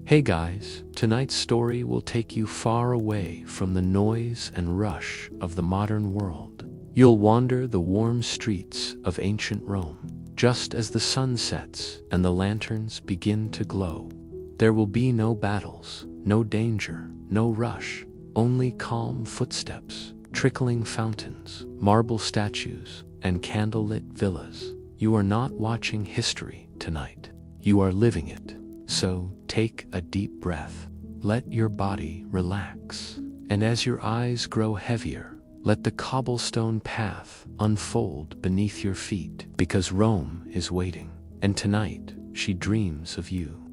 Hey guys, tonight's story will take you far away from the noise and rush of the modern world. You'll wander the warm streets of ancient Rome, just as the sun sets and the lanterns begin to glow. There will be no battles, no danger, no rush, only calm footsteps, trickling fountains, marble statues, and candlelit villas. You are not watching history tonight. You are living it. So take a deep breath. Let your body relax. And as your eyes grow heavier, let the cobblestone path unfold beneath your feet, because Rome is waiting, and tonight she dreams of you.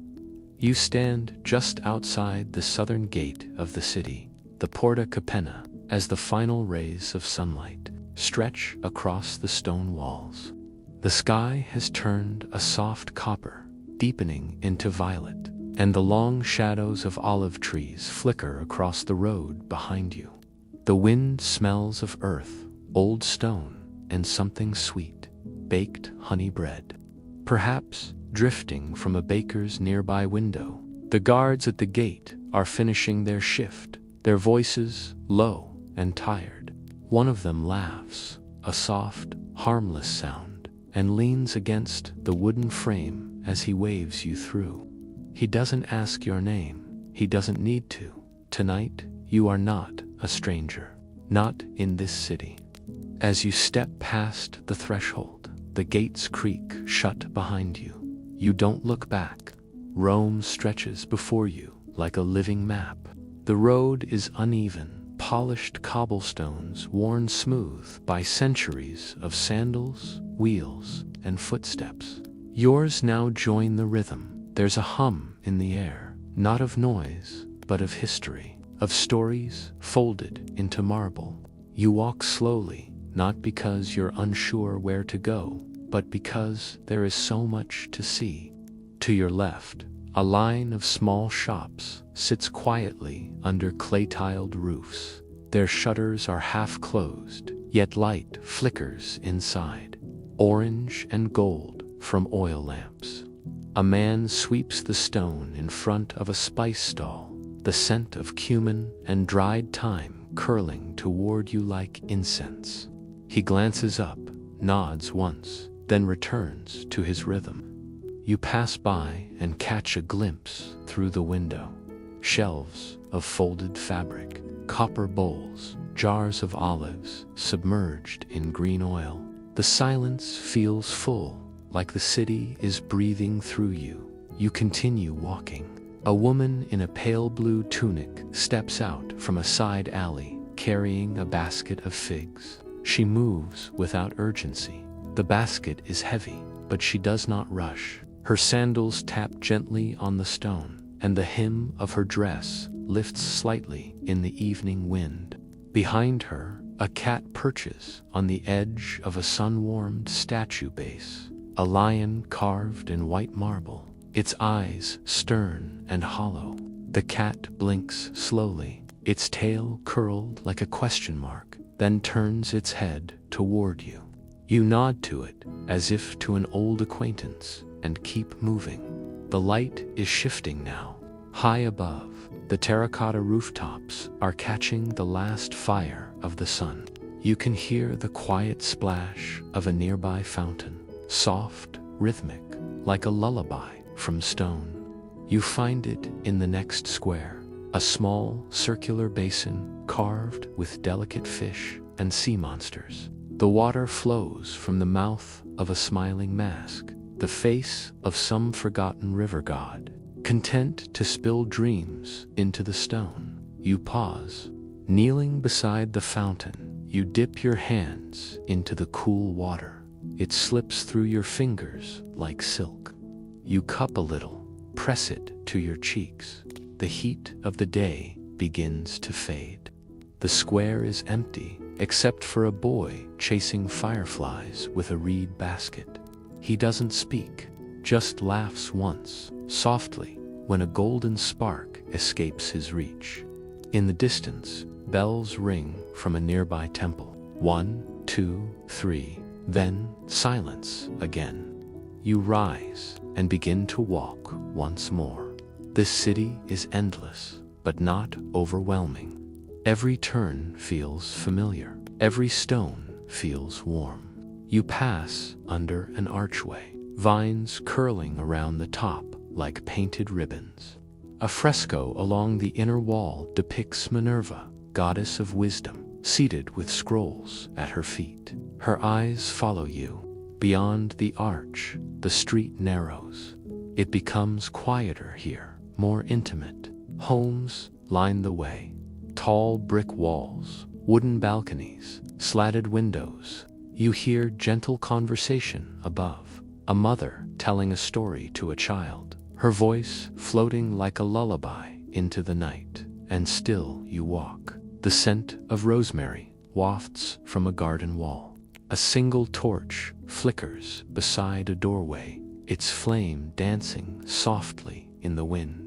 You stand just outside the southern gate of the city, the Porta Capena, as the final rays of sunlight stretch across the stone walls. The sky has turned a soft copper, deepening into violet, and the long shadows of olive trees flicker across the road behind you. The wind smells of earth, old stone, and something sweet, baked honey bread, perhaps drifting from a baker's nearby window. The guards at the gate are finishing their shift, their voices low and tired. One of them laughs, a soft, harmless sound, and leans against the wooden frame as he waves you through. He doesn't ask your name. He doesn't need to. Tonight, you are not a stranger. Not in this city. As you step past the threshold, the gates creak shut behind you. You don't look back. Rome stretches before you like a living map. The road is uneven, polished cobblestones worn smooth by centuries of sandals, wheels, and footsteps. Yours now join the rhythm. There's a hum in the air, not of noise, but of history, of stories folded into marble. You walk slowly, not because you're unsure where to go, but because there is so much to see. To your left, a line of small shops sits quietly under clay-tiled roofs. Their shutters are half closed, yet light flickers inside, orange and gold from oil lamps. A man sweeps the stone in front of a spice stall, the scent of cumin and dried thyme curling toward you like incense. He glances up, nods once, then returns to his rhythm. You pass by and catch a glimpse through the window. Shelves of folded fabric, copper bowls, jars of olives submerged in green oil. The silence feels full, like the city is breathing through you. You continue walking. A woman in a pale blue tunic steps out from a side alley, carrying a basket of figs. She moves without urgency. The basket is heavy, but she does not rush. Her sandals tap gently on the stone, and the hem of her dress lifts slightly in the evening wind. Behind her, a cat perches on the edge of a sun-warmed statue base, a lion carved in white marble, its eyes stern and hollow. The cat blinks slowly, its tail curled like a question mark, then turns its head toward you. You nod to it, as if to an old acquaintance, and keep moving. The light is shifting now. High above, the terracotta rooftops are catching the last fire of the sun. You can hear the quiet splash of a nearby fountain, soft, rhythmic, like a lullaby from stone. You find it in the next square, a small, circular basin carved with delicate fish and sea monsters. The water flows from the mouth of a smiling mask, the face of some forgotten river god, content to spill dreams into the stone. You pause. Kneeling beside the fountain, you dip your hands into the cool water. It slips through your fingers like silk. You cup a little, press it to your cheeks. The heat of the day begins to fade. The square is empty, except for a boy chasing fireflies with a reed basket. He doesn't speak, just laughs once, softly, when a golden spark escapes his reach. In the distance, bells ring from a nearby temple. 1, 2, 3, then silence again. You rise and begin to walk once more. This city is endless, but not overwhelming. Every turn feels familiar. Every stone feels warm. You pass under an archway, vines curling around the top like painted ribbons. A fresco along the inner wall depicts Minerva, goddess of wisdom, seated with scrolls at her feet. Her eyes follow you. Beyond the arch, the street narrows. It becomes quieter here, more intimate. Homes line the way. Tall brick walls, wooden balconies, slatted windows. You hear gentle conversation above. A mother telling a story to a child, her voice floating like a lullaby into the night. And still you walk. The scent of rosemary wafts from a garden wall. A single torch flickers beside a doorway, its flame dancing softly in the wind.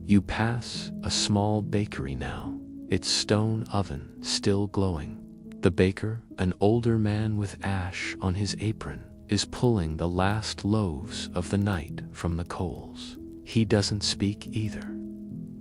You pass a small bakery now, its stone oven still glowing. The baker, an older man with ash on his apron, is pulling the last loaves of the night from the coals. He doesn't speak either,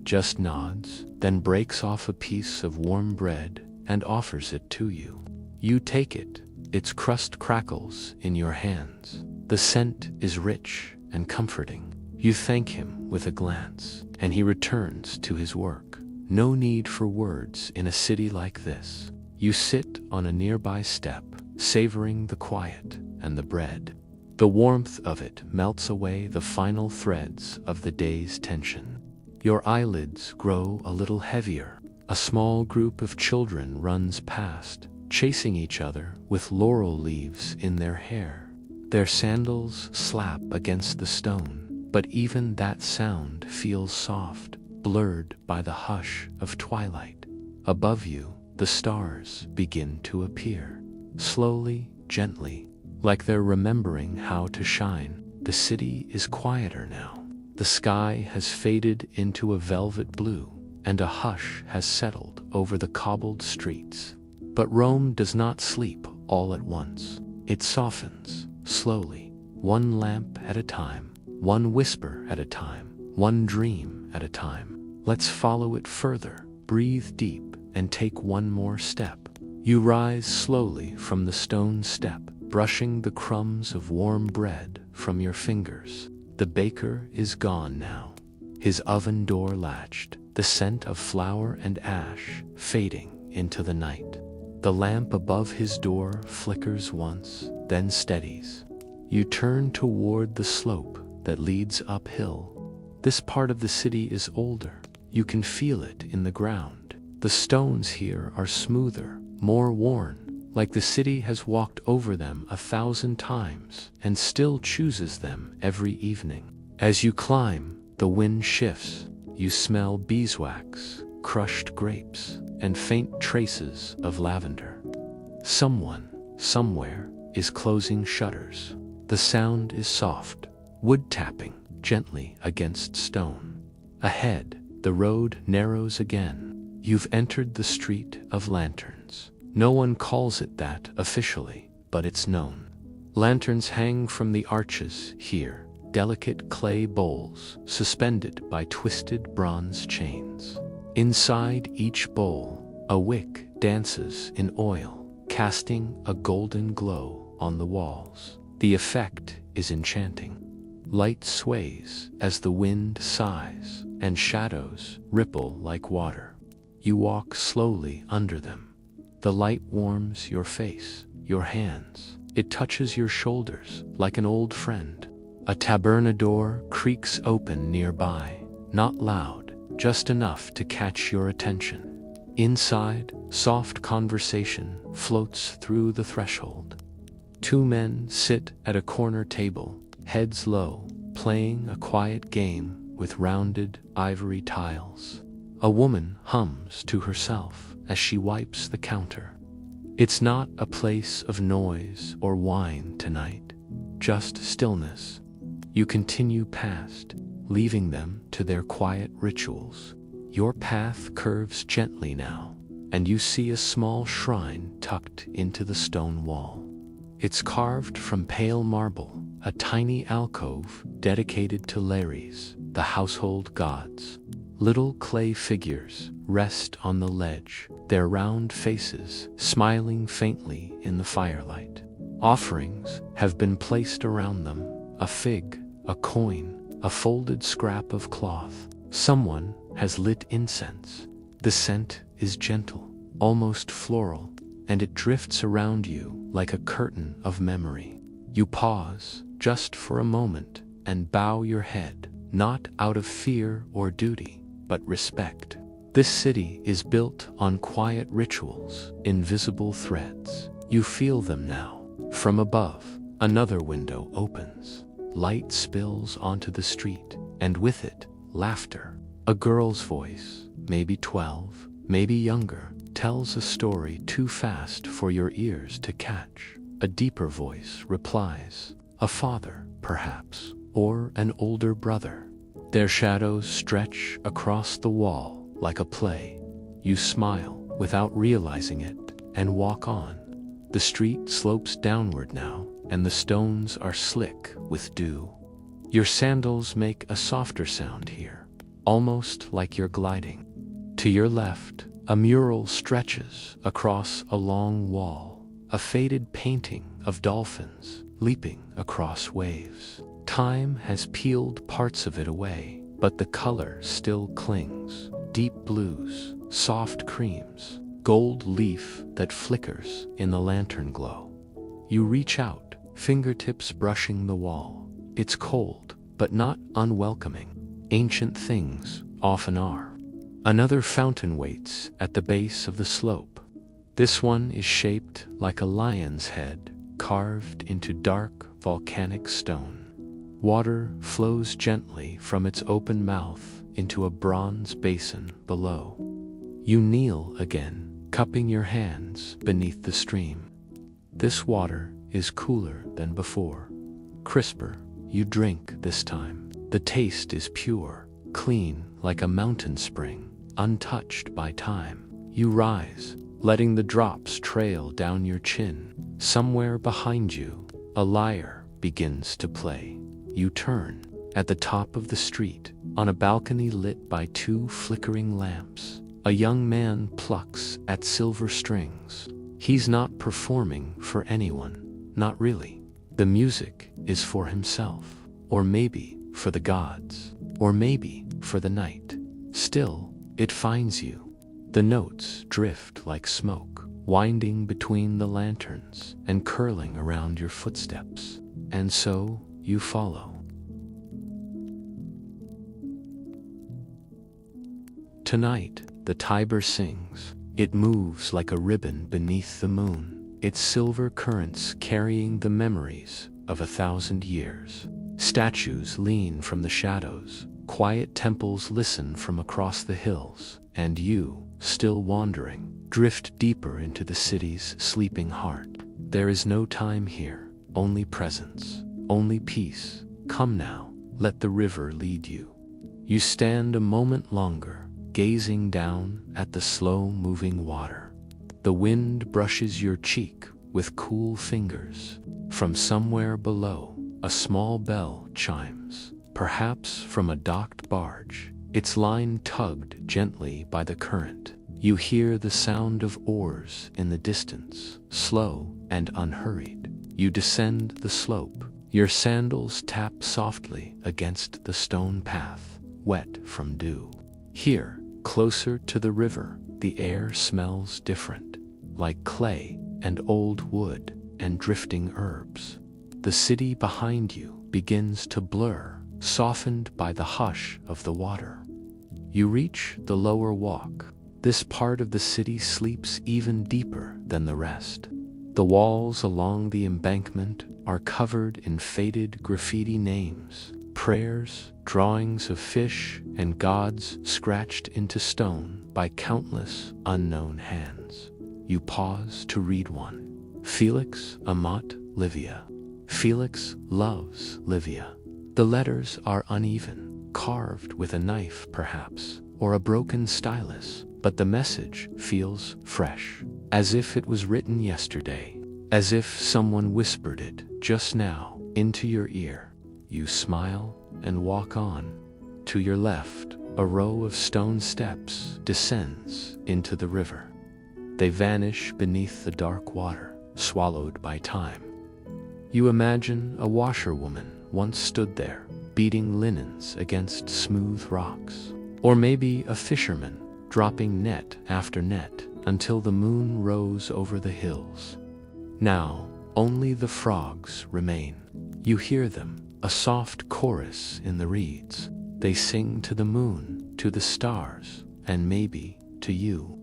just nods, then breaks off a piece of warm bread and offers it to you. You take it, its crust crackles in your hands. The scent is rich and comforting. You thank him with a glance, and he returns to his work. No need for words in a city like this. You sit on a nearby step, savoring the quiet and the bread. The warmth of it melts away the final threads of the day's tension. Your eyelids grow a little heavier. A small group of children runs past, chasing each other with laurel leaves in their hair. Their sandals slap against the stone, but even that sound feels soft, blurred by the hush of twilight. Above you, the stars begin to appear, slowly, gently, like they're remembering how to shine. The city is quieter now. The sky has faded into a velvet blue, and a hush has settled over the cobbled streets. But Rome does not sleep all at once. It softens, slowly, one lamp at a time, one whisper at a time, one dream at a time. Let's follow it further, breathe deep, and take one more step. You rise slowly from the stone step, brushing the crumbs of warm bread from your fingers. The baker is gone now, his oven door latched, the scent of flour and ash fading into the night. The lamp above his door flickers once, then steadies. You turn toward the slope that leads uphill. This part of the city is older. You can feel it in the ground. The stones here are smoother, more worn, like the city has walked over them 1,000 times and still chooses them every evening. As you climb, the wind shifts. You smell beeswax, crushed grapes, and faint traces of lavender. Someone, somewhere, is closing shutters. The sound is soft, wood tapping gently against stone. Ahead, the road narrows again. You've entered the street of lanterns. No one calls it that officially, but it's known. Lanterns hang from the arches here, delicate clay bowls suspended by twisted bronze chains. Inside each bowl, a wick dances in oil, casting a golden glow on the walls. The effect is enchanting. Light sways as the wind sighs, and shadows ripple like water. You walk slowly under them. The light warms your face, your hands. It touches your shoulders like an old friend. A taberna door creaks open nearby, not loud, just enough to catch your attention. Inside, soft conversation floats through the threshold. Two men sit at a corner table, heads low, playing a quiet game with rounded ivory tiles. A woman hums to herself as she wipes the counter. It's not a place of noise or wine tonight, just stillness. You continue past, leaving them to their quiet rituals. Your path curves gently now, and you see a small shrine tucked into the stone wall. It's carved from pale marble, a tiny alcove dedicated to Lares, the household gods. Little clay figures rest on the ledge, their round faces smiling faintly in the firelight. Offerings have been placed around them, a fig, a coin, a folded scrap of cloth. Someone has lit incense. The scent is gentle, almost floral, and it drifts around you like a curtain of memory. You pause just for a moment and bow your head, not out of fear or duty, but respect. This city is built on quiet rituals, invisible threads. You feel them now. From above, another window opens. Light spills onto the street, and with it, laughter. A girl's voice, maybe 12, maybe younger, tells a story too fast for your ears to catch. A deeper voice replies, a father, perhaps, or an older brother. Their shadows stretch across the wall like a play. You smile without realizing it and walk on. The street slopes downward now, and the stones are slick with dew. Your sandals make a softer sound here, almost like you're gliding. To your left, a mural stretches across a long wall, a faded painting of dolphins leaping across waves. Time has peeled parts of it away, but the color still clings. Deep blues, soft creams, gold leaf that flickers in the lantern glow. You reach out, fingertips brushing the wall. It's cold, but not unwelcoming. Ancient things often are. Another fountain waits at the base of the slope. This one is shaped like a lion's head, carved into dark volcanic stone. Water flows gently from its open mouth into a bronze basin below. You kneel again, cupping your hands beneath the stream. This water is cooler than before. Crisper, you drink this time. The taste is pure, clean like a mountain spring, untouched by time. You rise, letting the drops trail down your chin. Somewhere behind you, a lyre begins to play. You turn. At the top of the street, on a balcony lit by 2 flickering lamps, a young man plucks at silver strings. He's not performing for anyone, not really. The music is for himself, or maybe for the gods, or maybe for the night. Still, it finds you. The notes drift like smoke, winding between the lanterns and curling around your footsteps. And so you follow. Tonight, the Tiber sings. It moves like a ribbon beneath the moon, its silver currents carrying the memories of 1,000 years. Statues lean from the shadows, quiet temples listen from across the hills, and you, still wandering, drift deeper into the city's sleeping heart. There is no time here, only presence, only peace. Come now, let the river lead you. You stand a moment longer, gazing down at the slow-moving water. The wind brushes your cheek with cool fingers. From somewhere below, a small bell chimes, perhaps from a docked barge, its line tugged gently by the current. You hear the sound of oars in the distance, slow and unhurried. You descend the slope. Your sandals tap softly against the stone path, wet from dew. Here, closer to the river, the air smells different, like clay and old wood and drifting herbs. The city behind you begins to blur, softened by the hush of the water. You reach the lower walk. This part of the city sleeps even deeper than the rest. The walls along the embankment are covered in faded graffiti names, prayers, drawings of fish and gods scratched into stone by countless unknown hands. You pause to read one. Felix Amat Livia. Felix loves Livia. The letters are uneven, carved with a knife perhaps, or a broken stylus, but the message feels fresh, as if it was written yesterday, as if someone whispered it just now into your ear. You smile and walk on. To your left, a row of stone steps descends into the river. They vanish beneath the dark water, swallowed by time. You imagine a washerwoman once stood there, beating linens against smooth rocks. Or maybe a fisherman, dropping net after net until the moon rose over the hills. Now, only the frogs remain. You hear them, a soft chorus in the reeds. They sing to the moon, to the stars, and maybe to you.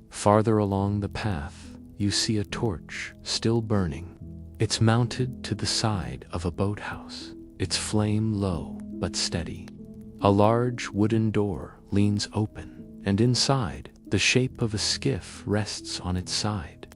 Farther along the path, you see a torch still burning. It's mounted to the side of a boathouse, its flame low but steady. A large wooden door leans open, and inside, the shape of a skiff rests on its side.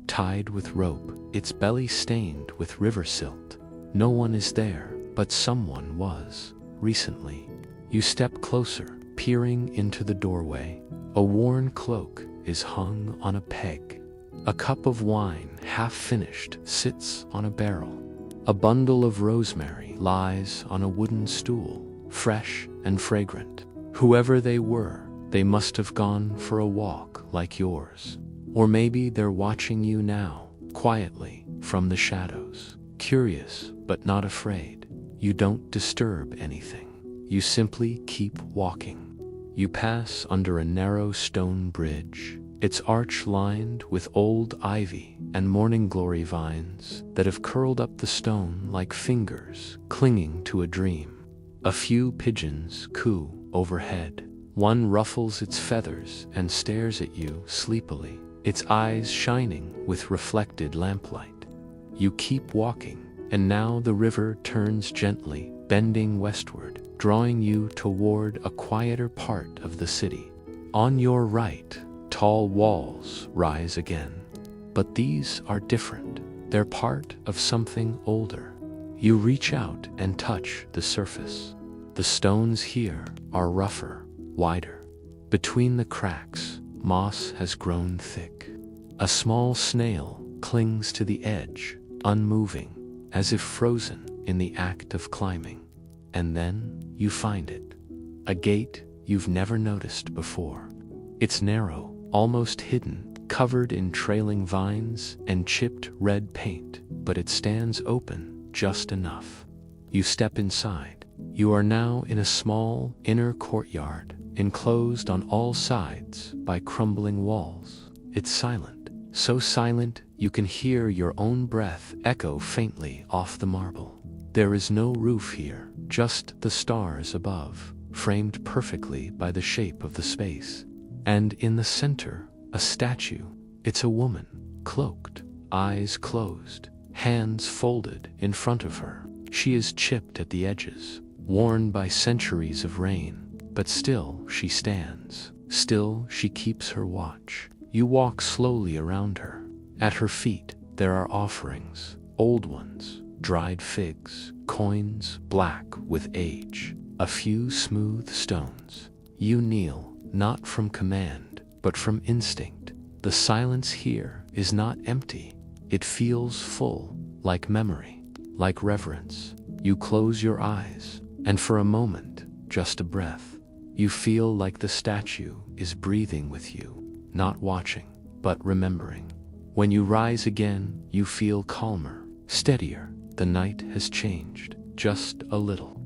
Tied with rope, its belly stained with river silt. No one is there, but someone was, recently. You step closer, peering into the doorway. A worn cloak is hung on a peg. A cup of wine, half finished, sits on a barrel. A bundle of rosemary lies on a wooden stool, fresh and fragrant. Whoever they were, they must have gone for a walk like yours. Or maybe they're watching you now, quietly, from the shadows. Curious, but not afraid. You don't disturb anything. You simply keep walking. You pass under a narrow stone bridge, its arch lined with old ivy and morning glory vines that have curled up the stone like fingers clinging to a dream. A few pigeons coo overhead. One ruffles its feathers and stares at you sleepily, its eyes shining with reflected lamplight. You keep walking, and now the river turns gently, bending westward, drawing you toward a quieter part of the city. On your right, tall walls rise again. But these are different. They're part of something older. You reach out and touch the surface. The stones here are rougher, wider. Between the cracks, moss has grown thick. A small snail clings to the edge, unmoving, as if frozen in the act of climbing. And then you find it. A gate you've never noticed before. It's narrow, almost hidden, covered in trailing vines and chipped red paint, but it stands open just enough. You step inside. You are now in a small inner courtyard, enclosed on all sides by crumbling walls. It's silent, so silent you can hear your own breath echo faintly off the marble. There is no roof here, just the stars above, framed perfectly by the shape of the space. And in the center, a statue. It's a woman, cloaked, eyes closed, hands folded in front of her. She is chipped at the edges, worn by centuries of rain, but still she stands. Still she keeps her watch. You walk slowly around her. At her feet, there are offerings, old ones, dried figs, coins black with age, a few smooth stones. You kneel, not from command, but from instinct. The silence here is not empty. It feels full, like memory, like reverence. You close your eyes, and for a moment, just a breath, you feel like the statue is breathing with you, not watching, but remembering. When you rise again, you feel calmer, steadier. The night has changed, just a little.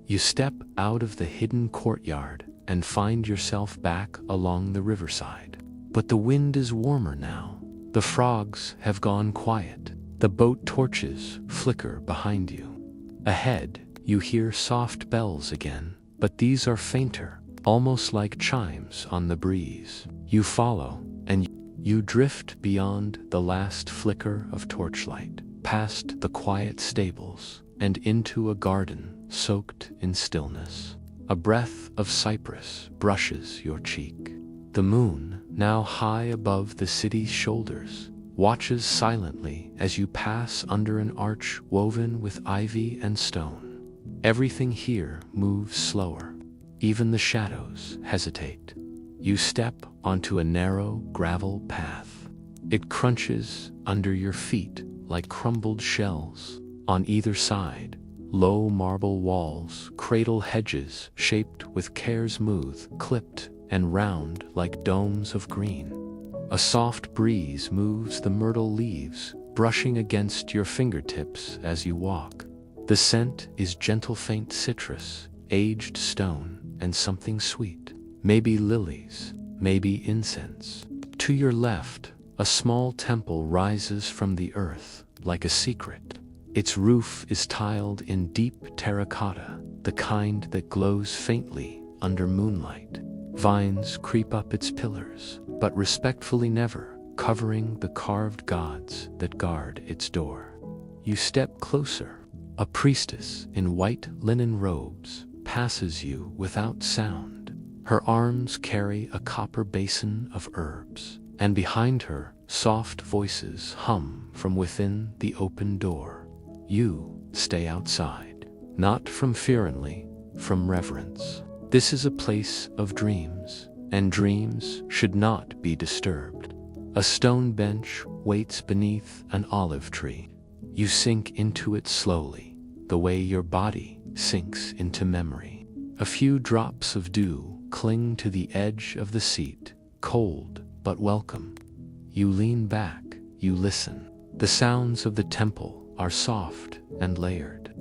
You step out of the hidden courtyard and find yourself back along the riverside. But the wind is warmer now. The frogs have gone quiet. The boat torches flicker behind you. Ahead, you hear soft bells again, but these are fainter, almost like chimes on the breeze. You follow, and you drift beyond the last flicker of torchlight, past the quiet stables, and into a garden soaked in stillness. A breath of cypress brushes your cheek. The moon, now high above the city's shoulders, watches silently as you pass under an arch woven with ivy and stone. Everything here moves slower. Even the shadows hesitate. You step onto a narrow gravel path. It crunches under your feet like crumbled shells. On either side, low marble walls, cradle hedges shaped with care smooth, clipped and round like domes of green. A soft breeze moves the myrtle leaves, brushing against your fingertips as you walk. The scent is gentle faint citrus, aged stone, and something sweet. Maybe lilies, maybe incense. To your left, a small temple rises from the earth like a secret. Its roof is tiled in deep terracotta, the kind that glows faintly under moonlight. Vines creep up its pillars, but respectfully never, covering the carved gods that guard its door. You step closer. A priestess in white linen robes passes you without sound. Her arms carry a copper basin of herbs, and behind her, soft voices hum from within the open door. You stay outside, not from fear only, from reverence. This is a place of dreams, and dreams should not be disturbed. A stone bench waits beneath an olive tree. You sink into it slowly, the way your body sinks into memory. A few drops of dew cling to the edge of the seat, cold but welcome. You lean back, you listen. The sounds of the temple are soft and layered.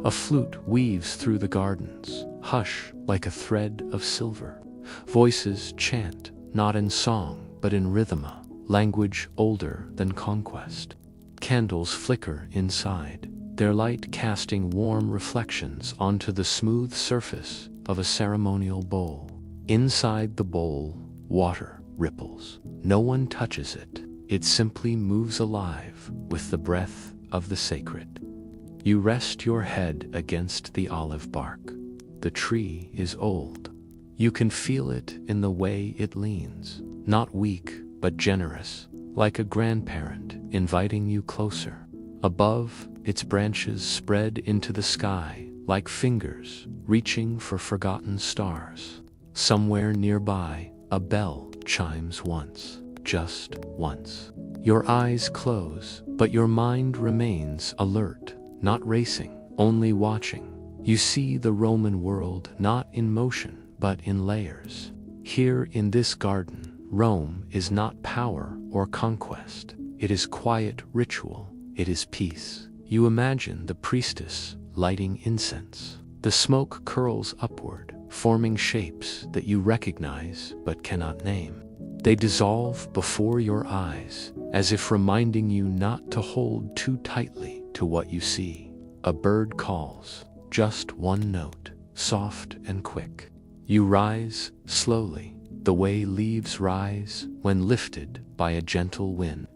A flute weaves through the gardens, hush like a thread of silver. Voices chant, not in song but in rhythm, language older than conquest. Candles flicker inside, their light casting warm reflections onto the smooth surface of a ceremonial bowl. Inside the bowl, water ripples. No one touches it. It simply moves alive with the breath of the sacred. You rest your head against the olive bark. The tree is old. You can feel it in the way it leans, not weak but generous, like a grandparent inviting you closer. Above, its branches spread into the sky like fingers reaching for forgotten stars. Somewhere nearby, a bell chimes once, just once. Your eyes close, but your mind remains alert, not racing, only watching. You see the Roman world not in motion, but in layers. Here in this garden, Rome is not power or conquest. It is quiet ritual. It is peace. You imagine the priestess lighting incense. The smoke curls upward, forming shapes that you recognize but cannot name. They dissolve before your eyes, as if reminding you not to hold too tightly to what you see. A bird calls, just one note, soft and quick. You rise slowly, the way leaves rise when lifted by a gentle wind.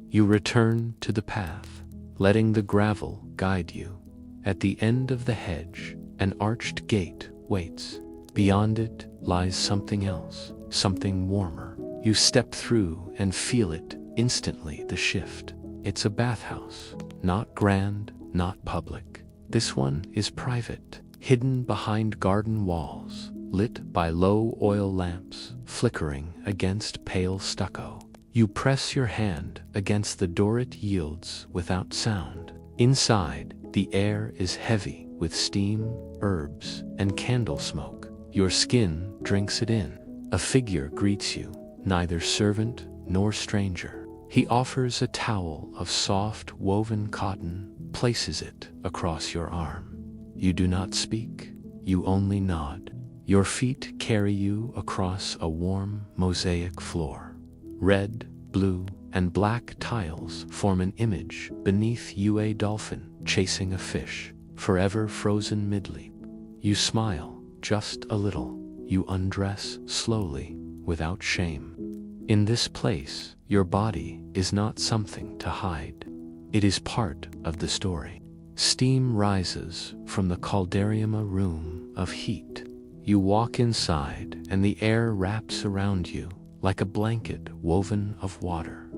You return to the path, letting the gravel guide you. At the end of the hedge, an arched gate waits. Beyond it lies something else, something warmer. You step through and feel it instantly, the shift. It's a bathhouse, not grand, not public. This one is private, hidden behind garden walls, lit by low oil lamps flickering against pale stucco. You press your hand against the door, it yields without sound. Inside, the air is heavy with steam, herbs, and candle smoke. Your skin drinks it in. A figure greets you, neither servant nor stranger. He offers a towel of soft woven cotton, places it across your arm. You do not speak, you only nod. Your feet carry you across a warm mosaic floor. Red, blue, and black tiles form an image beneath you, a dolphin chasing a fish, forever frozen mid-leap. You smile, just a little. You undress slowly, without shame. In this place, your body is not something to hide. It is part of the story. Steam rises from the caldarium, a room of heat. You walk inside, and the air wraps around you like a blanket woven of water.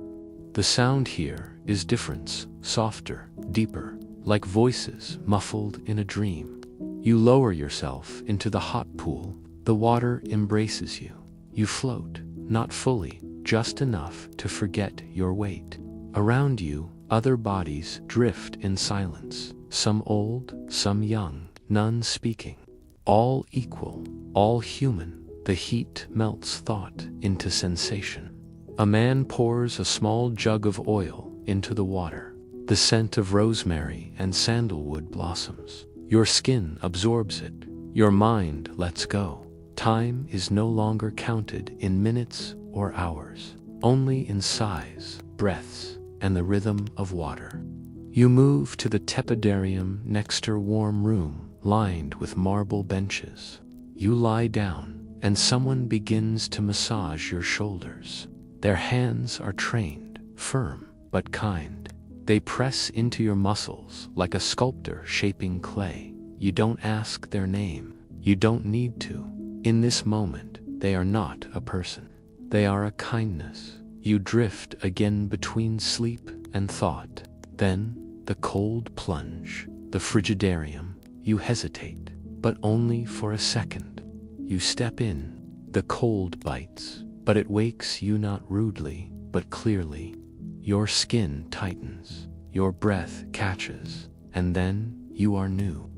The sound here is different, softer, deeper, like voices muffled in a dream. You lower yourself into the hot pool. The water embraces you. You float, not fully, just enough to forget your weight. Around you, other bodies drift in silence. some old, some young, none speaking. All equal, all human, the heat melts thought into sensation. A man pours a small jug of oil into the water. The scent of rosemary and sandalwood blossoms. Your skin absorbs it. Your mind lets go. Time is no longer counted in minutes or hours, only in sighs, breaths, and the rhythm of water. You move to the tepidarium next to a warm room lined with marble benches. You lie down, and someone begins to massage your shoulders. Their hands are trained, firm, but kind. They press into your muscles like a sculptor shaping clay. You don't ask their name. You don't need to. In this moment, they are not a person. They are a kindness. You drift again between sleep and thought. Then, the cold plunge, the frigidarium. You hesitate, but only for a second. You step in. The cold bites, but it wakes you not rudely, but clearly. Your skin tightens, your breath catches, and then you are new.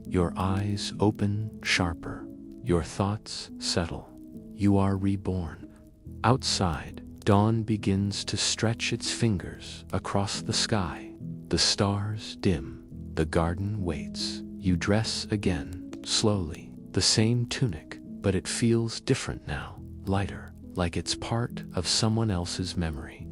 Your eyes open sharper. Your thoughts settle. You are reborn. Outside, dawn begins to stretch its fingers across the sky. The stars dim. The garden waits. You dress again, slowly. The same tunic, but it feels different now, lighter, like it's part of someone else's memory.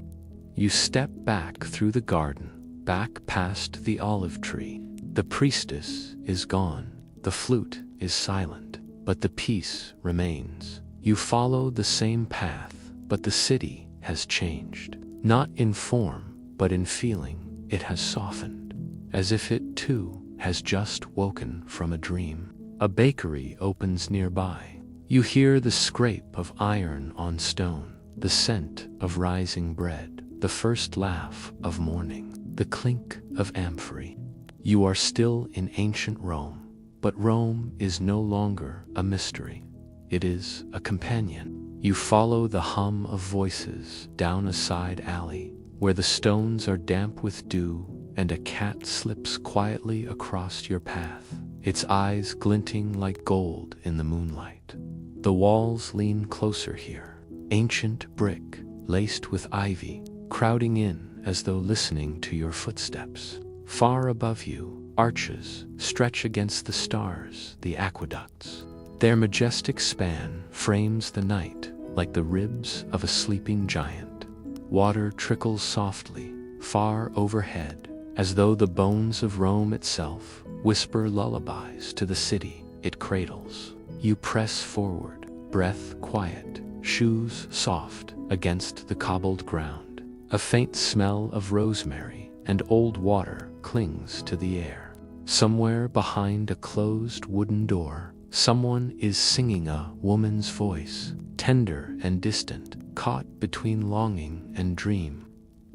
You step back through the garden, back past the olive tree. The priestess is gone. The flute is silent, but the peace remains. You follow the same path, but the city has changed. Not in form, but in feeling, it has softened, as if it too has just woken from a dream. A bakery opens nearby. You hear the scrape of iron on stone, the scent of rising bread, the first laugh of morning, the clink of amphory. You are still in ancient Rome, but Rome is no longer a mystery. It is a companion. You follow the hum of voices down a side alley where the stones are damp with dew and a cat slips quietly across your path, its eyes glinting like gold in the moonlight. The walls lean closer here, ancient brick laced with ivy, crowding in as though listening to your footsteps. Far above you, arches stretch against the stars, the aqueducts. Their majestic span frames the night like the ribs of a sleeping giant. Water trickles softly, far overhead, as though the bones of Rome itself whisper lullabies to the city it cradles. You press forward, breath quiet, shoes soft against the cobbled ground. A faint smell of rosemary and old water clings to the air. Somewhere behind a closed wooden door, someone is singing, a woman's voice, tender and distant, caught between longing and dream.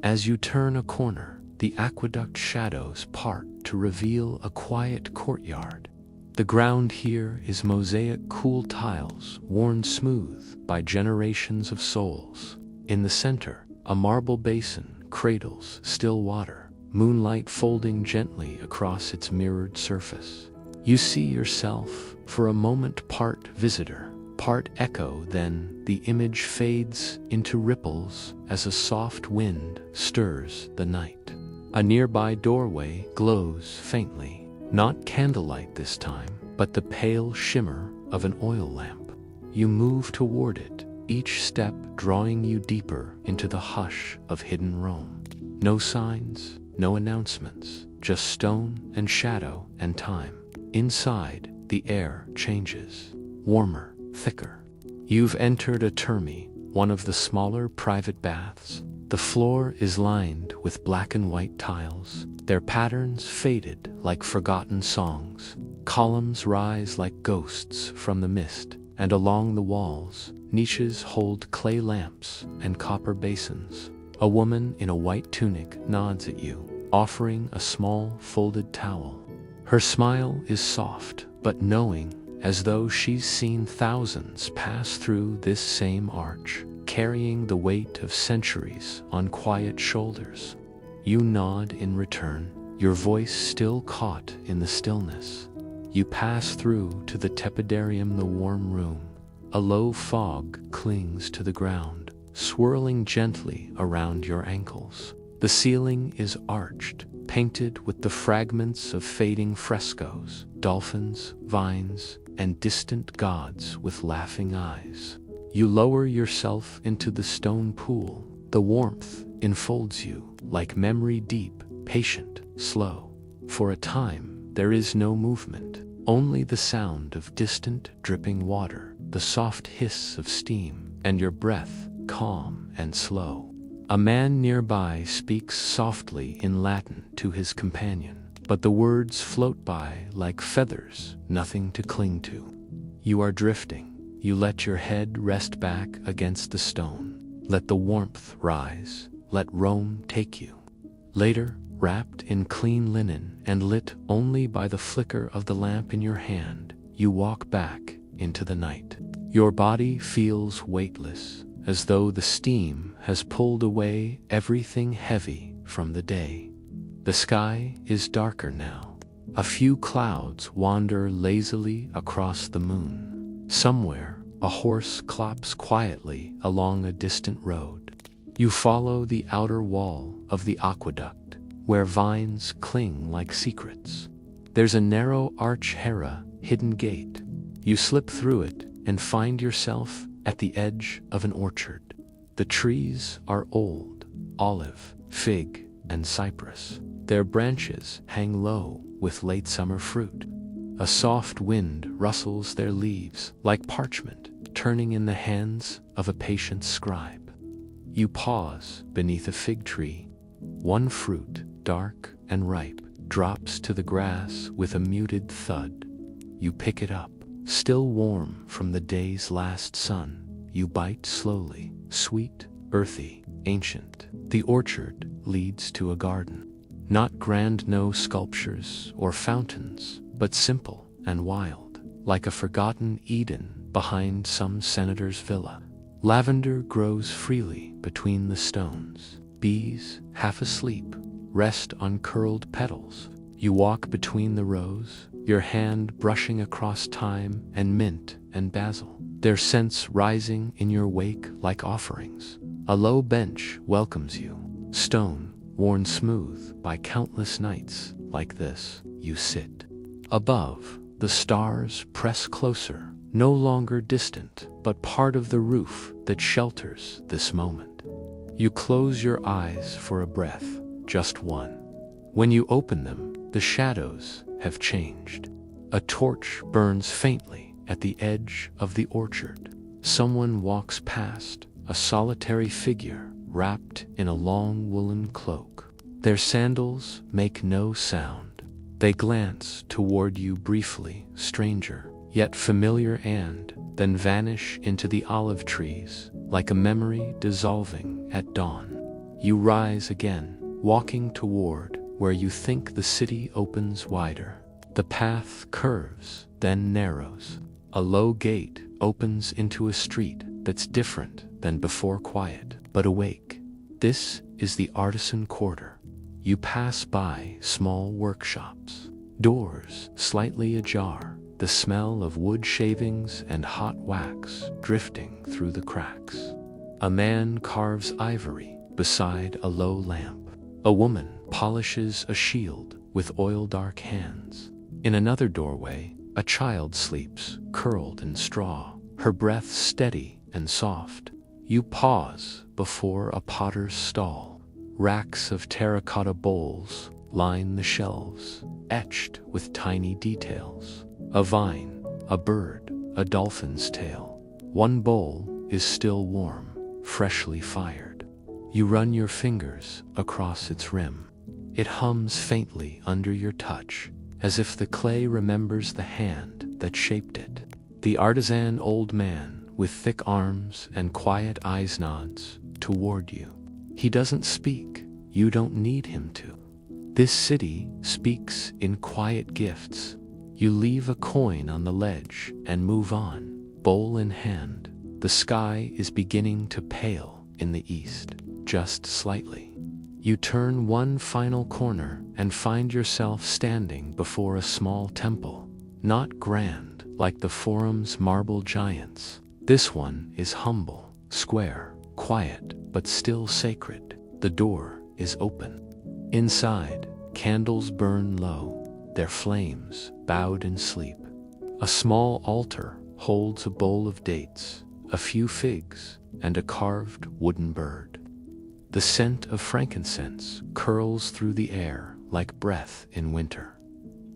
As you turn a corner, the aqueduct shadows part to reveal a quiet courtyard. The ground here is mosaic cool tiles worn smooth by generations of souls. In the center, a marble basin cradles still water, moonlight folding gently across its mirrored surface. You see yourself, for a moment part visitor, part echo, then the image fades into ripples as a soft wind stirs the night. A nearby doorway glows faintly, not candlelight this time, but the pale shimmer of an oil lamp. You move toward it, each step drawing you deeper into the hush of hidden Rome. No signs, no announcements, just stone and shadow and time. Inside, the air changes, warmer, thicker. You've entered a termi, one of the smaller private baths. The floor is lined with black and white tiles, their patterns faded like forgotten songs. Columns rise like ghosts from the mist, and along the walls, niches hold clay lamps and copper basins. A woman in a white tunic nods at you, offering a small folded towel. Her smile is soft, but knowing, as though she's seen thousands pass through this same arch, carrying the weight of centuries on quiet shoulders. You nod in return, your voice still caught in the stillness. You pass through to the tepidarium, the warm room. A low fog clings to the ground, swirling gently around your ankles. The ceiling is arched, painted with the fragments of fading frescoes, dolphins, vines, and distant gods with laughing eyes. You lower yourself into the stone pool. The warmth enfolds you, like memory, deep, patient, slow. For a time, there is no movement, only the sound of distant, dripping water, the soft hiss of steam, and your breath, calm and slow. A man nearby speaks softly in Latin to his companion, but the words float by like feathers, nothing to cling to. You are drifting. You let your head rest back against the stone. Let the warmth rise. Let Rome take you. Later, wrapped in clean linen and lit only by the flicker of the lamp in your hand, you walk back into the night. Your body feels weightless, as though the steam has pulled away everything heavy from the day. The sky is darker now. A few clouds wander lazily across the moon. Somewhere, a horse clops quietly along a distant road. You follow the outer wall of the aqueduct, where vines cling like secrets. There's a narrow arch-hera hidden gate. You slip through it and find yourself at the edge of an orchard. The trees are old, olive, fig, and cypress. Their branches hang low with late summer fruit. A soft wind rustles their leaves like parchment, turning in the hands of a patient scribe. You pause beneath a fig tree. One fruit, dark and ripe, drops to the grass with a muted thud. You pick it up, still warm from the day's last sun. You bite slowly, sweet, earthy, ancient. The orchard leads to a garden. Not grand, no sculptures or fountains, but simple and wild, like a forgotten Eden behind some senator's villa. Lavender grows freely between the stones. Bees, half asleep, rest on curled petals. You walk between the rows, your hand brushing across thyme and mint and basil, their scents rising in your wake like offerings. A low bench welcomes you, stone, worn smooth by countless nights like this. You sit. Above, the stars press closer, no longer distant, but part of the roof that shelters this moment. You close your eyes for a breath, just one. When you open them, the shadows have changed. A torch burns faintly at the edge of the orchard. Someone walks past, a solitary figure wrapped in a long woolen cloak. Their sandals make no sound. They glance toward you briefly, stranger, yet familiar, and then vanish into the olive trees, like a memory dissolving at dawn. You rise again, walking toward where you think the city opens wider. The path curves, then narrows. A low gate opens into a street that's different than before, quiet but awake. This is the artisan quarter. You pass by small workshops, doors slightly ajar, the smell of wood shavings and hot wax drifting through the cracks. A man carves ivory beside a low lamp. A woman polishes a shield with oil-dark hands. In another doorway, a child sleeps, curled in straw, her breath steady and soft. You pause before a potter's stall. Racks of terracotta bowls line the shelves, etched with tiny details. A vine, a bird, a dolphin's tail. One bowl is still warm, freshly fired. You run your fingers across its rim. It hums faintly under your touch, as if the clay remembers the hand that shaped it. The artisan old man with thick arms and quiet eyes nods toward you. He doesn't speak. You don't need him to. This city speaks in quiet gifts. You leave a coin on the ledge and move on, bowl in hand. The sky is beginning to pale in the east, just slightly. You turn one final corner and find yourself standing before a small temple. Not grand like the Forum's marble giants. This one is humble, square, quiet, but still sacred. The door is open. Inside, candles burn low, their flames bowed in sleep. A small altar holds a bowl of dates, a few figs, and a carved wooden bird. The scent of frankincense curls through the air like breath in winter.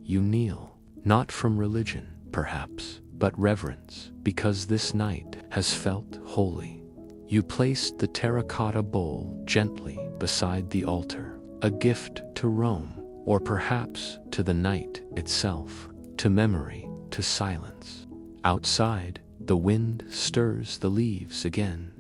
You kneel, not from religion, perhaps, but reverence, because this night has felt holy. You placed the terracotta bowl gently beside the altar, a gift to Rome, or perhaps to the night itself, to memory, to silence. Outside, the wind stirs the leaves again.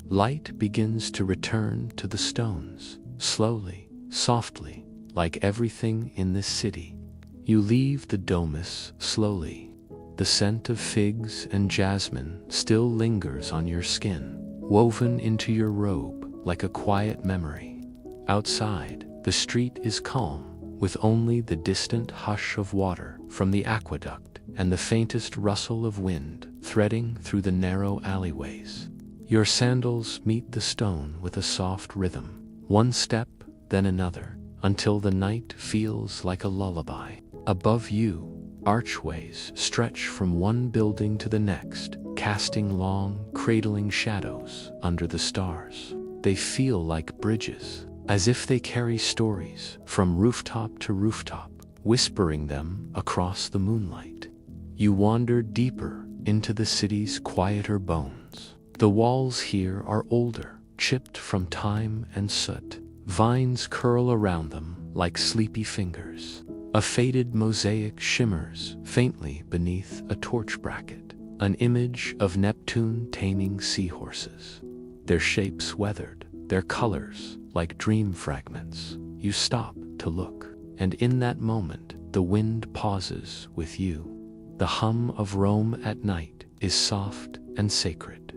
Light begins to return to the stones, slowly, softly, like everything in this city. You leave the domus slowly. The scent of figs and jasmine still lingers on your skin, woven into your robe like a quiet memory. Outside, the street is calm, with only the distant hush of water from the aqueduct and the faintest rustle of wind threading through the narrow alleyways. Your sandals meet the stone with a soft rhythm, one step, then another, until the night feels like a lullaby. Above you, archways stretch from one building to the next, casting long, cradling shadows under the stars. They feel like bridges, as if they carry stories from rooftop to rooftop, whispering them across the moonlight. You wander deeper into the city's quieter bones. The walls here are older, chipped from time and soot. Vines curl around them like sleepy fingers. A faded mosaic shimmers faintly beneath a torch bracket, an image of Neptune taming seahorses. Their shapes weathered, their colors like dream fragments. You stop to look, and in that moment, the wind pauses with you. The hum of Rome at night is soft and sacred.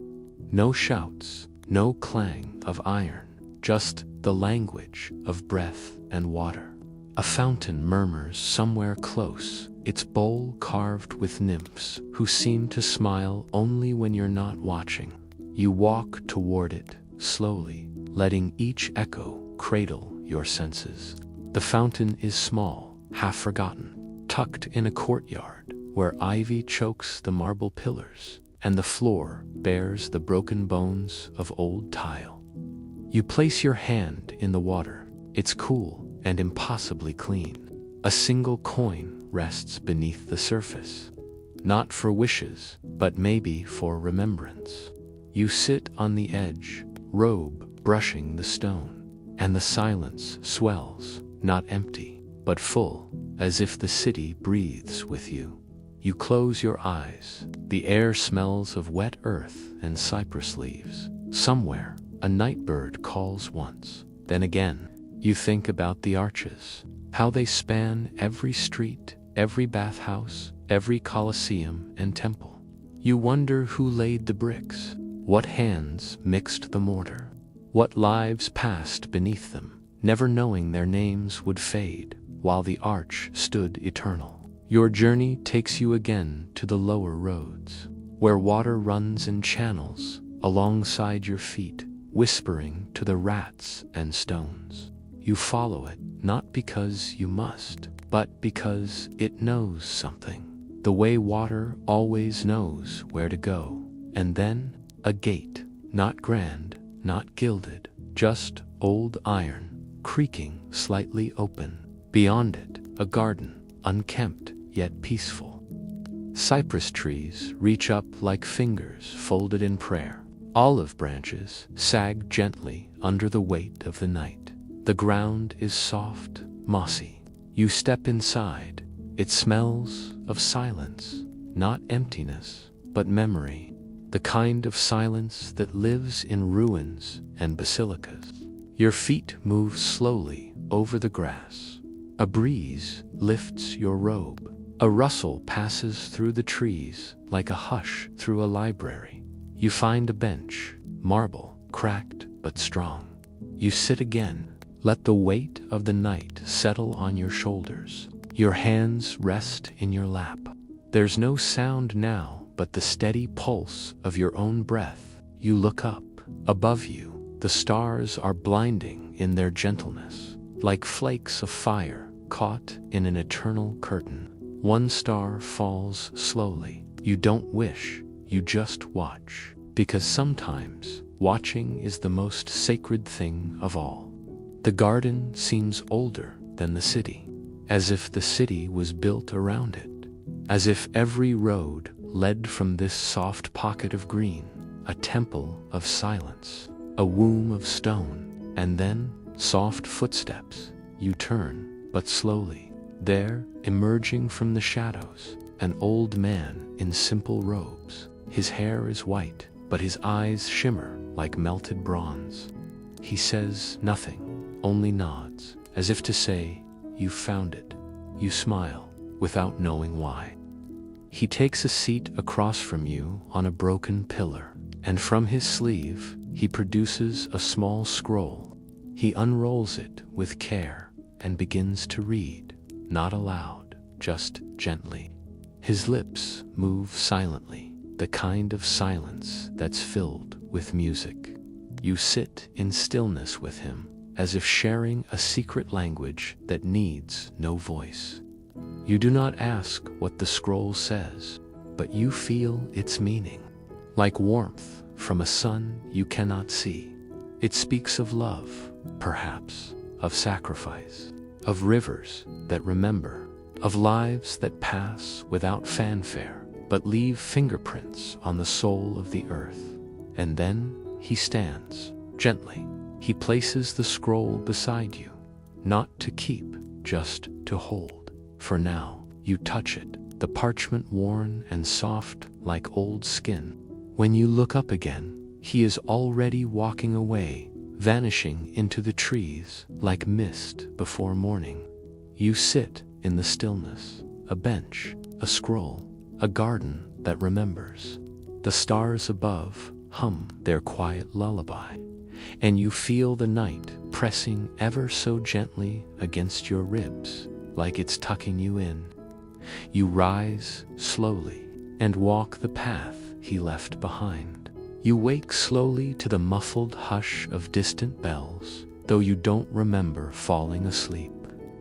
No shouts, no clang of iron, just the language of breath and water. A fountain murmurs somewhere close, its bowl carved with nymphs who seem to smile only when you're not watching. You walk toward it, slowly, letting each echo cradle your senses. The fountain is small, half forgotten, tucked in a courtyard where ivy chokes the marble pillars, and the floor bears the broken bones of old tile. You place your hand in the water. It's cool and impossibly clean. A single coin rests beneath the surface. Not for wishes, but maybe for remembrance. You sit on the edge, robe brushing the stone, and the silence swells, not empty, but full, as if the city breathes with you. You close your eyes. The air smells of wet earth and cypress leaves. Somewhere, a night bird calls once. Then again, you think about the arches, how they span every street, every bathhouse, every coliseum and temple. You wonder who laid the bricks, what hands mixed the mortar, what lives passed beneath them, never knowing their names would fade while the arch stood eternal. Your journey takes you again to the lower roads, where water runs in channels alongside your feet, whispering to the rats and stones. You follow it, not because you must, but because it knows something. The way water always knows where to go. And then, a gate, not grand, not gilded, just old iron, creaking slightly open. Beyond it, a garden, unkempt, yet peaceful. Cypress trees reach up like fingers folded in prayer. Olive branches sag gently under the weight of the night. The ground is soft, mossy. You step inside. It smells of silence, not emptiness, but memory. The kind of silence that lives in ruins and basilicas. Your feet move slowly over the grass. A breeze lifts your robe. A rustle passes through the trees like a hush through a library. You find a bench, marble, cracked but strong. You sit again, Let the weight of the night settle on your shoulders. Your hands rest in your lap. There's no sound now but the steady pulse of your own breath. You look up. Above you, the stars are blinding in their gentleness, like flakes of fire caught in an eternal curtain. One star falls slowly. You don't wish, you just watch, because sometimes watching is the most sacred thing of all. The garden seems older than the city, as if the city was built around it, as if every road led from this soft pocket of green, a temple of silence, a womb of stone, and then soft footsteps. You turn, but slowly. There, emerging from the shadows, an old man in simple robes. His hair is white, but his eyes shimmer like melted bronze. He says nothing, only nods, as if to say, "You found it." You smile, without knowing why. He takes a seat across from you on a broken pillar, and from his sleeve, he produces a small scroll. He unrolls it with care and begins to read, not aloud, just gently. His lips move silently, the kind of silence that's filled with music. You sit in stillness with him, as if sharing a secret language that needs no voice. You do not ask what the scroll says, but you feel its meaning, like warmth from a sun you cannot see. It speaks of love, perhaps, of sacrifice, of rivers that remember, of lives that pass without fanfare, but leave fingerprints on the soul of the earth. And then he stands, gently. He places the scroll beside you, not to keep, just to hold. For now, you touch it, the parchment worn and soft like old skin. When you look up again, he is already walking away, vanishing into the trees like mist before morning. You sit in the stillness, a bench, a scroll, a garden that remembers. The stars above hum their quiet lullaby, and you feel the night pressing ever so gently against your ribs, like it's tucking you in. You rise slowly and walk the path he left behind. You wake slowly to the muffled hush of distant bells, though you don't remember falling asleep.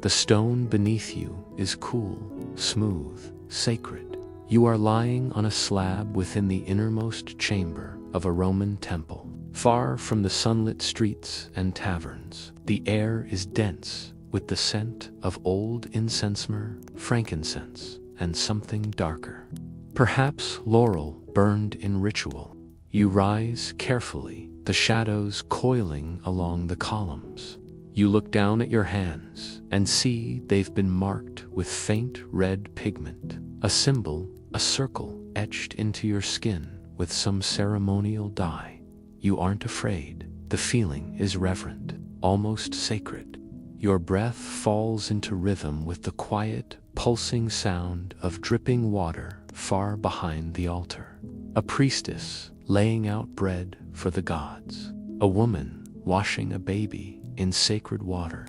The stone beneath you is cool, smooth, sacred. You are lying on a slab within the innermost chamber of a Roman temple, far from the sunlit streets and taverns. The air is dense with the scent of old incense myrrh, frankincense, and something darker. Perhaps laurel burned in ritual. You rise carefully, the shadows coiling along the columns. You look down at your hands and see they've been marked with faint red pigment, a symbol, a circle etched into your skin with some ceremonial dye. You aren't afraid. The feeling is reverent, almost sacred. Your breath falls into rhythm with the quiet, pulsing sound of dripping water far behind the altar. A priestess laying out bread for the gods. A woman washing a baby in sacred water.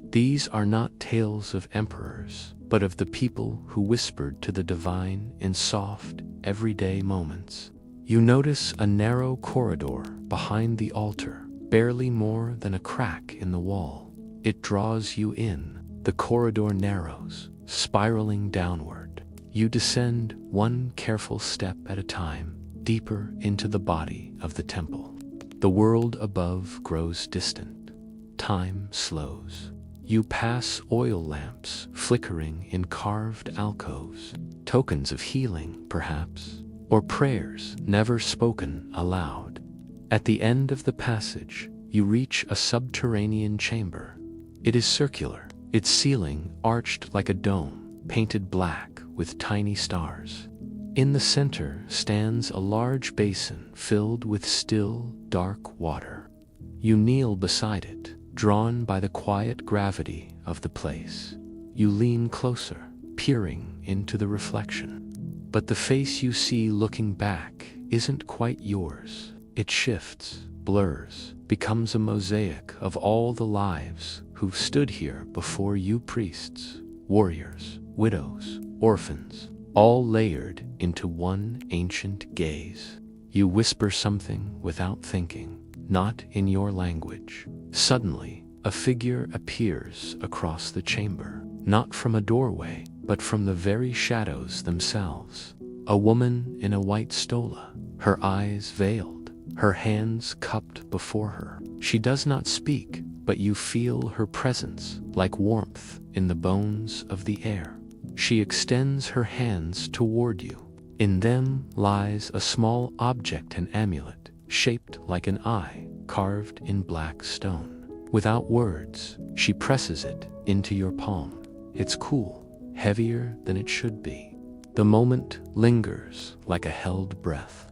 These are not tales of emperors, but of the people who whispered to the divine in soft, everyday moments. You notice a narrow corridor behind the altar, barely more than a crack in the wall. It draws you in. The corridor narrows, spiraling downward. You descend one careful step at a time, deeper into the body of the temple. The world above grows distant. Time slows. You pass oil lamps flickering in carved alcoves, tokens of healing, perhaps, or prayers never spoken aloud. At the end of the passage, you reach a subterranean chamber. It is circular, its ceiling arched like a dome, painted black with tiny stars. In the center stands a large basin filled with still, dark water. You kneel beside it, drawn by the quiet gravity of the place. You lean closer, peering into the reflection. But the face you see looking back isn't quite yours. It shifts, blurs, becomes a mosaic of all the lives who've stood here before you, priests, warriors, widows, orphans, all layered into one ancient gaze. You whisper something without thinking, not in your language. Suddenly, a figure appears across the chamber, not from a doorway, but from the very shadows themselves. A woman in a white stola, her eyes veiled, her hands cupped before her. She does not speak, but you feel her presence like warmth in the bones of the air. She extends her hands toward you. In them lies a small object, an amulet, shaped like an eye, carved in black stone. Without words, she presses it into your palm. It's cool, heavier than it should be. The moment lingers like a held breath.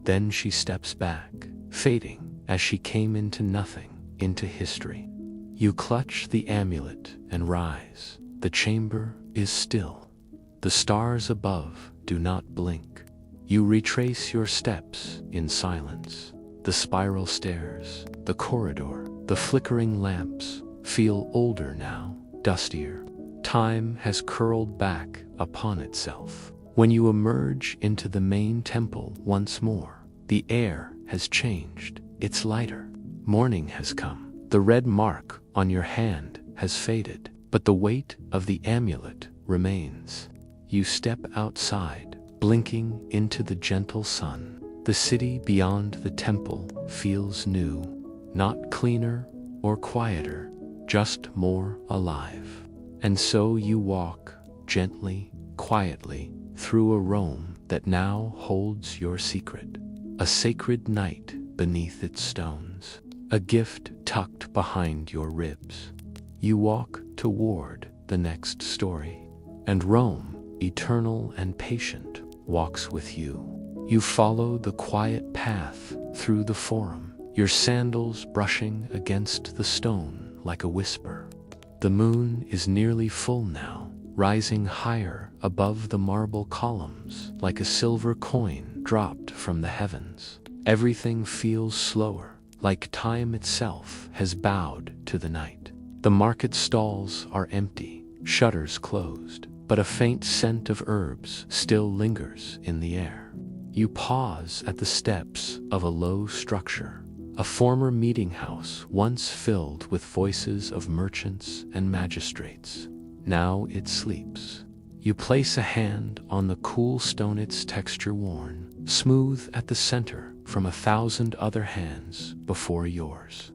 Then she steps back, fading as she came into nothing, into history. You clutch the amulet and rise. The chamber is still. The stars above do not blink. You retrace your steps in silence. The spiral stairs, the corridor, the flickering lamps feel older now, dustier. Time has curled back upon itself. When you emerge into the main temple once more, the air has changed. It's lighter. Morning has come. The red mark on your hand has faded, but the weight of the amulet remains. You step outside, blinking into the gentle sun. The city beyond the temple feels new, not cleaner or quieter, just more alive. And so you walk gently, quietly, through a Rome that now holds your secret. A sacred night beneath its stones, a gift tucked behind your ribs. You walk toward the next story, and Rome, eternal and patient, walks with you. You follow the quiet path through the forum, your sandals brushing against the stone like a whisper. The moon is nearly full now, rising higher above the marble columns like a silver coin dropped from the heavens. Everything feels slower, like time itself has bowed to the night. The market stalls are empty, shutters closed, but a faint scent of herbs still lingers in the air. You pause at the steps of a low structure, a former meeting house once filled with voices of merchants and magistrates. Now it sleeps. You place a hand on the cool stone, its texture worn, smooth at the center from 1,000 other hands before yours.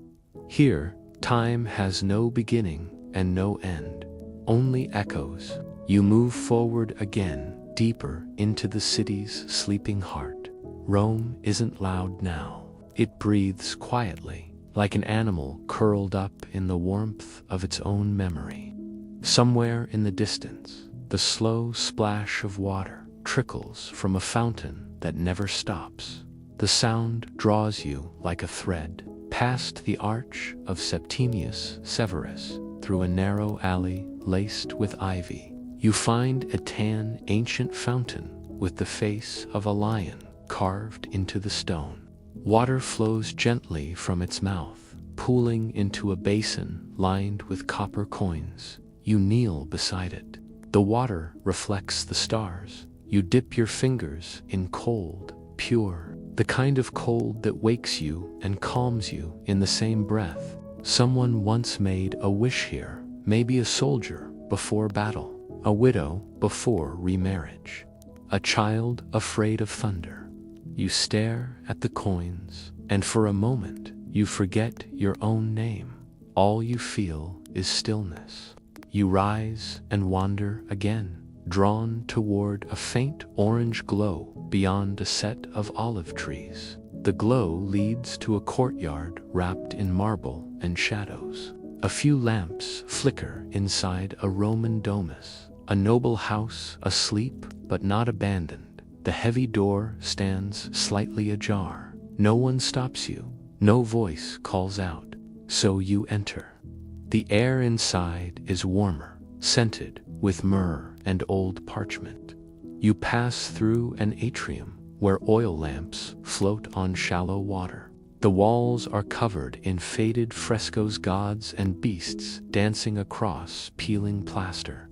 Here, time has no beginning and no end, only echoes. You move forward again, deeper into the city's sleeping heart. Rome isn't loud now. It breathes quietly, like an animal curled up in the warmth of its own memory. Somewhere in the distance, the slow splash of water trickles from a fountain that never stops. The sound draws you like a thread, past the arch of Septimius Severus, through a narrow alley laced with ivy. You find a tan, ancient fountain with the face of a lion carved into the stone. Water flows gently from its mouth, pooling into a basin lined with copper coins. You kneel beside it. The water reflects the stars. You dip your fingers in cold, pure, the kind of cold that wakes you and calms you in the same breath. Someone once made a wish here, maybe a soldier before battle, a widow before remarriage, a child afraid of thunder. You stare at the coins, and for a moment you forget your own name. All you feel is stillness. You rise and wander again, drawn toward a faint orange glow beyond a set of olive trees. The glow leads to a courtyard wrapped in marble and shadows. A few lamps flicker inside a Roman domus, a noble house asleep but not abandoned. The heavy door stands slightly ajar. No one stops you. No voice calls out. So you enter. The air inside is warmer, scented with myrrh and old parchment. You pass through an atrium where oil lamps float on shallow water. The walls are covered in faded frescoes, gods and beasts dancing across peeling plaster.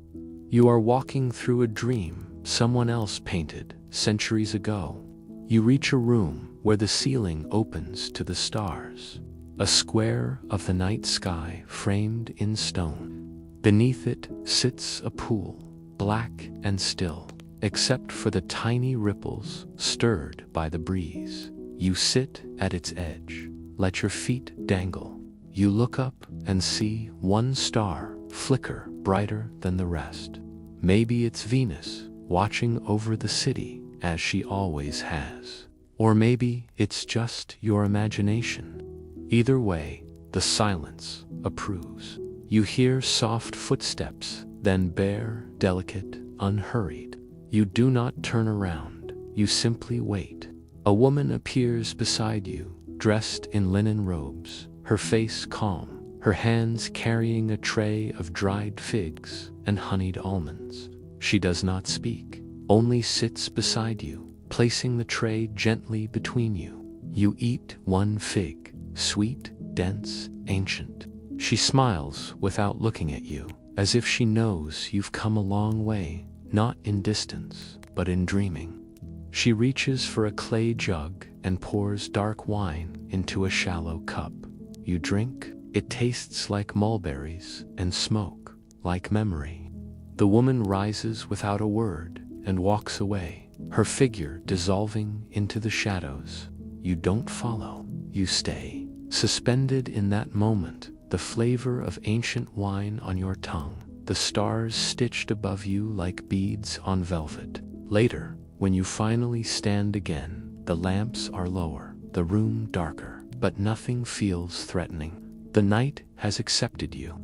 You are walking through a dream someone else painted centuries ago. You reach a room where the ceiling opens to the stars, a square of the night sky framed in stone. Beneath it sits a pool, black and still, except for the tiny ripples stirred by the breeze. You sit at its edge, let your feet dangle. You look up and see one star flicker brighter than the rest. Maybe it's Venus watching over the city as she always has. Or maybe it's just your imagination. Either way, the silence approves. You hear soft footsteps, then bare, delicate, unhurried. You do not turn around, you simply wait. A woman appears beside you, dressed in linen robes, her face calm, her hands carrying a tray of dried figs and honeyed almonds. She does not speak, only sits beside you, placing the tray gently between you. You eat one fig, sweet, dense, ancient. She smiles without looking at you, as if she knows you've come a long way, not in distance, but in dreaming. She reaches for a clay jug and pours dark wine into a shallow cup. You drink. It tastes like mulberries and smoke, like memory. The woman rises without a word and walks away, her figure dissolving into the shadows. You don't follow, you stay, suspended in that moment, the flavor of ancient wine on your tongue, the stars stitched above you like beads on velvet. Later, when you finally stand again, the lamps are lower, the room darker, but nothing feels threatening. The night has accepted you.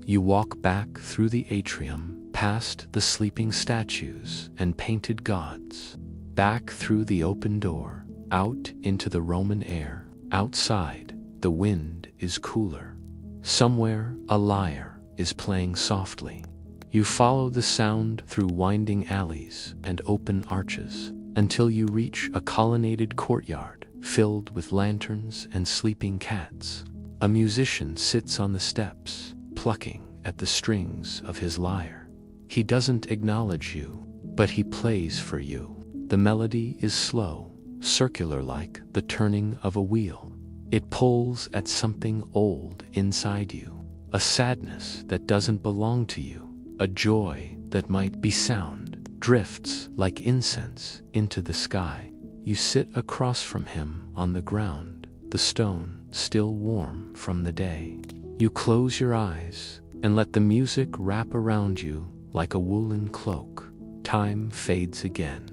You walk back through the atrium, past the sleeping statues and painted gods, back through the open door, out into the Roman air. Outside, the wind is cooler. Somewhere, a lyre is playing softly. You follow the sound through winding alleys and open arches until you reach a colonnaded courtyard filled with lanterns and sleeping cats. A musician sits on the steps, plucking at the strings of his lyre. He doesn't acknowledge you, but he plays for you. The melody is slow, circular like the turning of a wheel. It pulls at something old inside you, a sadness that doesn't belong to you. A joy that might be sound drifts like incense into the sky. You sit across from him on the ground, the stone still warm from the day. You close your eyes and let the music wrap around you like a woolen cloak. Time fades again.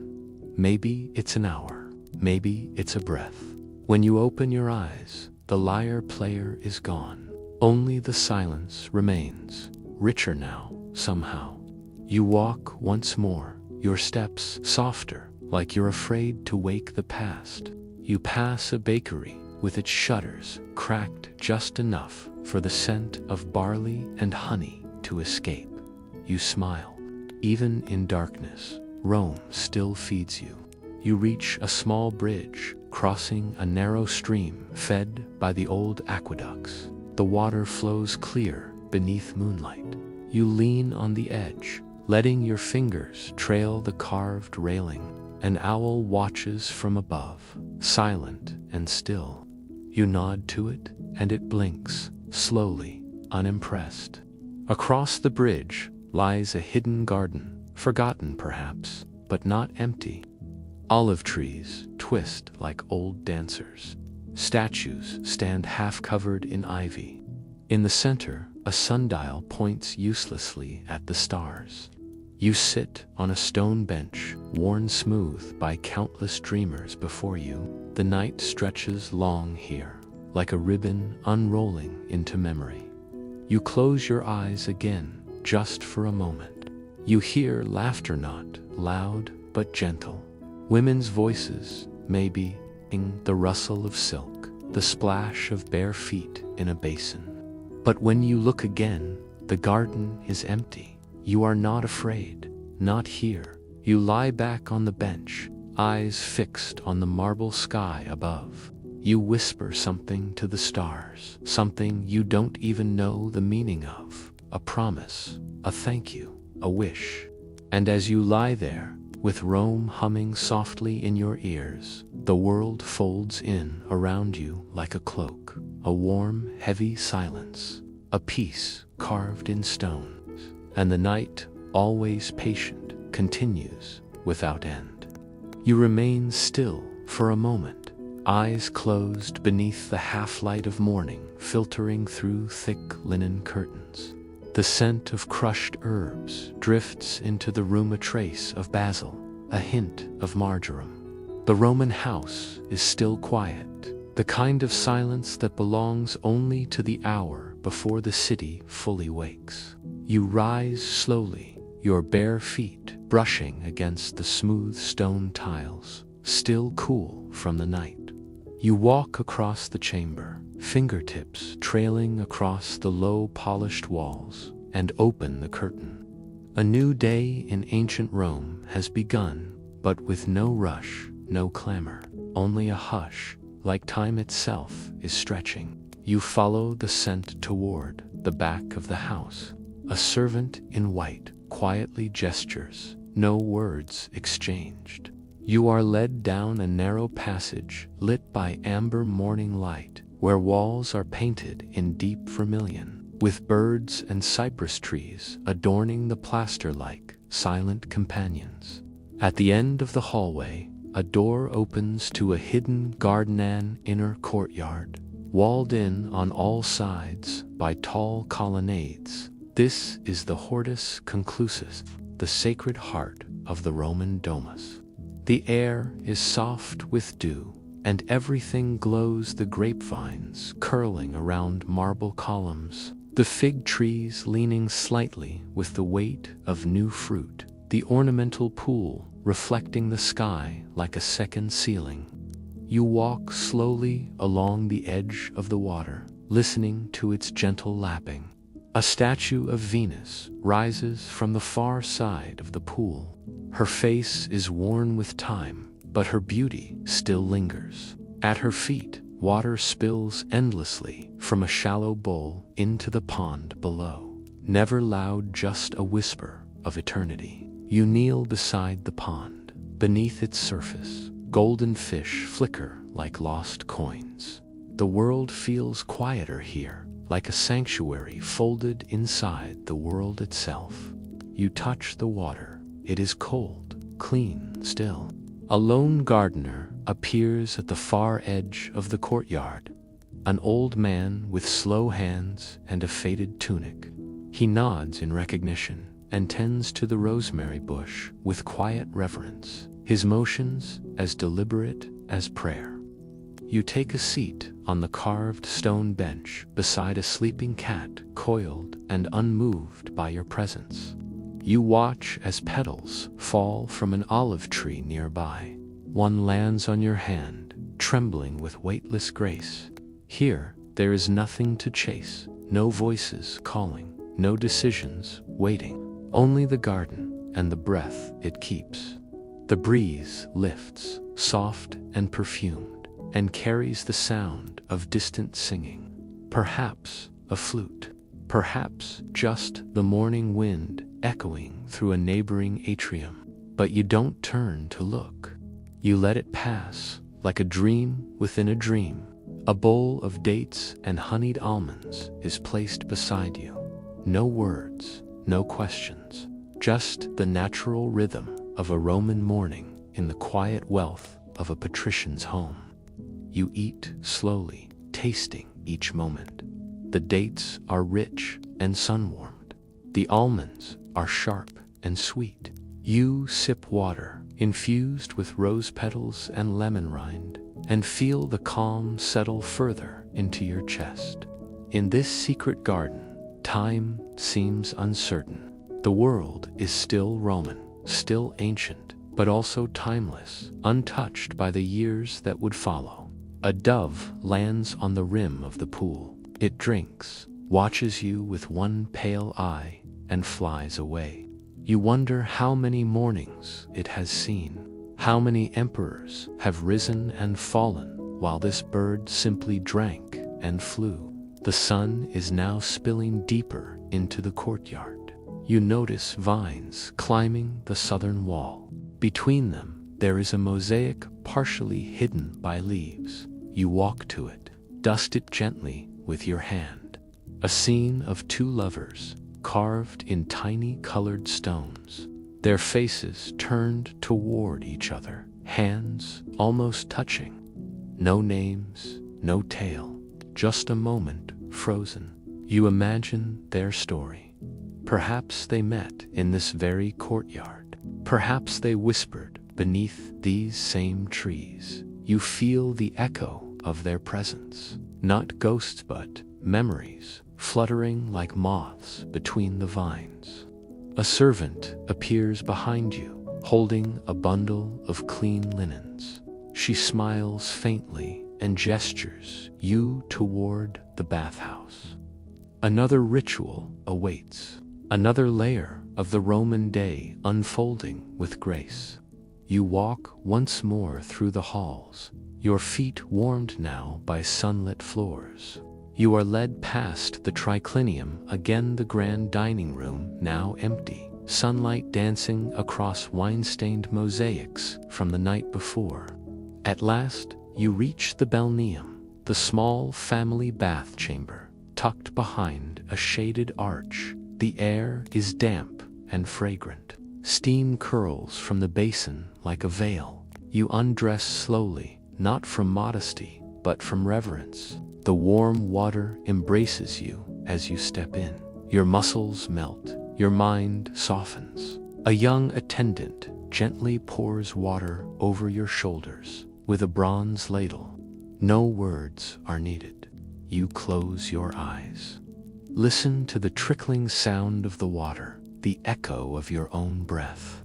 Maybe it's an hour, maybe it's a breath. When you open your eyes, the lyre player is gone. Only the silence remains, richer now. Somehow, you walk once more, your steps softer, like you're afraid to wake the past. You pass a bakery with its shutters cracked just enough for the scent of barley and honey to escape. You smile. Even in darkness, Rome still feeds you. You reach a small bridge, crossing a narrow stream fed by the old aqueducts. The water flows clear beneath moonlight. You lean on the edge, letting your fingers trail the carved railing. An owl watches from above, silent and still. You nod to it, and it blinks, slowly, unimpressed. Across the bridge lies a hidden garden, forgotten perhaps, but not empty. Olive trees twist like old dancers. Statues stand half-covered in ivy. In the center, a sundial points uselessly at the stars. You sit on a stone bench, worn smooth by countless dreamers before you. The night stretches long here, like a ribbon unrolling into memory. You close your eyes again, just for a moment. You hear laughter, not loud but gentle. Women's voices, maybe, the rustle of silk, the splash of bare feet in a basin. But when you look again, the garden is empty. You are not afraid, not here. You lie back on the bench, eyes fixed on the marble sky above. You whisper something to the stars, something you don't even know the meaning of, a promise, a thank you, a wish. And as you lie there, with Rome humming softly in your ears, the world folds in around you like a cloak, a warm, heavy silence, a peace carved in stones, and the night, always patient, continues without end. You remain still for a moment, eyes closed beneath the half-light of morning filtering through thick linen curtains. The scent of crushed herbs drifts into the room, a trace of basil, a hint of marjoram. The Roman house is still quiet, the kind of silence that belongs only to the hour before the city fully wakes. You rise slowly, your bare feet brushing against the smooth stone tiles, still cool from the night. You walk across the chamber, fingertips trailing across the low polished walls, and open the curtain. A new day in ancient Rome has begun, but with no rush, no clamor, only a hush, like time itself is stretching. You follow the scent toward the back of the house. A servant in white quietly gestures, no words exchanged. You are led down a narrow passage lit by amber morning light, where walls are painted in deep vermilion, with birds and cypress trees adorning the plaster like silent companions. At the end of the hallway, a door opens to a hidden garden, an inner courtyard, walled in on all sides by tall colonnades. This is the Hortus Conclusus, the sacred heart of the Roman domus. The air is soft with dew, and everything glows, the grapevines curling around marble columns, the fig trees leaning slightly with the weight of new fruit, the ornamental pool reflecting the sky like a second ceiling. You walk slowly along the edge of the water, listening to its gentle lapping. A statue of Venus rises from the far side of the pool. Her face is worn with time, but her beauty still lingers. At her feet, water spills endlessly from a shallow bowl into the pond below. Never loud, just a whisper of eternity. You kneel beside the pond. Beneath its surface, golden fish flicker like lost coins. The world feels quieter here, like a sanctuary folded inside the world itself. You touch the water. It is cold, clean, still. A lone gardener appears at the far edge of the courtyard, an old man with slow hands and a faded tunic. He nods in recognition and tends to the rosemary bush with quiet reverence, his motions as deliberate as prayer. You take a seat on the carved stone bench beside a sleeping cat, coiled and unmoved by your presence. You watch as petals fall from an olive tree nearby. One lands on your hand, trembling with weightless grace. Here, there is nothing to chase, no voices calling, no decisions waiting, only the garden and the breath it keeps. The breeze lifts, soft and perfumed, and carries the sound of distant singing. Perhaps a flute, perhaps just the morning wind echoing through a neighboring atrium. But you don't turn to look. You let it pass, like a dream within a dream. A bowl of dates and honeyed almonds is placed beside you. No words, no questions, just the natural rhythm of a Roman morning in the quiet wealth of a patrician's home. You eat slowly, tasting each moment. The dates are rich and sun-warmed. The almonds are sharp and sweet. You sip water infused with rose petals and lemon rind, and feel the calm settle further into your chest. In this secret garden, time seems uncertain. The world is still Roman, still ancient, but also timeless, untouched by the years that would follow. A dove lands on the rim of the pool. It drinks, watches you with one pale eye, and flies away. You wonder how many mornings it has seen, How many emperors have risen and fallen while this bird simply drank and flew? The sun is now spilling deeper into the courtyard. You notice vines climbing the southern wall. Between them, there is a mosaic partially hidden by leaves. You walk to it, dust it gently with your hand. A scene of two lovers, carved in tiny colored stones. Their faces turned toward each other, hands almost touching. No names, no tale, just a moment frozen. You imagine their story. Perhaps they met in this very courtyard. Perhaps they whispered beneath these same trees. You feel the echo of their presence. Not ghosts but memories, fluttering like moths between the vines. A servant appears behind you, holding a bundle of clean linens. She smiles faintly and gestures you toward the bathhouse. Another ritual awaits, another layer of the Roman day unfolding with grace. You walk once more through the halls, your feet warmed now by sunlit floors. You are led past the triclinium, again the grand dining room, now empty, sunlight dancing across wine-stained mosaics from the night before. At last, you reach the balneum, the small family bath chamber, tucked behind a shaded arch. The air is damp and fragrant. Steam curls from the basin like a veil. You undress slowly, not from modesty, but from reverence. The warm water embraces you as you step in. Your muscles melt, your mind softens. A young attendant gently pours water over your shoulders with a bronze ladle. No words are needed. You close your eyes. Listen to the trickling sound of the water, the echo of your own breath.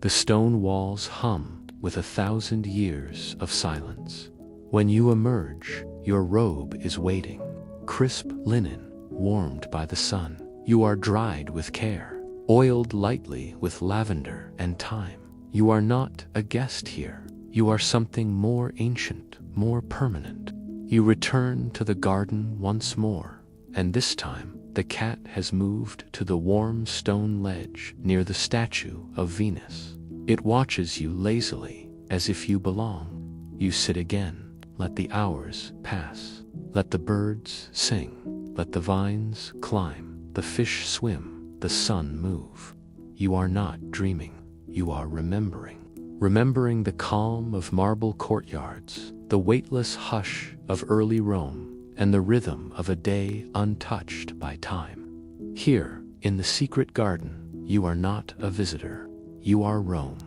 The stone walls hum with 1,000 years of silence. When you emerge, your robe is waiting. Crisp linen, warmed by the sun. You are dried with care, oiled lightly with lavender and thyme. You are not a guest here. You are something more ancient, more permanent. You return to the garden once more, and this time the cat has moved to the warm stone ledge near the statue of Venus. It watches you lazily, as if you belong. You sit again. Let the hours pass. Let the birds sing. Let the vines climb, the fish swim, the sun move. You are not dreaming. You are remembering. Remembering the calm of marble courtyards, the weightless hush of early Rome, and the rhythm of a day untouched by time. Here, in the secret garden, you are not a visitor. You are Rome.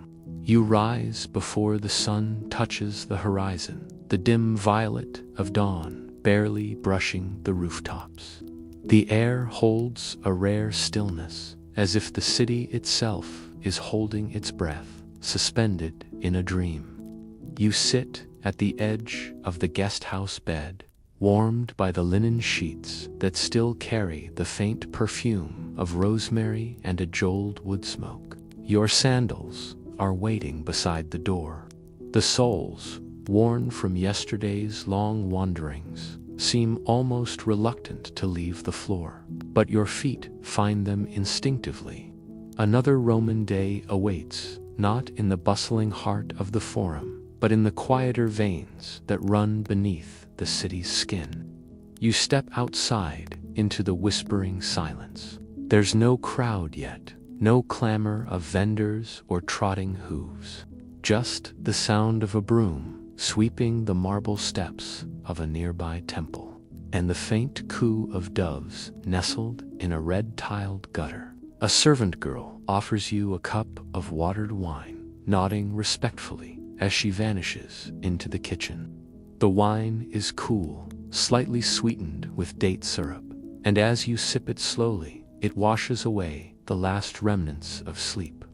You rise before the sun touches the horizon, the dim violet of dawn barely brushing the rooftops. The air holds a rare stillness, as if the city itself is holding its breath, suspended in a dream. You sit at the edge of the guest house bed, warmed by the linen sheets that still carry the faint perfume of rosemary and a joled wood smoke. Your sandals are waiting beside the door. The soles, worn from yesterday's long wanderings, seem almost reluctant to leave the floor, but your feet find them instinctively. Another Roman day awaits, not in the bustling heart of the Forum, but in the quieter veins that run beneath the city's skin. You step outside into the whispering silence. There's no crowd yet, no clamor of vendors or trotting hooves, just the sound of a broom sweeping the marble steps of a nearby temple, and the faint coo of doves nestled in a red-tiled gutter. A servant girl offers you a cup of watered wine, nodding respectfully as she vanishes into the kitchen. The wine is cool, slightly sweetened with date syrup, and as you sip it slowly, it washes away the last remnants of sleep.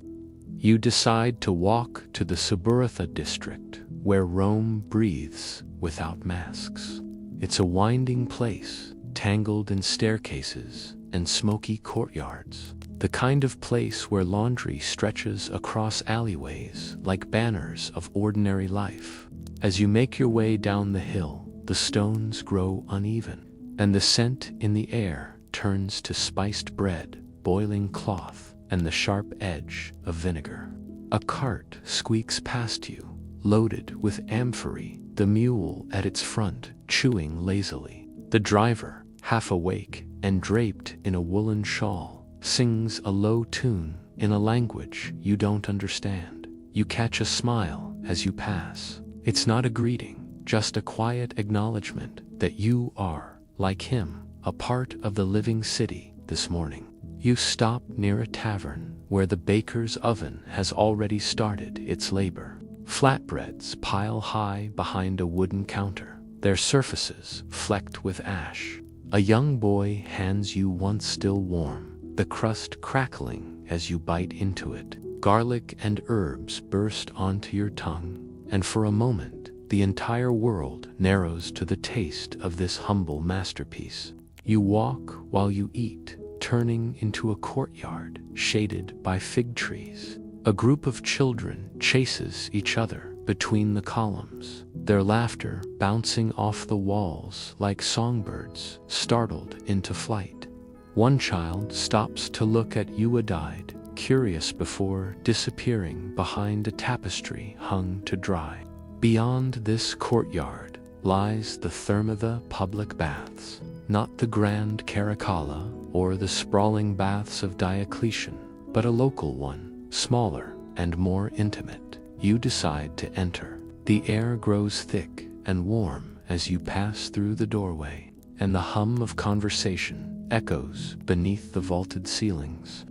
You decide to walk to the Suburtha district, where Rome breathes without masks. It's a winding place, tangled in staircases and smoky courtyards. the kind of place where laundry stretches across alleyways like banners of ordinary life. As you make your way down the hill, the stones grow uneven, and the scent in the air turns to spiced bread, boiling cloth, and the sharp edge of vinegar. A cart squeaks past you, loaded with amphory, the mule at its front chewing lazily. The driver, half awake and draped in a woolen shawl, sings a low tune in a language you don't understand. You catch a smile as you pass. It's not a greeting, just a quiet acknowledgement that you are, like him, a part of the living city this morning. You stop near a tavern where the baker's oven has already started its labor. Flatbreads pile high behind a wooden counter, their surfaces flecked with ash. A young boy hands you one still warm, the crust crackling as you bite into it. Garlic and herbs burst onto your tongue, and for a moment, the entire world narrows to the taste of this humble masterpiece. You walk while you eat, turning into a courtyard shaded by fig trees. A group of children chases each other between the columns, their laughter bouncing off the walls like songbirds startled into flight. One child stops to look at you wide-eyed, curious before disappearing behind a tapestry hung to dry. Beyond this courtyard lies the Thermotha public baths, not the grand Caracalla or the sprawling baths of Diocletian, but a local one, smaller and more intimate. You decide to enter. The air grows thick and warm as you pass through the doorway, and the hum of conversation echoes beneath the vaulted ceilings.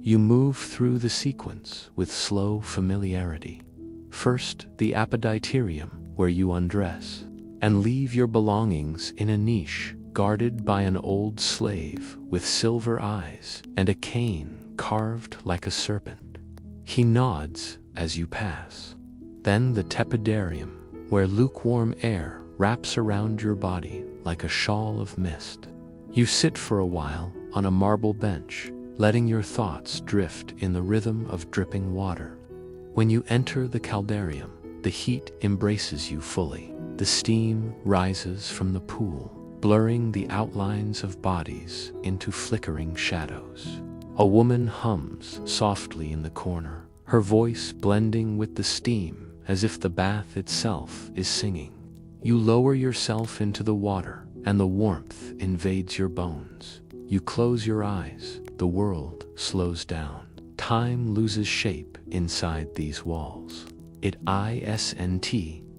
You move through the sequence with slow familiarity. First, the apoditerium, where you undress and leave your belongings in a niche guarded by an old slave with silver eyes and a cane carved like a serpent. He nods as you pass. Then the tepidarium, where lukewarm air wraps around your body like a shawl of mist. You sit for a while on a marble bench, letting your thoughts drift in the rhythm of dripping water. When you enter the caldarium, the heat embraces you fully. The steam rises from the pool, blurring the outlines of bodies into flickering shadows. A woman hums softly in the corner, her voice blending with the steam as if the bath itself is singing. You lower yourself into the water, and the warmth invades your bones. You close your eyes, the world slows down. Time loses shape inside these walls. It isn't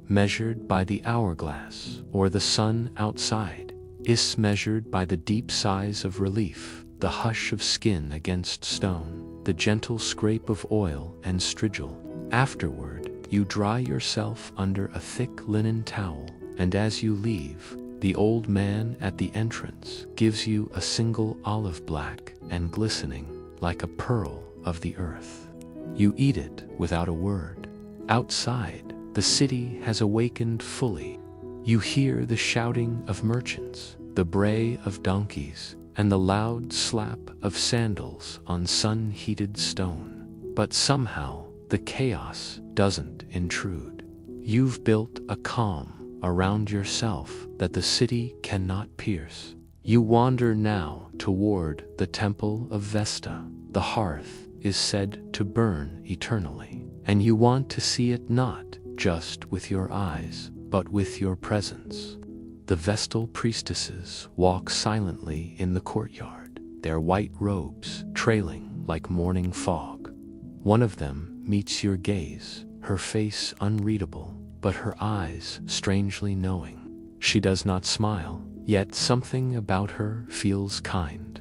measured by the hourglass or the sun outside. Is measured by the deep sighs of relief, the hush of skin against stone, the gentle scrape of oil and strigil. Afterward, you dry yourself under a thick linen towel, and as you leave, the old man at the entrance gives you a single olive black and glistening like a pearl of the earth. You eat it without a word. Outside, the city has awakened fully. You hear the shouting of merchants, the bray of donkeys, and the loud slap of sandals on sun-heated stone. But somehow, the chaos doesn't intrude. You've built a calm around yourself that the city cannot pierce. You wander now toward the Temple of Vesta. The hearth is said to burn eternally, and you want to see it not just with your eyes, but with your presence. The Vestal priestesses walk silently in the courtyard, their white robes trailing like morning fog. One of them meets your gaze, her face unreadable, but her eyes strangely knowing. She does not smile, yet something about her feels kind.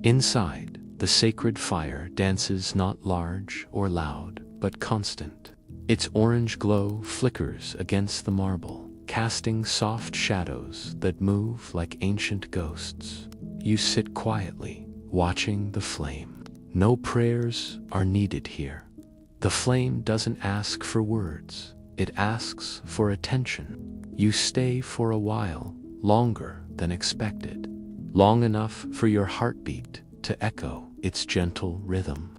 Inside, the sacred fire dances not large or loud, but constant. Its orange glow flickers against the marble, casting soft shadows that move like ancient ghosts. You sit quietly, watching the flame. No prayers are needed here. The flame doesn't ask for words, it asks for attention. You stay for a while, longer than expected, long enough for your heartbeat to echo its gentle rhythm.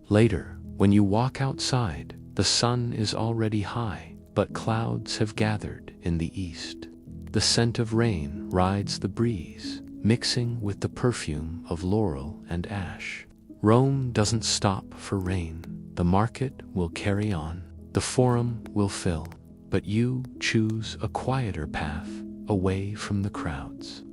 Later, when you walk outside, the sun is already high, but clouds have gathered in the east. The scent of rain rides the breeze, mixing with the perfume of laurel and ash. Rome doesn't stop for rain. The market will carry on. The forum will fill. But you choose a quieter path, away from the crowds.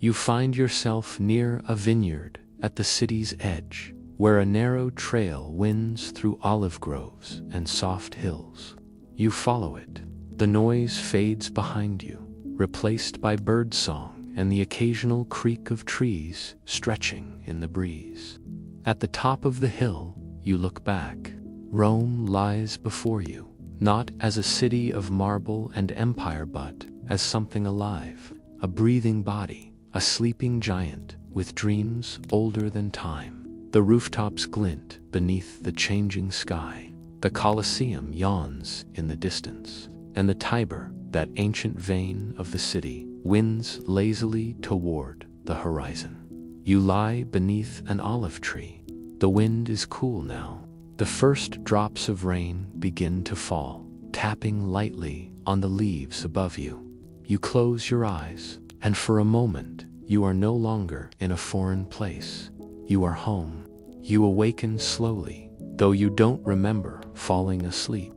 You find yourself near a vineyard at the city's edge, where a narrow trail winds through olive groves and soft hills. You follow it. The noise fades behind you, replaced by birdsong and the occasional creak of trees stretching in the breeze. At the top of the hill, you look back. Rome lies before you, not as a city of marble and empire, but as something alive, a breathing body, a sleeping giant with dreams older than time. The rooftops glint beneath the changing sky. The Colosseum yawns in the distance, and the Tiber, that ancient vein of the city, winds lazily toward the horizon. You lie beneath an olive tree. The wind is cool now. The first drops of rain begin to fall, tapping lightly on the leaves above you. You close your eyes, and for a moment, you are no longer in a foreign place. You are home. You awaken slowly, though you don't remember falling asleep.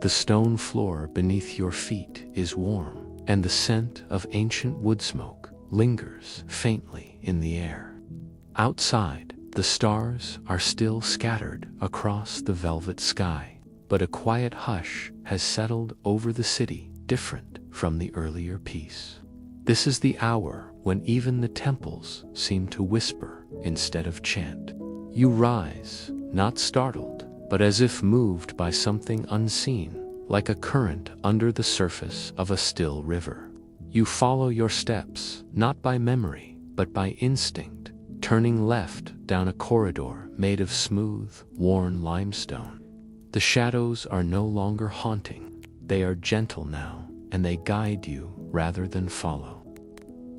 The stone floor beneath your feet is warm, and the scent of ancient wood smoke lingers faintly in the air. Outside, the stars are still scattered across the velvet sky, but a quiet hush has settled over the city, different from the earlier peace. This is the hour when even the temples seem to whisper instead of chant. You rise, not startled, but as if moved by something unseen, like a current under the surface of a still river. You follow your steps, not by memory, but by instinct, turning left down a corridor made of smooth, worn limestone. The shadows are no longer haunting. They are gentle now, and they guide you rather than follow.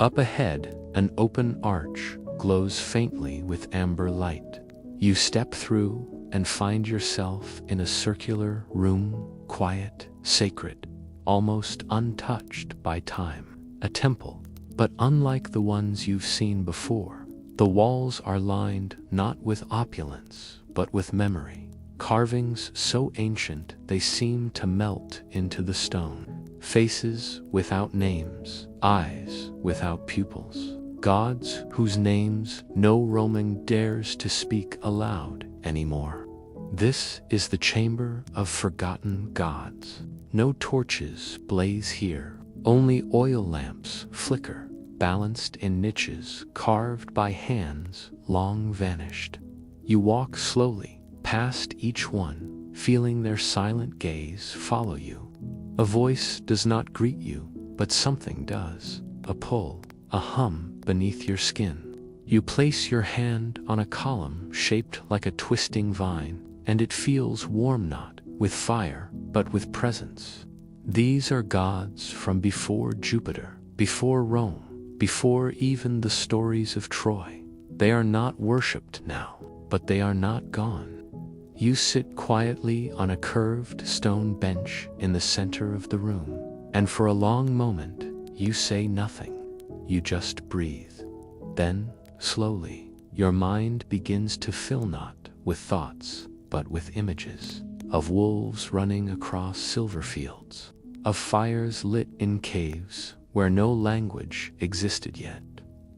Up ahead, an open arch glows faintly with amber light. You step through and find yourself in a circular room, quiet, sacred, almost untouched by time. A temple, but unlike the ones you've seen before. The walls are lined not with opulence, but with memory. Carvings so ancient they seem to melt into the stone. Faces without names, eyes without pupils. Gods whose names no Roman dares to speak aloud anymore. This is the chamber of forgotten gods. No torches blaze here, only oil lamps flicker, balanced in niches carved by hands long vanished. You walk slowly past each one, feeling their silent gaze follow you. A voice does not greet you, but something does. A pull, a hum beneath your skin. You place your hand on a column shaped like a twisting vine, and it feels warm, not with fire, but with presence. These are gods from before Jupiter, before Rome, before even the stories of Troy. They are not worshipped now, but they are not gone. You sit quietly on a curved stone bench in the center of the room, and for a long moment, you say nothing. You just breathe. Then, slowly, your mind begins to fill not with thoughts, but with images of wolves running across silver fields, of fires lit in caves where no language existed yet,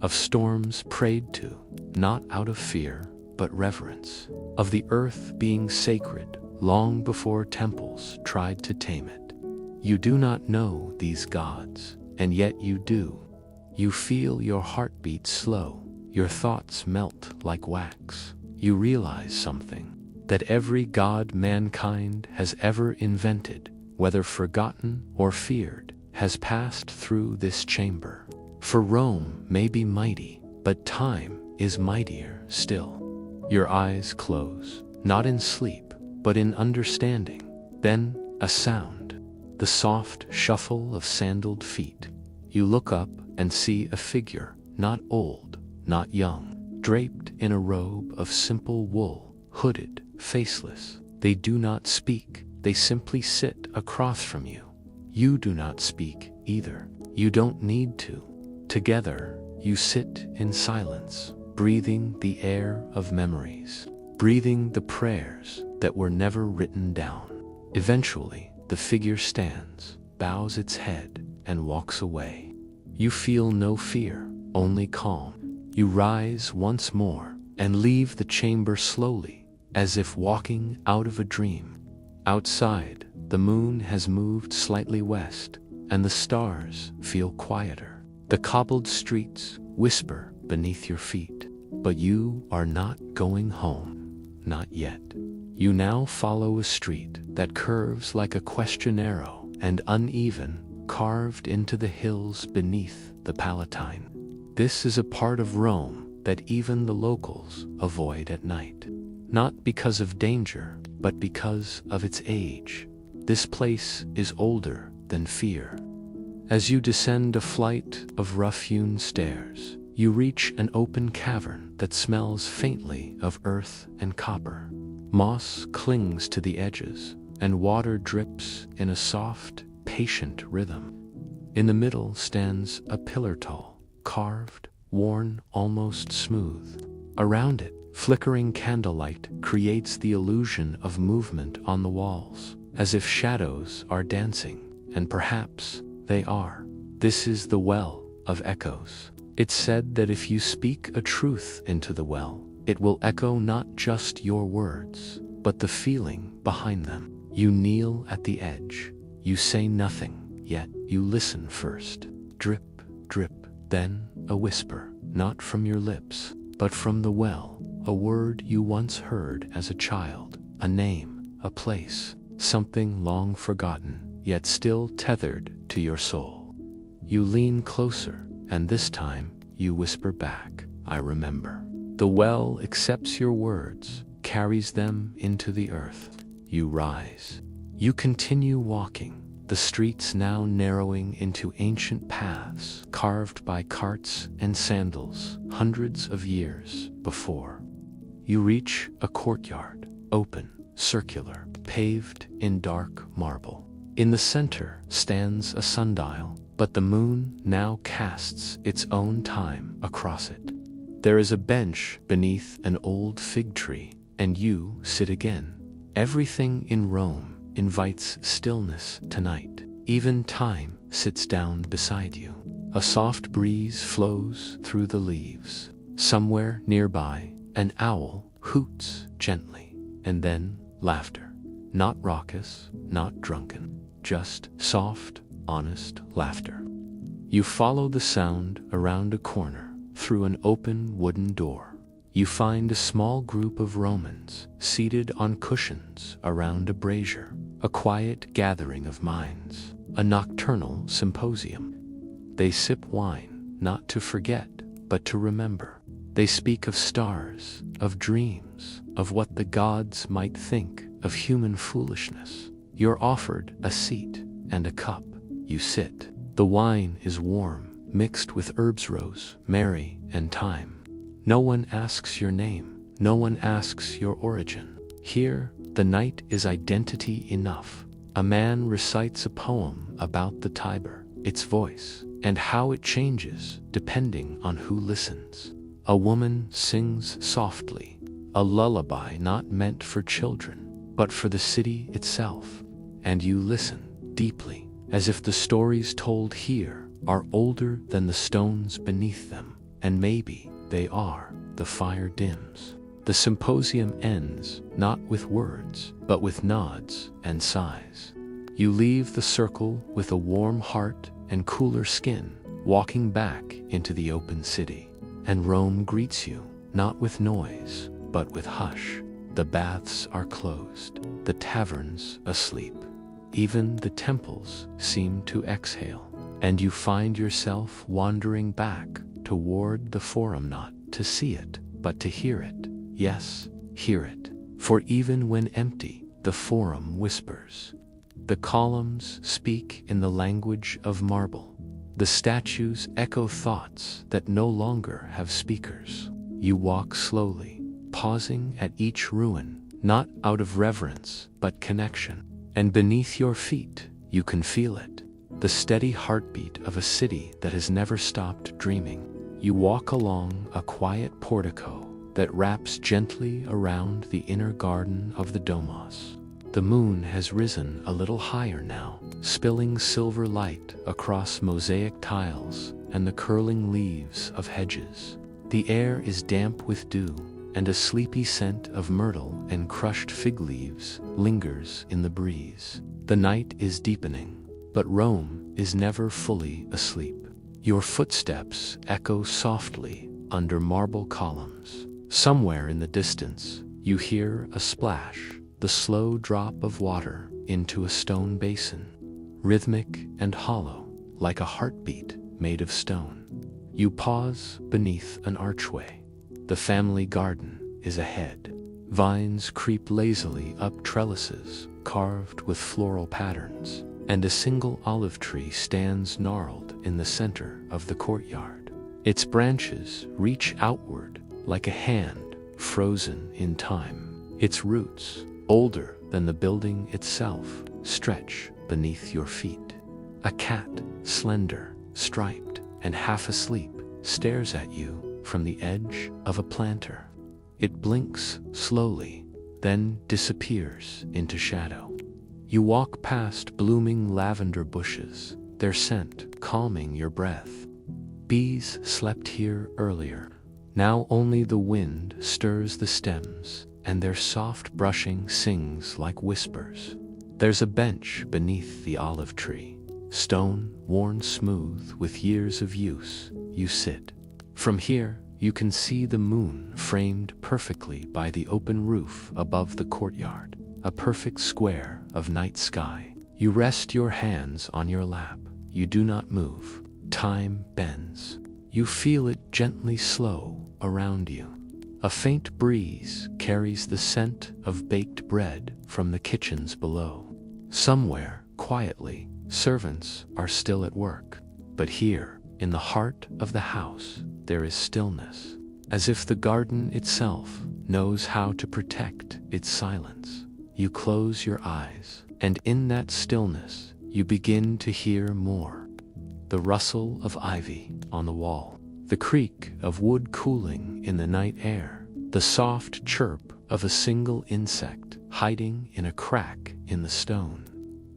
of storms prayed to, not out of fear, but reverence, of the earth being sacred long before temples tried to tame it. You do not know these gods, and yet you do. You feel your heartbeat slow, your thoughts melt like wax. You realize something, that every god mankind has ever invented, whether forgotten or feared, has passed through this chamber. For Rome may be mighty, but time is mightier still. Your eyes close, not in sleep, but in understanding. Then, a sound, the soft shuffle of sandaled feet. You look up and see a figure, not old, not young, draped in a robe of simple wool, hooded, faceless. They do not speak, they simply sit across from you. You do not speak either. You don't need to. Together, you sit in silence, breathing the air of memories, breathing the prayers that were never written down. Eventually, the figure stands, bows its head, and walks away. You feel no fear, only calm. You rise once more and leave the chamber slowly, as if walking out of a dream. Outside, the moon has moved slightly west, and the stars feel quieter. The cobbled streets whisper beneath your feet, but you are not going home, not yet. You now follow a street that curves like a question arrow and uneven, carved into the hills beneath the Palatine. This is a part of Rome that even the locals avoid at night. Not because of danger, but because of its age. This place is older than fear. As you descend a flight of rough-hewn stairs, you reach an open cavern that smells faintly of earth and copper. Moss clings to the edges, and water drips in a soft, patient rhythm. In the middle stands a pillar tall, carved, worn almost smooth. Around it, flickering candlelight creates the illusion of movement on the walls, as if shadows are dancing, and perhaps they are. This is the Well of Echoes. It's said that if you speak a truth into the well, it will echo not just your words, but the feeling behind them. You kneel at the edge. You say nothing, yet you listen first. Drip, drip, then a whisper, not from your lips, but from the well. A word you once heard as a child, a name, a place, something long forgotten, yet still tethered to your soul. You lean closer, and this time you whisper back, I remember. The well accepts your words, carries them into the earth. You rise. You continue walking, the streets now narrowing into ancient paths carved by carts and sandals hundreds of years before. You reach a courtyard, open, circular, paved in dark marble. In the center stands a sundial, but the moon now casts its own time across it. There is a bench beneath an old fig tree, and you sit again. Everything in Rome invites stillness tonight. Even time sits down beside you. A soft breeze flows through the leaves. Somewhere nearby, an owl hoots gently, and then laughter. Not raucous, not drunken, just soft, honest laughter. You follow the sound around a corner, through an open wooden door. You find a small group of Romans seated on cushions around a brazier, a quiet gathering of minds, a nocturnal symposium. They sip wine, not to forget, but to remember. They speak of stars, of dreams, of what the gods might think of human foolishness. You're offered a seat and a cup. You sit. The wine is warm, mixed with herbs, rosemary, and thyme. No one asks your name. No one asks your origin. Here, the night is identity enough. A man recites a poem about the Tiber, its voice, and how it changes depending on who listens. A woman sings softly, a lullaby not meant for children, but for the city itself. And you listen deeply, as if the stories told here are older than the stones beneath them. And maybe they are. The fire dims. The symposium ends, not with words, but with nods and sighs. You leave the circle with a warm heart and cooler skin, walking back into the open city. And Rome greets you, not with noise, but with hush. The baths are closed, the taverns asleep. Even the temples seem to exhale, and you find yourself wandering back toward the Forum, not to see it, but to hear it. Yes, hear it. For even when empty, the Forum whispers. The columns speak in the language of marble. The statues echo thoughts that no longer have speakers. You walk slowly, pausing at each ruin, not out of reverence, but connection. And beneath your feet, you can feel it, the steady heartbeat of a city that has never stopped dreaming. You walk along a quiet portico that wraps gently around the inner garden of the Domos. The moon has risen a little higher now, spilling silver light across mosaic tiles and the curling leaves of hedges. The air is damp with dew, and a sleepy scent of myrtle and crushed fig leaves lingers in the breeze. The night is deepening, but Rome is never fully asleep. Your footsteps echo softly under marble columns. Somewhere in the distance, you hear a splash, the slow drop of water into a stone basin, rhythmic and hollow, like a heartbeat made of stone. You pause beneath an archway. The family garden is ahead. Vines creep lazily up trellises carved with floral patterns, and a single olive tree stands gnarled in the center of the courtyard. Its branches reach outward like a hand frozen in time. Its roots, older than the building itself, stretch beneath your feet. A cat, slender, striped, and half asleep, stares at you from the edge of a planter. It blinks slowly, then disappears into shadow. You walk past blooming lavender bushes, their scent calming your breath. Bees slept here earlier. Now only the wind stirs the stems, and their soft brushing sings like whispers. There's a bench beneath the olive tree, stone worn smooth with years of use. You sit. From here, you can see the moon framed perfectly by the open roof above the courtyard, a perfect square of night sky. You rest your hands on your lap. You do not move. Time bends. You feel it gently slow around you. A faint breeze carries the scent of baked bread from the kitchens below. Somewhere, quietly, servants are still at work. But here, in the heart of the house, there is stillness, as if the garden itself knows how to protect its silence. You close your eyes, and in that stillness, you begin to hear more. The rustle of ivy on the wall, the creak of wood cooling in the night air, the soft chirp of a single insect hiding in a crack in the stone.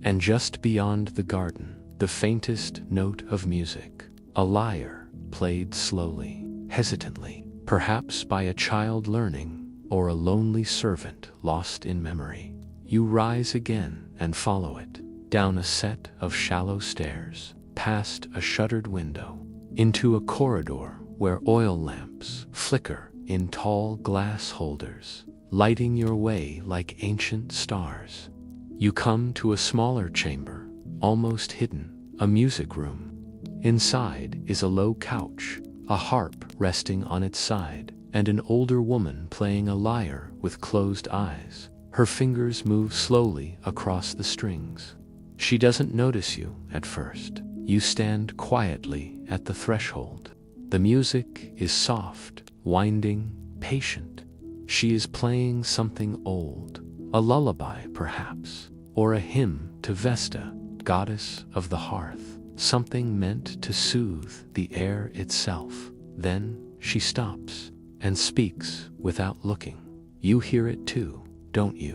And just beyond the garden, the faintest note of music, a lyre played slowly, hesitantly, perhaps by a child learning or a lonely servant lost in memory. You rise again and follow it, down a set of shallow stairs, past a shuttered window, into a corridor where oil lamps flicker in tall glass holders, lighting your way like ancient stars. You come to a smaller chamber, almost hidden, a music room. Inside is a low couch, a harp resting on its side, and an older woman playing a lyre with closed eyes. Her fingers move slowly across the strings. She doesn't notice you at first. You stand quietly at the threshold. The music is soft, winding, patient. She is playing something old, a lullaby perhaps, or a hymn to Vesta, goddess of the hearth, something meant to soothe the air itself. Then she stops and speaks without looking. You hear it too, don't you?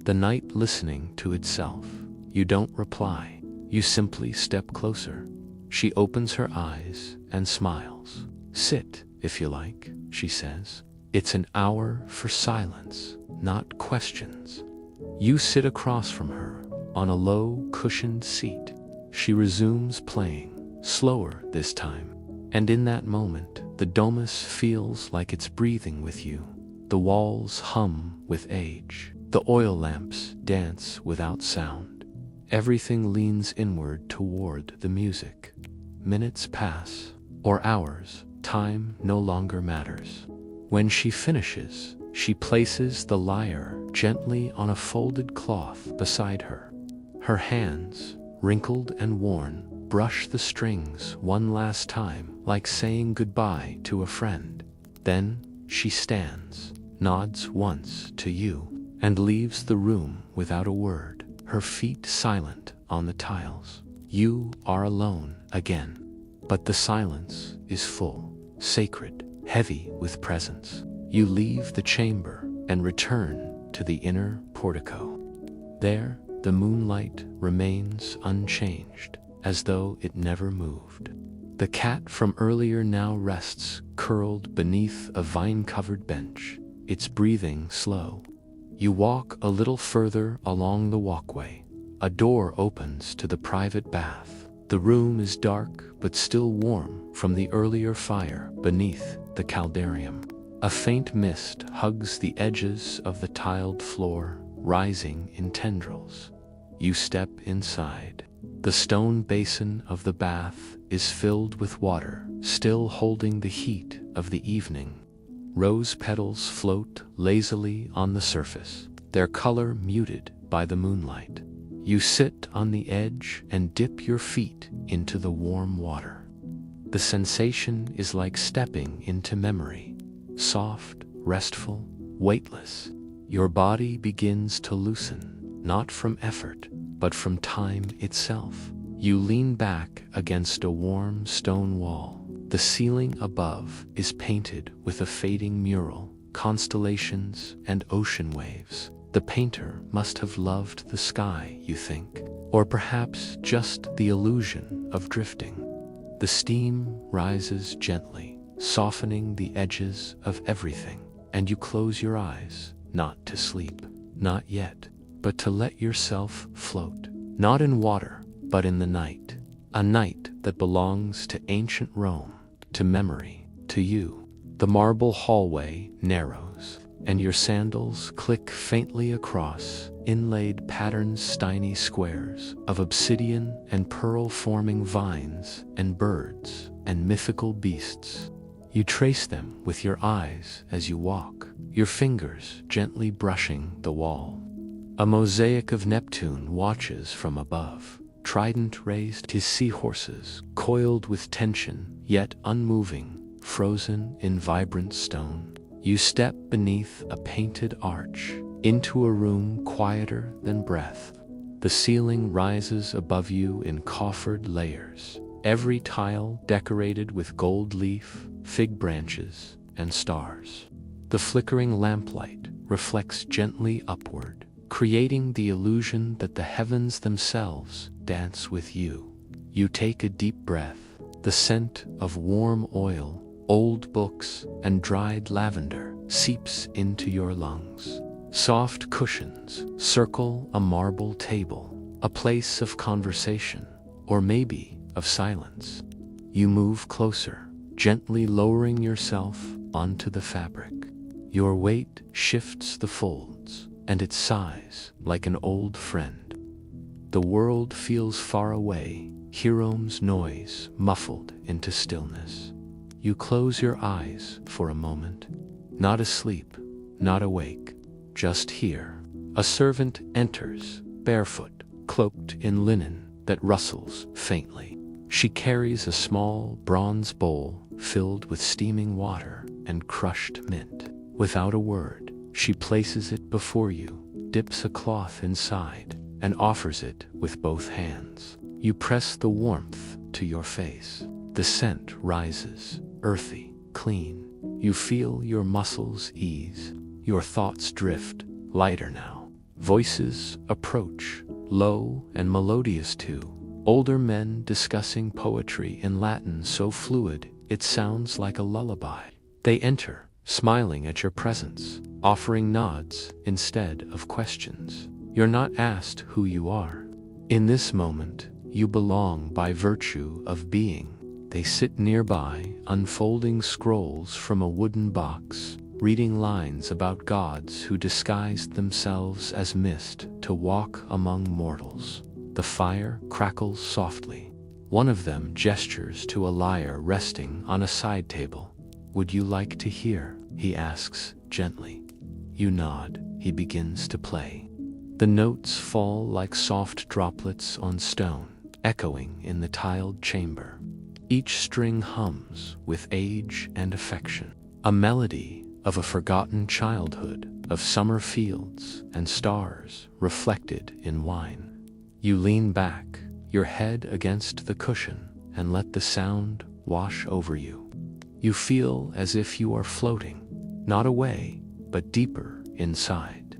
The night listening to itself. You don't reply. You simply step closer. She opens her eyes and smiles. Sit, if you like, she says. It's an hour for silence, not questions. You sit across from her on a low, cushioned seat. She resumes playing, slower this time. And in that moment, the domus feels like it's breathing with you. The walls hum with age. The oil lamps dance without sound. Everything leans inward toward the music. Minutes pass, or hours. Time no longer matters. When she finishes, she places the lyre gently on a folded cloth beside her. Her hands, wrinkled and worn, brush the strings one last time, like saying goodbye to a friend. Then she stands, nods once to you, and leaves the room without a word, her feet silent on the tiles. You are alone again, but the silence is full, sacred, heavy with presence. You leave the chamber and return to the inner portico. There, the moonlight remains unchanged, as though it never moved. The cat from earlier now rests curled beneath a vine-covered bench, its breathing slow. You walk a little further along the walkway. A door opens to the private bath. The room is dark but still warm from the earlier fire beneath the caldarium. A faint mist hugs the edges of the tiled floor, rising in tendrils. You step inside. The stone basin of the bath is filled with water, still holding the heat of the evening. Rose petals float lazily on the surface, their color muted by the moonlight. You sit on the edge and dip your feet into the warm water. The sensation is like stepping into memory, soft, restful, weightless. Your body begins to loosen, not from effort, but from time itself. You lean back against a warm stone wall. The ceiling above is painted with a fading mural, constellations and ocean waves. The painter must have loved the sky, you think, or perhaps just the illusion of drifting. The steam rises gently, softening the edges of everything, and you close your eyes, not to sleep, not yet, but to let yourself float, not in water, but in the night, a night that belongs to ancient Rome, to memory, to you. The marble hallway narrows, and your sandals click faintly across inlaid patterned stiny squares of obsidian and pearl-forming vines and birds and mythical beasts. You trace them with your eyes as you walk, your fingers gently brushing the wall. A mosaic of Neptune watches from above, trident raised, his seahorses, coiled with tension, yet unmoving, frozen in vibrant stone. You step beneath a painted arch, into a room quieter than breath. The ceiling rises above you in coffered layers, every tile decorated with gold leaf, fig branches, and stars. The flickering lamplight reflects gently upward, creating the illusion that the heavens themselves dance with you. You take a deep breath. The scent of warm oil, old books, and dried lavender seeps into your lungs. Soft cushions circle a marble table, a place of conversation, or maybe of silence. You move closer, gently lowering yourself onto the fabric. Your weight shifts the folds, and it sighs like an old friend. The world feels far away, Hirome's noise muffled into stillness. You close your eyes for a moment, not asleep, not awake, just here. A servant enters, barefoot, cloaked in linen that rustles faintly. She carries a small bronze bowl filled with steaming water and crushed mint. Without a word, she places it before you, dips a cloth inside, and offers it with both hands. You press the warmth to your face. The scent rises, earthy, clean. You feel your muscles ease. Your thoughts drift, lighter now. Voices approach, low and melodious too. Older men discussing poetry in Latin so fluid it sounds like a lullaby. They enter, smiling at your presence, offering nods instead of questions. You're not asked who you are. In this moment, you belong by virtue of being. They sit nearby, unfolding scrolls from a wooden box, reading lines about gods who disguised themselves as mist to walk among mortals. The fire crackles softly. One of them gestures to a lyre resting on a side table. "Would you like to hear?" he asks gently. You nod. He begins to play. The notes fall like soft droplets on stone, echoing in the tiled chamber. Each string hums with age and affection, a melody of a forgotten childhood, of summer fields and stars reflected in wine. You lean back, your head against the cushion, and let the sound wash over you. You feel as if you are floating, not away, but deeper inside.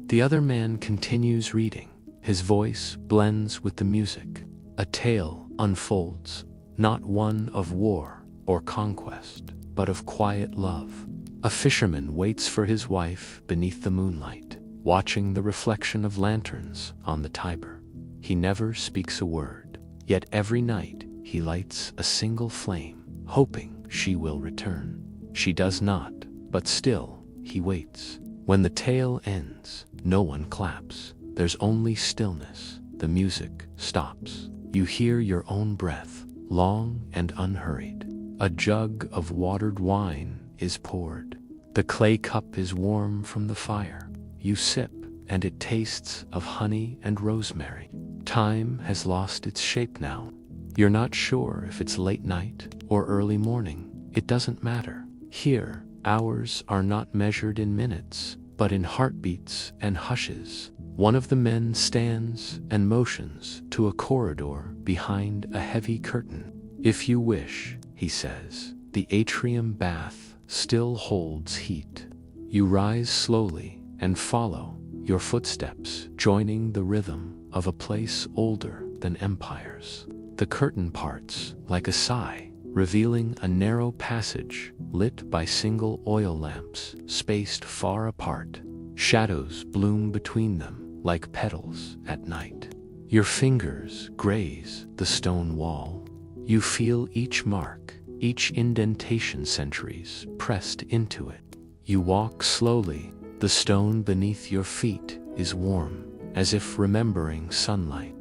The other man continues reading. His voice blends with the music. A tale unfolds, not one of war or conquest, but of quiet love. A fisherman waits for his wife beneath the moonlight, watching the reflection of lanterns on the Tiber. He never speaks a word, yet every night he lights a single flame, hoping she will return. She does not, but still he waits. When the tale ends, no one claps. There's only stillness. The music stops. You hear your own breath, long and unhurried. A jug of watered wine is poured. The clay cup is warm from the fire. You sip, and it tastes of honey and rosemary. Time has lost its shape now. You're not sure if it's late night or early morning. It doesn't matter. Here, hours are not measured in minutes, but in heartbeats and hushes. One of the men stands and motions to a corridor behind a heavy curtain. If you wish, he says, the atrium bath still holds heat. You rise slowly and follow, your footsteps joining the rhythm of a place older than empires. The curtain parts like a sigh, revealing a narrow passage lit by single oil lamps spaced far apart. Shadows bloom between them like petals at night. Your fingers graze the stone wall. You feel each mark, each indentation, centuries pressed into it. You walk slowly. The stone beneath your feet is warm, as if remembering sunlight.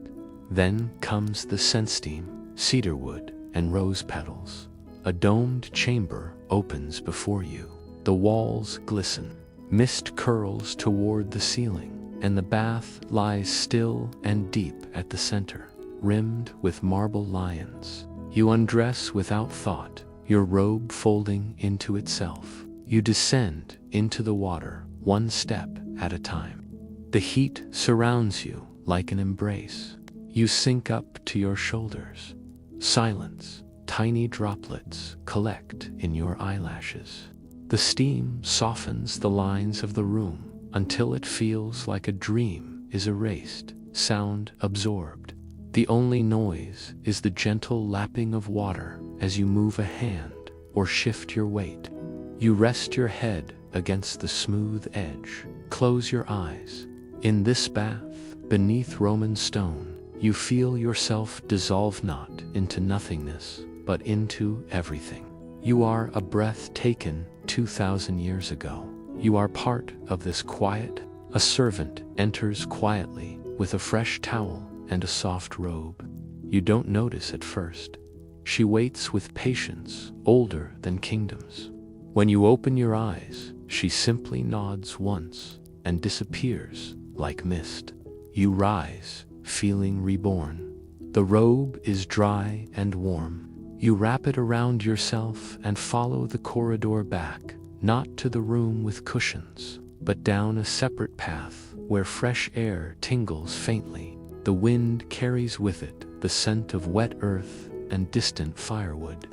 Then comes the scent steam, cedarwood and rose petals. A domed chamber opens before you. The walls glisten. Mist curls toward the ceiling, and the bath lies still and deep at the center, rimmed with marble lions. You undress without thought, your robe folding into itself. You descend into the water, one step at a time. The heat surrounds you like an embrace. You sink up to your shoulders. Silence. Tiny droplets collect in your eyelashes. The steam softens the lines of the room until it feels like a dream is erased, sound absorbed. The only noise is the gentle lapping of water as you move a hand or shift your weight. You rest your head against the smooth edge. Close your eyes. In this bath, beneath Roman stone, you feel yourself dissolve not into nothingness, but into everything. You are a breath taken 2,000 years ago. You are part of this quiet. A servant enters quietly with a fresh towel and a soft robe. You don't notice at first. She waits with patience, older than kingdoms. When you open your eyes, she simply nods once and disappears like mist. You rise, feeling reborn. The robe is dry and warm. You wrap it around yourself and follow the corridor back, not to the room with cushions, but down a separate path where fresh air tingles faintly. The wind carries with it the scent of wet earth and distant firewood.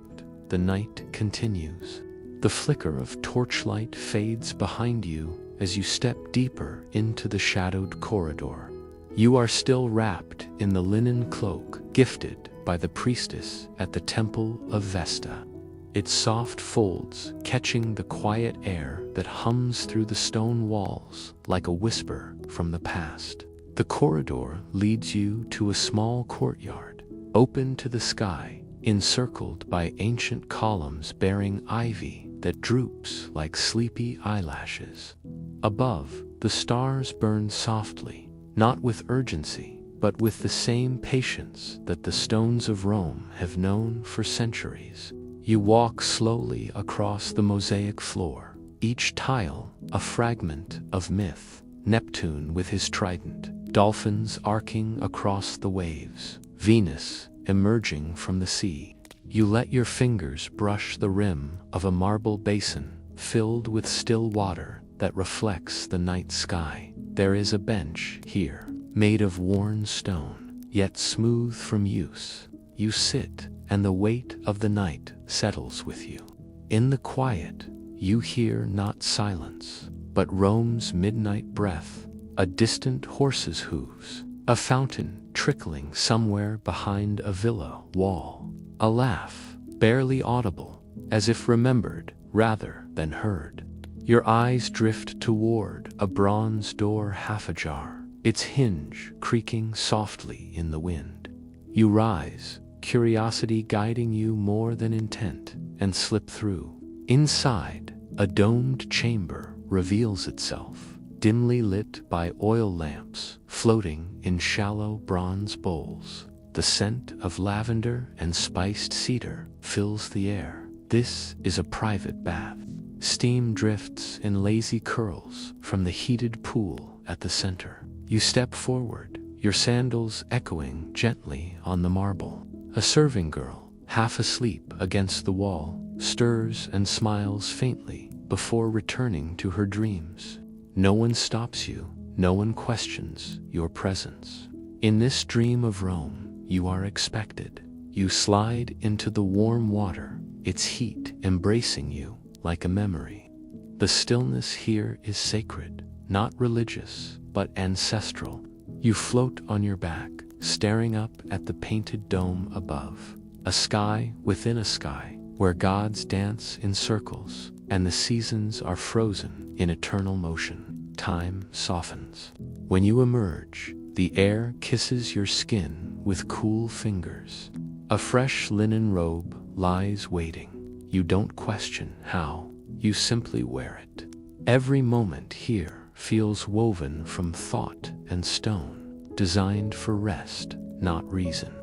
The night continues. The flicker of torchlight fades behind you as you step deeper into the shadowed corridor. You are still wrapped in the linen cloak gifted by the priestess at the temple of Vesta. Its soft folds catching the quiet air that hums through the stone walls like a whisper from the past. The corridor leads you to a small courtyard, open to the sky, encircled by ancient columns bearing ivy that droops like sleepy eyelashes. Above, the stars burn softly, not with urgency, but with the same patience that the stones of Rome have known for centuries. You walk slowly across the mosaic floor, each tile a fragment of myth. Neptune with his trident, dolphins arcing across the waves, Venus emerging from the sea. You let your fingers brush the rim of a marble basin, filled with still water that reflects the night sky. There is a bench here, made of worn stone, yet smooth from use. You sit, and the weight of the night settles with you. In the quiet, you hear not silence, but Rome's midnight breath, a distant horse's hooves, a fountain trickling somewhere behind a villa wall, a laugh, barely audible, as if remembered rather than heard. Your eyes drift toward a bronze door half ajar, its hinge creaking softly in the wind. You rise, curiosity guiding you more than intent, and slip through. Inside, a domed chamber reveals itself, dimly lit by oil lamps floating in shallow bronze bowls. The scent of lavender and spiced cedar fills the air. This is a private bath. Steam drifts in lazy curls from the heated pool at the center. You step forward, your sandals echoing gently on the marble. A serving girl, half asleep against the wall, stirs and smiles faintly before returning to her dreams. No one stops you, no one questions your presence. In this dream of Rome, you are expected. You slide into the warm water, its heat embracing you like a memory. The stillness here is sacred, not religious, but ancestral. You float on your back, staring up at the painted dome above, a sky within a sky, where gods dance in circles, and the seasons are frozen in eternal motion. Time softens. When you emerge, the air kisses your skin with cool fingers. A fresh linen robe lies waiting. You don't question how, you simply wear it. Every moment here feels woven from thought and stone, designed for rest, not reason.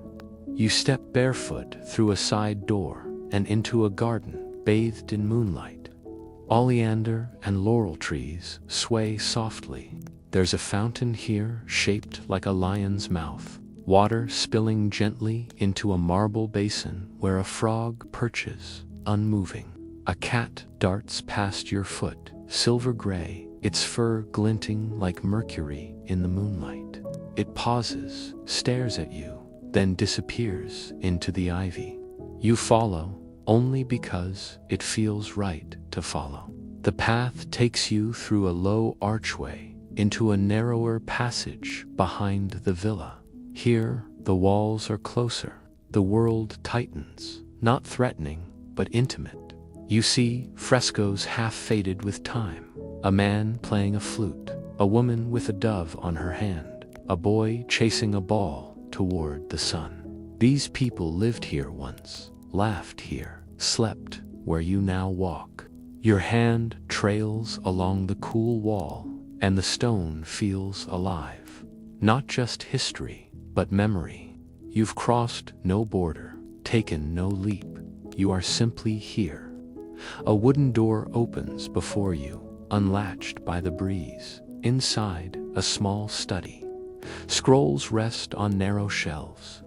You step barefoot through a side door and into a garden bathed in moonlight. Oleander and laurel trees sway softly. There's a fountain here shaped like a lion's mouth, water spilling gently into a marble basin where a frog perches, unmoving. A cat darts past your foot, silver gray, its fur glinting like mercury in the moonlight. It pauses, stares at you, then disappears into the ivy. You follow, only because it feels right to follow. The path takes you through a low archway into a narrower passage behind the villa. Here, the walls are closer. The world tightens, not threatening, but intimate. You see frescoes half faded with time, a man playing a flute, a woman with a dove on her hand, a boy chasing a ball toward the sun. These people lived here once, laughed here, slept where you now walk. Your hand trails along the cool wall, and the stone feels alive. Not just history, but memory. You've crossed no border, taken no leap. You are simply here. A wooden door opens before you, unlatched by the breeze. Inside, a small study. Scrolls rest on narrow shelves.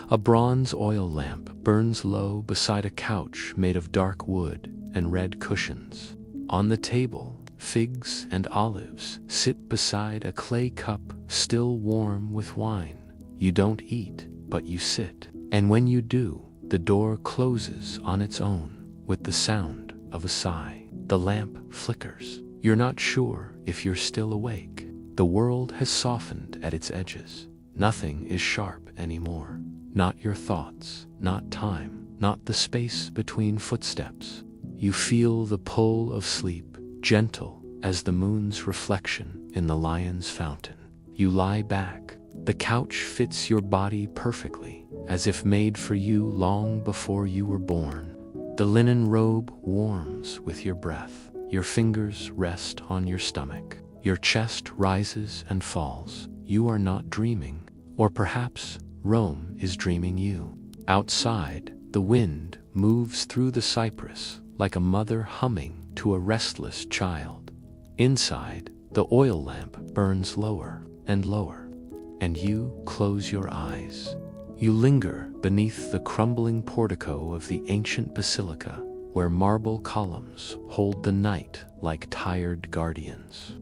A bronze oil lamp burns low beside a couch made of dark wood and red cushions. On the table, figs and olives sit beside a clay cup still warm with wine. You don't eat, but you sit. And when you do, the door closes on its own with the sound of a sigh. The lamp flickers. You're not sure if you're still awake. The world has softened at its edges. Nothing is sharp anymore. Not your thoughts, not time, not the space between footsteps. You feel the pull of sleep, gentle as the moon's reflection in the lion's fountain. You lie back. The couch fits your body perfectly, as if made for you long before you were born. The linen robe warms with your breath. Your fingers rest on your stomach. Your chest rises and falls. You are not dreaming. Or perhaps Rome is dreaming you. Outside, the wind moves through the cypress like a mother humming to a restless child. Inside, the oil lamp burns lower and lower, and you close your eyes. You linger beneath the crumbling portico of the ancient basilica, where marble columns hold the night like tired guardians.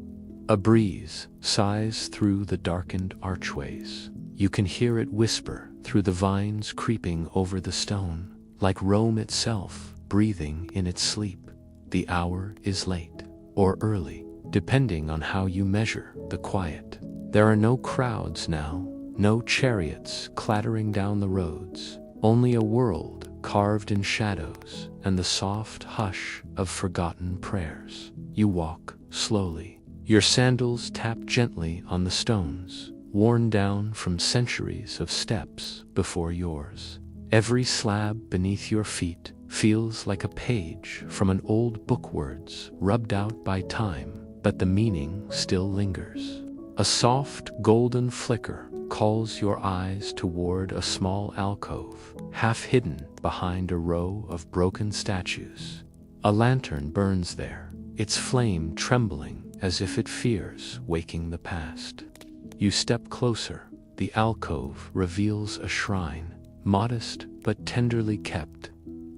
A breeze sighs through the darkened archways. You can hear it whisper through the vines creeping over the stone, like Rome itself breathing in its sleep. The hour is late, or early, depending on how you measure the quiet. There are no crowds now, no chariots clattering down the roads, only a world carved in shadows and the soft hush of forgotten prayers. You walk slowly. Your sandals tap gently on the stones, worn down from centuries of steps before yours. Every slab beneath your feet feels like a page from an old book, words rubbed out by time, but the meaning still lingers. A soft golden flicker calls your eyes toward a small alcove, half hidden behind a row of broken statues. A lantern burns there, its flame trembling as if it fears waking the past. You step closer. The alcove reveals a shrine, modest but tenderly kept.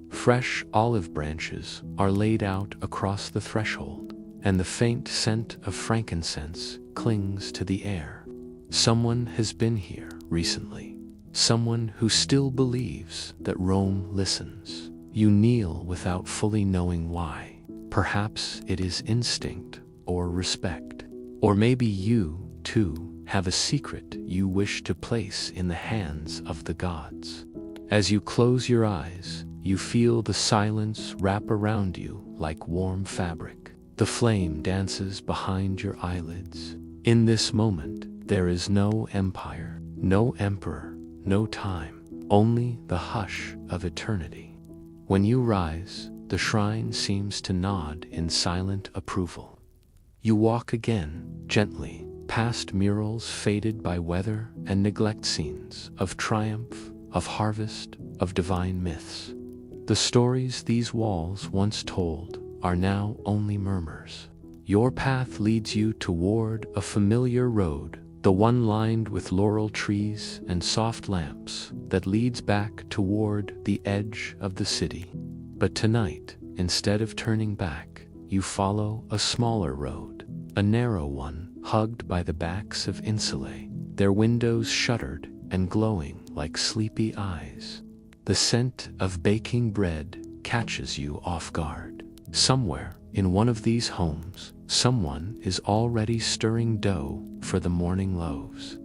Fresh olive branches are laid out across the threshold, and the faint scent of frankincense clings to the air. Someone has been here recently, someone who still believes that Rome listens. You kneel without fully knowing why. Perhaps it is instinct or respect, or maybe you, too, have a secret you wish to place in the hands of the gods. As you close your eyes, you feel the silence wrap around you like warm fabric. The flame dances behind your eyelids. In this moment, there is no empire, no emperor, no time, only the hush of eternity. When you rise, the shrine seems to nod in silent approval. You walk again, gently, past murals faded by weather and neglect, scenes of triumph, of harvest, of divine myths. The stories these walls once told are now only murmurs. Your path leads you toward a familiar road, the one lined with laurel trees and soft lamps that leads back toward the edge of the city. But tonight, instead of turning back, you follow a smaller road. A narrow one, hugged by the backs of insulae, their windows shuttered and glowing like sleepy eyes. The scent of baking bread catches you off guard. Somewhere in one of these homes, someone is already stirring dough for the morning loaves.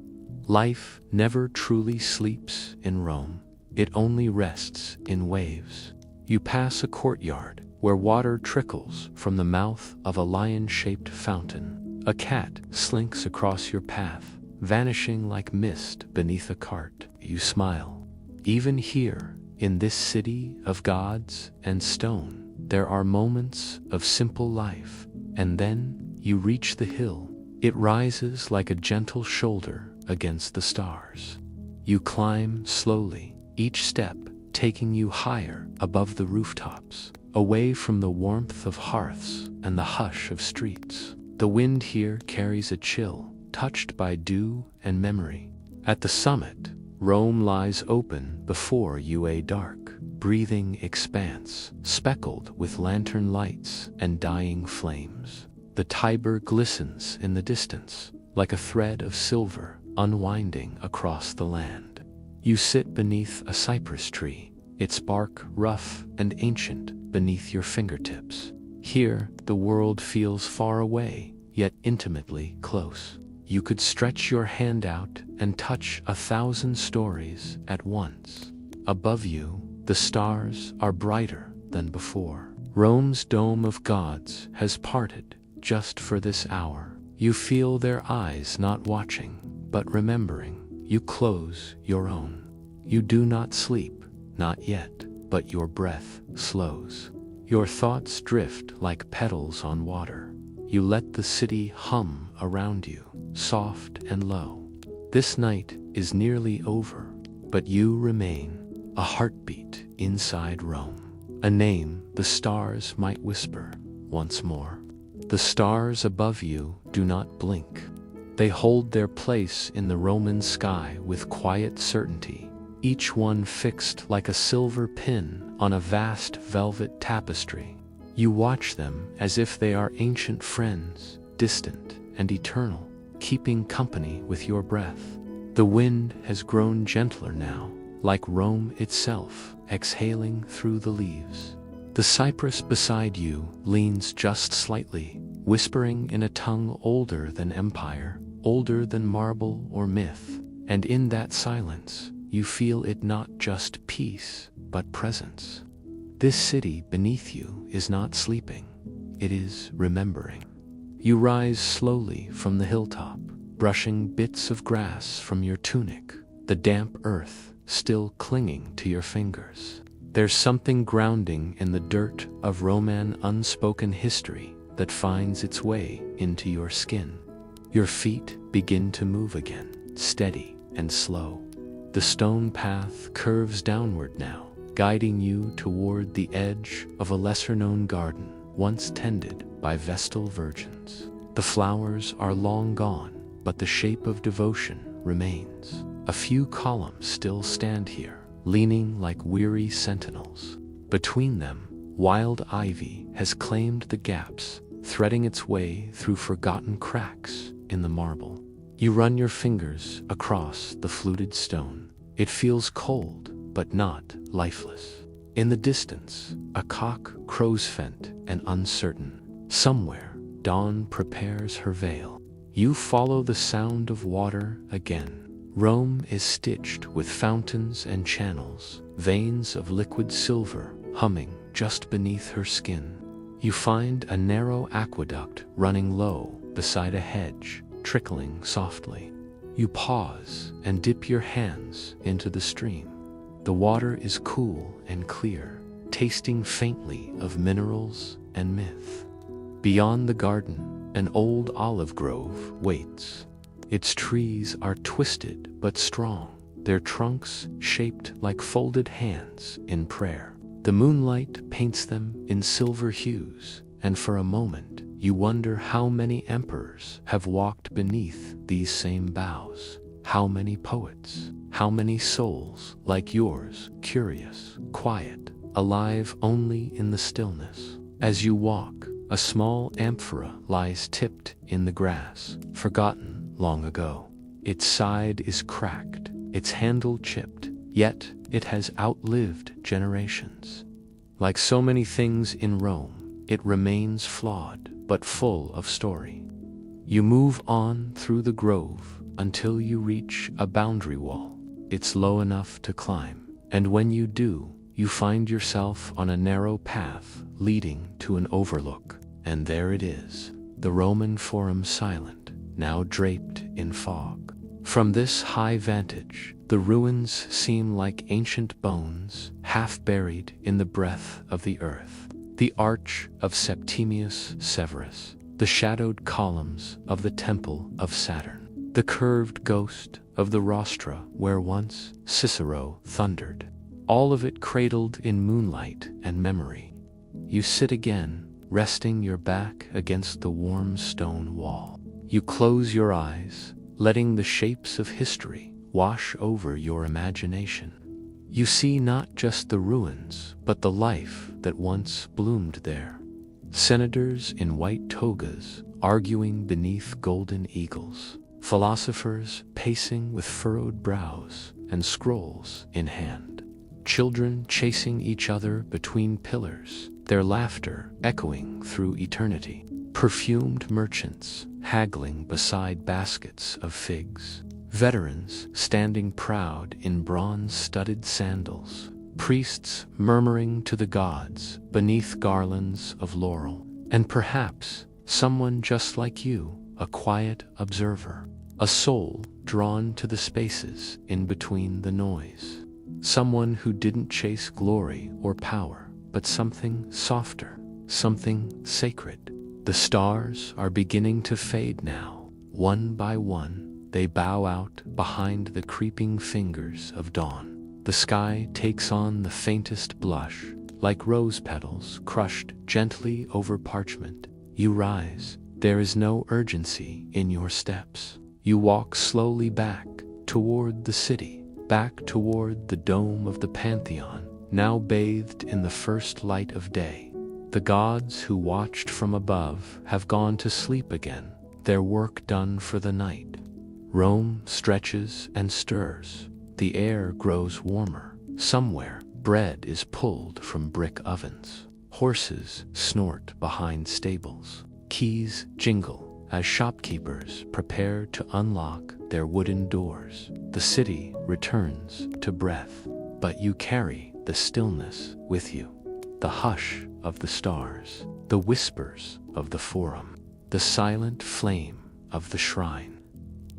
Life never truly sleeps in Rome. It only rests in waves. You pass a courtyard where water trickles from the mouth of a lion-shaped fountain. A cat slinks across your path, vanishing like mist beneath a cart. You smile. Even here, in this city of gods and stone, there are moments of simple life, and then you reach the hill. It rises like a gentle shoulder against the stars. You climb slowly, each step taking you higher above the rooftops, away from the warmth of hearths and the hush of streets. The wind here carries a chill, touched by dew and memory. At the summit, Rome lies open before you, a dark, breathing expanse, speckled with lantern lights and dying flames. The Tiber glistens in the distance, like a thread of silver unwinding across the land. You sit beneath a cypress tree, its bark rough and ancient beneath your fingertips. Here, the world feels far away, yet intimately close. You could stretch your hand out and touch 1,000 stories at once. Above you, the stars are brighter than before. Rome's dome of gods has parted just for this hour. You feel their eyes not watching, but remembering. You close your own. You do not sleep, not yet, but your breath slows. Your thoughts drift like petals on water. You let the city hum around you, soft and low. This night is nearly over, but you remain, a heartbeat inside Rome. A name the stars might whisper once more. The stars above you do not blink. They hold their place in the Roman sky with quiet certainty. each one fixed like a silver pin on a vast velvet tapestry. You watch them as if they are ancient friends, distant and eternal, keeping company with your breath. The wind has grown gentler now, like Rome itself, exhaling through the leaves. The cypress beside you leans just slightly, whispering in a tongue older than empire, older than marble or myth, and in that silence, you feel it not just peace, but presence. This city beneath you is not sleeping, it is remembering. You rise slowly from the hilltop, brushing bits of grass from your tunic, the damp earth still clinging to your fingers. There's something grounding in the dirt of Roman unspoken history that finds its way into your skin. Your feet begin to move again, steady and slow. The stone path curves downward now, guiding you toward the edge of a lesser-known garden, once tended by Vestal virgins. The flowers are long gone, but the shape of devotion remains. A few columns still stand here, leaning like weary sentinels. Between them, wild ivy has claimed the gaps, threading its way through forgotten cracks in the marble. You run your fingers across the fluted stone. It feels cold, but not lifeless. In the distance, a cock crows faint and uncertain. Somewhere, dawn prepares her veil. You follow the sound of water again. Rome is stitched with fountains and channels, veins of liquid silver humming just beneath her skin. You find a narrow aqueduct running low beside a hedge, trickling softly. You pause and dip your hands into the stream. The water is cool and clear, tasting faintly of minerals and myth. Beyond the garden, an old olive grove waits. Its trees are twisted but strong, their trunks shaped like folded hands in prayer. The moonlight paints them in silver hues, and for a moment you wonder how many emperors have walked beneath these same boughs. How many poets, how many souls like yours, curious, quiet, alive only in the stillness. As you walk, a small amphora lies tipped in the grass, forgotten long ago. Its side is cracked, its handle chipped, yet it has outlived generations. Like so many things in Rome, it remains flawed, but full of story. You move on through the grove until you reach a boundary wall. It's low enough to climb, and when you do, you find yourself on a narrow path leading to an overlook. And there it is, the Roman Forum silent, now draped in fog. From this high vantage, the ruins seem like ancient bones, half buried in the breath of the earth. The arch of Septimius Severus, the shadowed columns of the Temple of Saturn, the curved ghost of the rostra where once Cicero thundered, all of it cradled in moonlight and memory. You sit again, resting your back against the warm stone wall. You close your eyes, letting the shapes of history wash over your imagination. You see not just the ruins, but the life that once bloomed there. Senators in white togas arguing beneath golden eagles, philosophers pacing with furrowed brows and scrolls in hand, children chasing each other between pillars, their laughter echoing through eternity, perfumed merchants haggling beside baskets of figs, veterans standing proud in bronze-studded sandals, priests murmuring to the gods beneath garlands of laurel, and perhaps someone just like you, a quiet observer, a soul drawn to the spaces in between the noise, someone who didn't chase glory or power, but something softer, something sacred. The stars are beginning to fade now. One by one, they bow out behind the creeping fingers of dawn. The sky takes on the faintest blush, like rose petals crushed gently over parchment. You rise. There is no urgency in your steps. You walk slowly back toward the city, back toward the dome of the Pantheon, now bathed in the first light of day. The gods who watched from above have gone to sleep again, their work done for the night. Rome stretches and stirs. The air grows warmer. Somewhere, bread is pulled from brick ovens. Horses snort behind stables. Keys jingle as shopkeepers prepare to unlock their wooden doors. The city returns to breath, but you carry the stillness with you. The hush of the stars, the whispers of the forum, the silent flame of the shrine.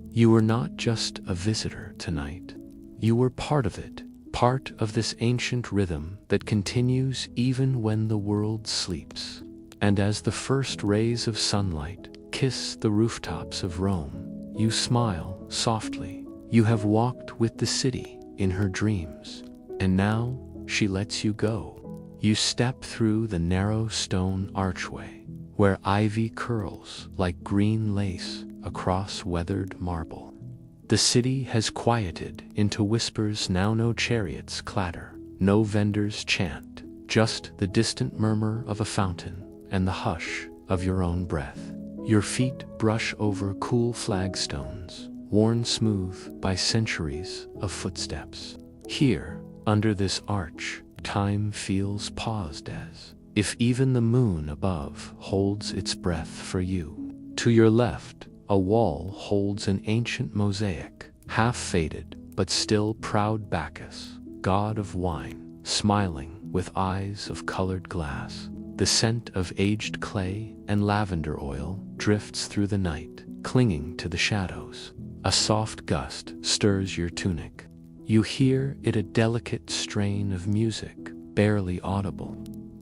You were not just a visitor tonight. You were part of it, part of this ancient rhythm that continues even when the world sleeps. And as the first rays of sunlight kiss the rooftops of Rome, you smile softly. You have walked with the city in her dreams, and now she lets you go. You step through the narrow stone archway, where ivy curls like green lace across weathered marble. The city has quieted into whispers. Now no chariots clatter, no vendors chant, just the distant murmur of a fountain and the hush of your own breath. Your feet brush over cool flagstones, worn smooth by centuries of footsteps. Here, under this arch, time feels paused, as if even the moon above holds its breath for you. To your left, a wall holds an ancient mosaic, half-faded but still proud Bacchus, god of wine, smiling with eyes of colored glass. The scent of aged clay and lavender oil drifts through the night, clinging to the shadows. A soft gust stirs your tunic. You hear it, a delicate strain of music, barely audible.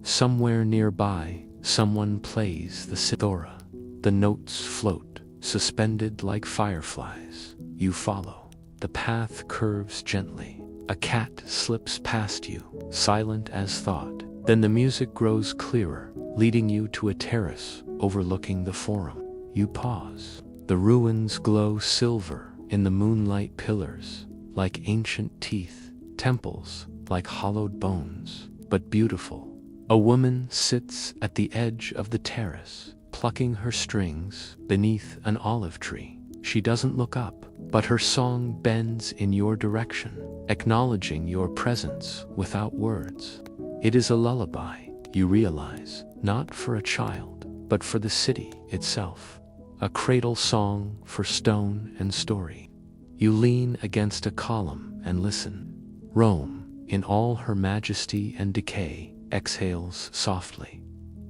Somewhere nearby, someone plays the cithara. The notes float, suspended like fireflies. You follow. The path curves gently. A cat slips past you, silent as thought. Then the music grows clearer, leading you to a terrace overlooking the forum. You pause. The ruins glow silver in the moonlight, pillars like ancient teeth, temples like hollowed bones, but beautiful. A woman sits at the edge of the terrace, plucking her strings beneath an olive tree. She doesn't look up, but her song bends in your direction, acknowledging your presence without words. It is a lullaby, you realize, not for a child, but for the city itself. A cradle song for stone and story. You lean against a column and listen. Rome, in all her majesty and decay, exhales softly.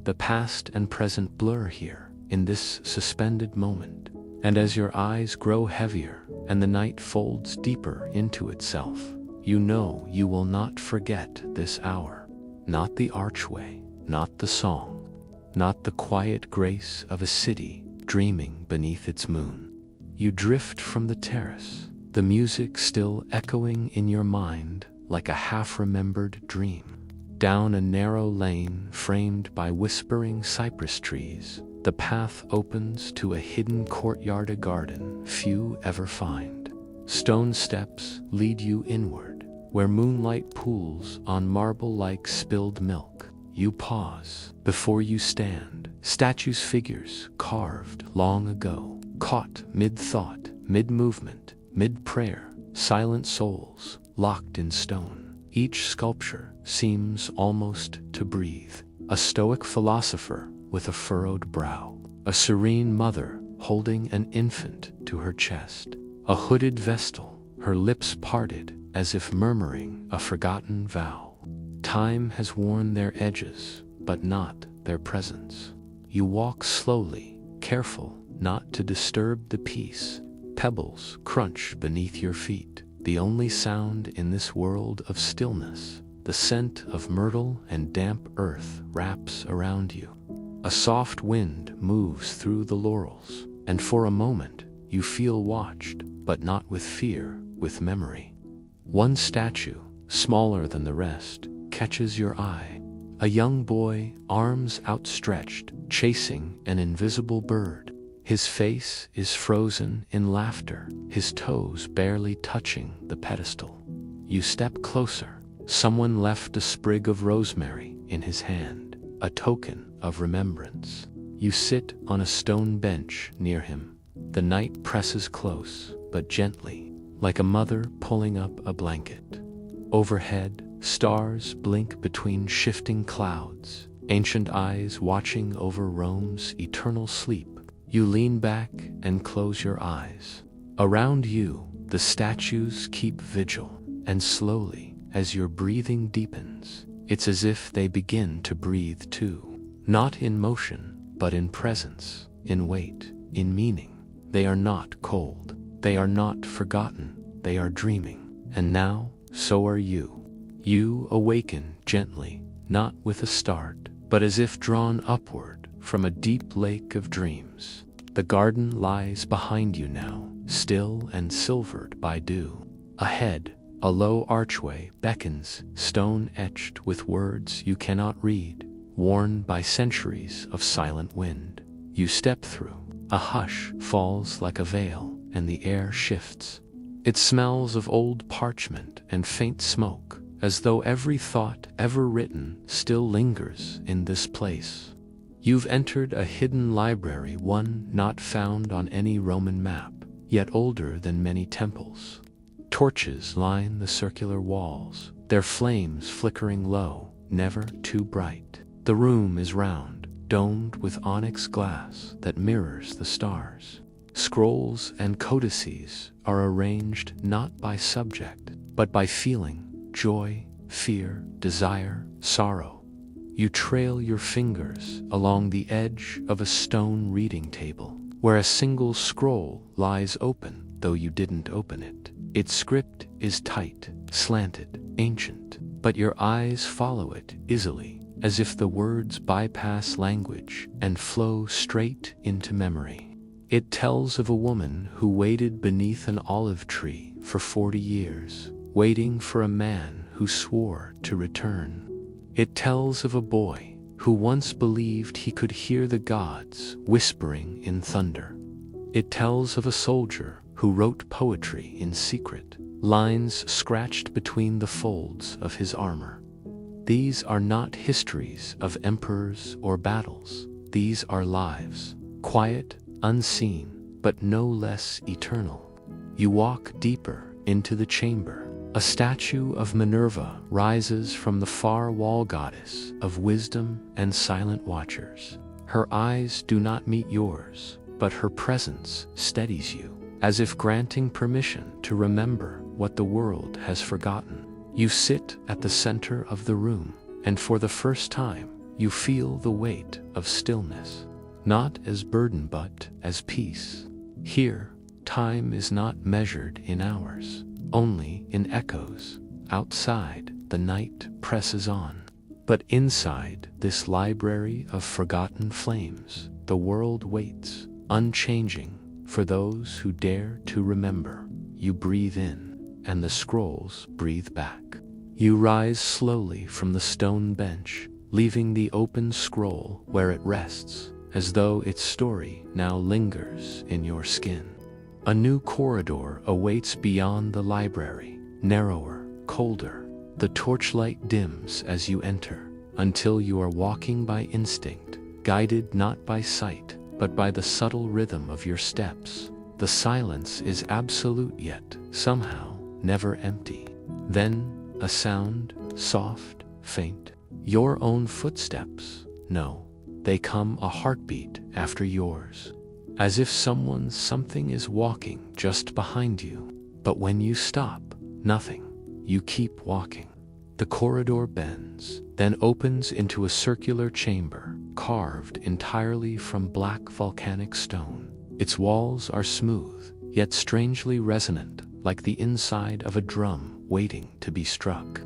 The past and present blur here, in this suspended moment. And as your eyes grow heavier and the night folds deeper into itself, you know you will not forget this hour. Not the archway, not the song, not the quiet grace of a city dreaming beneath its moon. You drift from the terrace, the music still echoing in your mind like a half-remembered dream. Down a narrow lane framed by whispering cypress trees, the path opens to a hidden courtyard, a garden few ever find. Stone steps lead you inward, where moonlight pools on marble like spilled milk. You pause. Before you stand, statues, figures carved long ago, caught mid-thought, mid-movement, mid-prayer, silent souls locked in stone. Each sculpture seems almost to breathe. A stoic philosopher with a furrowed brow, a serene mother holding an infant to her chest, a hooded vestal, her lips parted as if murmuring a forgotten vow. Time has worn their edges, but not their presence. You walk slowly, careful not to disturb the peace. Pebbles crunch beneath your feet, the only sound in this world of stillness. The scent of myrtle and damp earth wraps around you. A soft wind moves through the laurels, and for a moment you feel watched, but not with fear, with memory. One statue, smaller than the rest, catches your eye. A young boy, arms outstretched, chasing an invisible bird. His face is frozen in laughter, his toes barely touching the pedestal. you step closer. Someone left a sprig of rosemary in his hand, a token of remembrance. You sit on a stone bench near him. The night presses close, but gently, like a mother pulling up a blanket. Overhead, stars blink between shifting clouds, ancient eyes watching over Rome's eternal sleep. You lean back and close your eyes. Around you, the statues keep vigil, and slowly, as your breathing deepens, it's as if they begin to breathe too. Not in motion, but in presence, in weight, in meaning. They are not cold. They are not forgotten. They are dreaming. And now, so are you. You awaken gently, not with a start, but as if drawn upward from a deep lake of dreams. The garden lies behind you now, still and silvered by dew. Ahead, a low archway beckons, stone etched with words you cannot read, worn by centuries of silent wind. You step through. A hush falls like a veil, and the air shifts. It smells of old parchment and faint smoke, as though every thought ever written still lingers in this place. You've entered a hidden library, one not found on any Roman map, yet older than many temples. Torches line the circular walls, their flames flickering low, never too bright. The room is round, domed with onyx glass that mirrors the stars. Scrolls and codices are arranged not by subject, but by feeling, joy, fear, desire, sorrow. You trail your fingers along the edge of a stone reading table, where a single scroll lies open, though you didn't open it. Its script is tight, slanted, ancient, but your eyes follow it easily, as if the words bypass language and flow straight into memory. It tells of a woman who waited beneath an olive tree for 40 years, waiting for a man who swore to return. It tells of a boy who once believed he could hear the gods whispering in thunder. It tells of a soldier who wrote poetry in secret, lines scratched between the folds of his armor. These are not histories of emperors or battles. These are lives, quiet, unseen, but no less eternal. You walk deeper into the chamber. A statue of Minerva rises from the far wall, goddess of wisdom and silent watchers. Her eyes do not meet yours, but her presence steadies you, as if granting permission to remember what the world has forgotten. You sit at the center of the room, and for the first time, you feel the weight of stillness, not as burden but as peace. Here, time is not measured in hours, only in echoes. Outside, the night presses on. But inside this library of forgotten flames, the world waits, unchanging, for those who dare to remember. You breathe in, and the scrolls breathe back. You rise slowly from the stone bench, leaving the open scroll where it rests, as though its story now lingers in your skin. A new corridor awaits beyond the library, narrower, colder. The torchlight dims as you enter, until you are walking by instinct, guided not by sight, but by the subtle rhythm of your steps. The silence is absolute yet, somehow, never empty. Then, a sound, soft, faint. Your own footsteps. No, they come a heartbeat after yours. As if something is walking just behind you. But when you stop, nothing. You keep walking. The corridor bends, then opens into a circular chamber, carved entirely from black volcanic stone. Its walls are smooth, yet strangely resonant, like the inside of a drum waiting to be struck.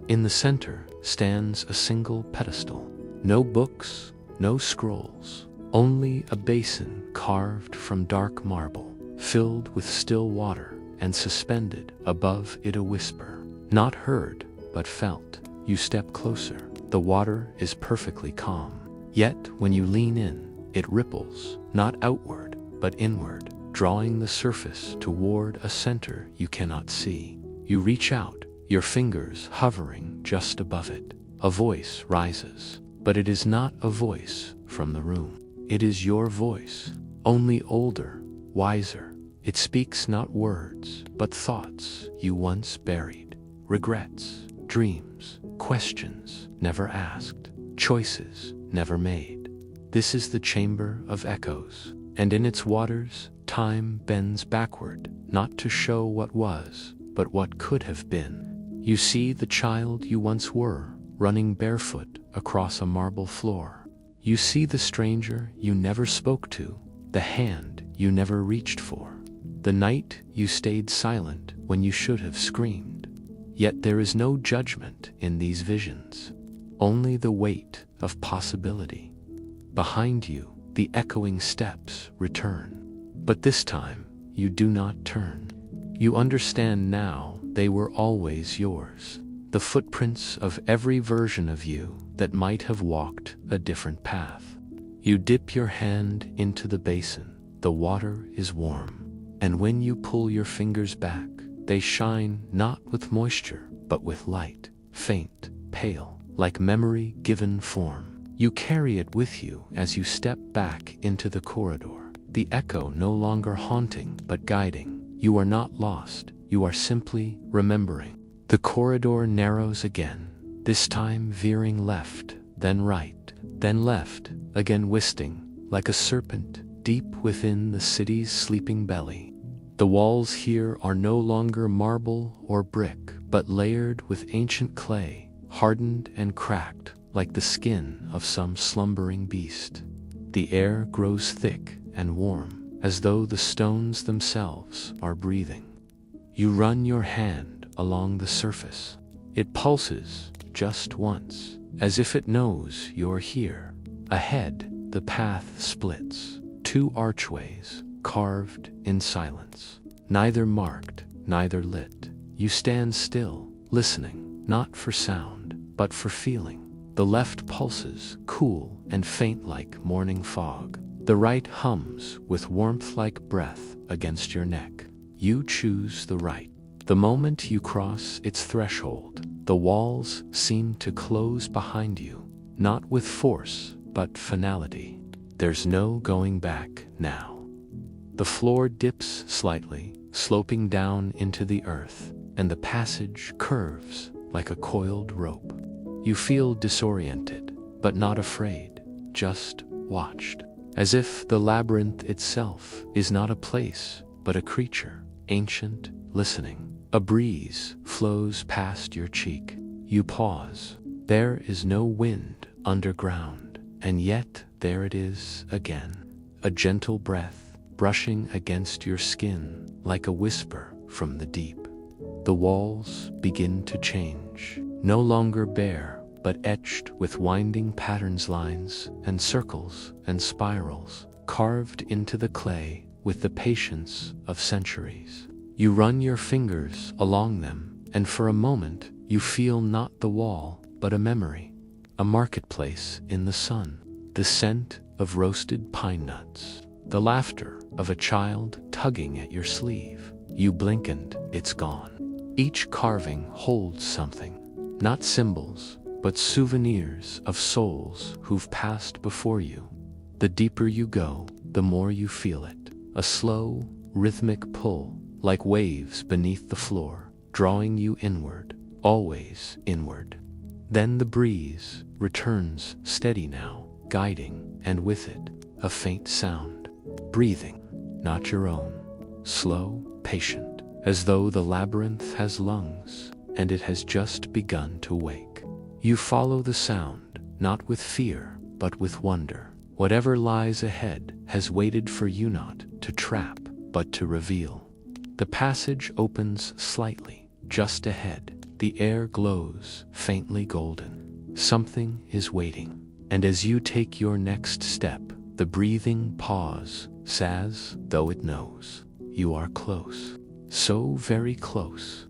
In the center stands a single pedestal. No books, no scrolls. Only a basin carved from dark marble, filled with still water, and suspended above it a whisper. Not heard, but felt. You step closer. The water is perfectly calm. Yet, when you lean in, it ripples, not outward, but inward, drawing the surface toward a center you cannot see. You reach out, your fingers hovering just above it. A voice rises, but it is not a voice from the room. It is your voice, only older, wiser. It speaks not words, but thoughts you once buried, regrets, dreams, questions never asked, choices never made. This is the chamber of echoes, and in its waters, time bends backward, not to show what was, but what could have been. You see the child you once were, running barefoot across a marble floor. You see the stranger you never spoke to, the hand you never reached for, the night you stayed silent when you should have screamed. Yet there is no judgment in these visions, only the weight of possibility. Behind you, the echoing steps return, but this time you do not turn. You understand now they were always yours, the footprints of every version of you that might have walked a different path. You dip your hand into the basin, the water is warm, and when you pull your fingers back, they shine not with moisture, but with light, faint, pale, like memory given form. You carry it with you as you step back into the corridor, the echo no longer haunting but guiding. You are not lost, you are simply remembering. The corridor narrows again, this time veering left, then right, then left, again twisting, like a serpent, deep within the city's sleeping belly. The walls here are no longer marble or brick, but layered with ancient clay, hardened and cracked, like the skin of some slumbering beast. The air grows thick and warm, as though the stones themselves are breathing. You run your hand along the surface. It pulses just once, as if it knows you're here. Ahead, the path splits, two archways, carved in silence, neither marked, neither lit. You stand still, listening, not for sound, but for feeling. The left pulses, cool and faint like morning fog. The right hums with warmth like breath against your neck. You choose the right. The moment you cross its threshold, the walls seem to close behind you, not with force, but finality. There's no going back now. The floor dips slightly, sloping down into the earth, and the passage curves like a coiled rope. You feel disoriented, but not afraid, just watched. As if the labyrinth itself is not a place, but a creature, ancient, listening. A breeze flows past your cheek. You pause. There is no wind underground, and yet there it is again. A gentle breath brushing against your skin like a whisper from the deep. The walls begin to change, no longer bare, but etched with winding patterns, lines and circles and spirals, carved into the clay with the patience of centuries. You run your fingers along them, and for a moment you feel not the wall, but a memory. A marketplace in the sun, the scent of roasted pine nuts, the laughter of a child tugging at your sleeve. You blink and it's gone. Each carving holds something, not symbols, but souvenirs of souls who've passed before you. The deeper you go, the more you feel it. A slow, rhythmic pull, like waves beneath the floor, drawing you inward, always inward. Then the breeze returns steady now, guiding, and with it, a faint sound. Breathing, not your own. Slow, patient, as though the labyrinth has lungs, and it has just begun to wake. You follow the sound, not with fear, but with wonder. Whatever lies ahead has waited for you, not to trap, but to reveal. The passage opens slightly, just ahead. The air glows, faintly golden. Something is waiting. And as you take your next step, the breathing pause, as though it knows you are close. So very close.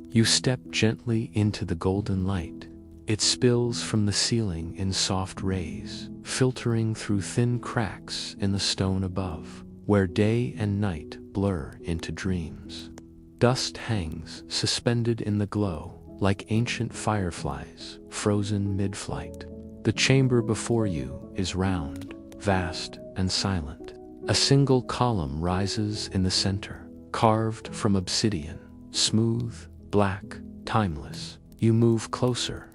You step gently into the golden light. It spills from the ceiling in soft rays, filtering through thin cracks in the stone above, where day and night blur into dreams. Dust hangs suspended in the glow, like ancient fireflies frozen mid-flight. The chamber before you is round, vast, and silent. A single column rises in the center, carved from obsidian, smooth, black, timeless. You move closer.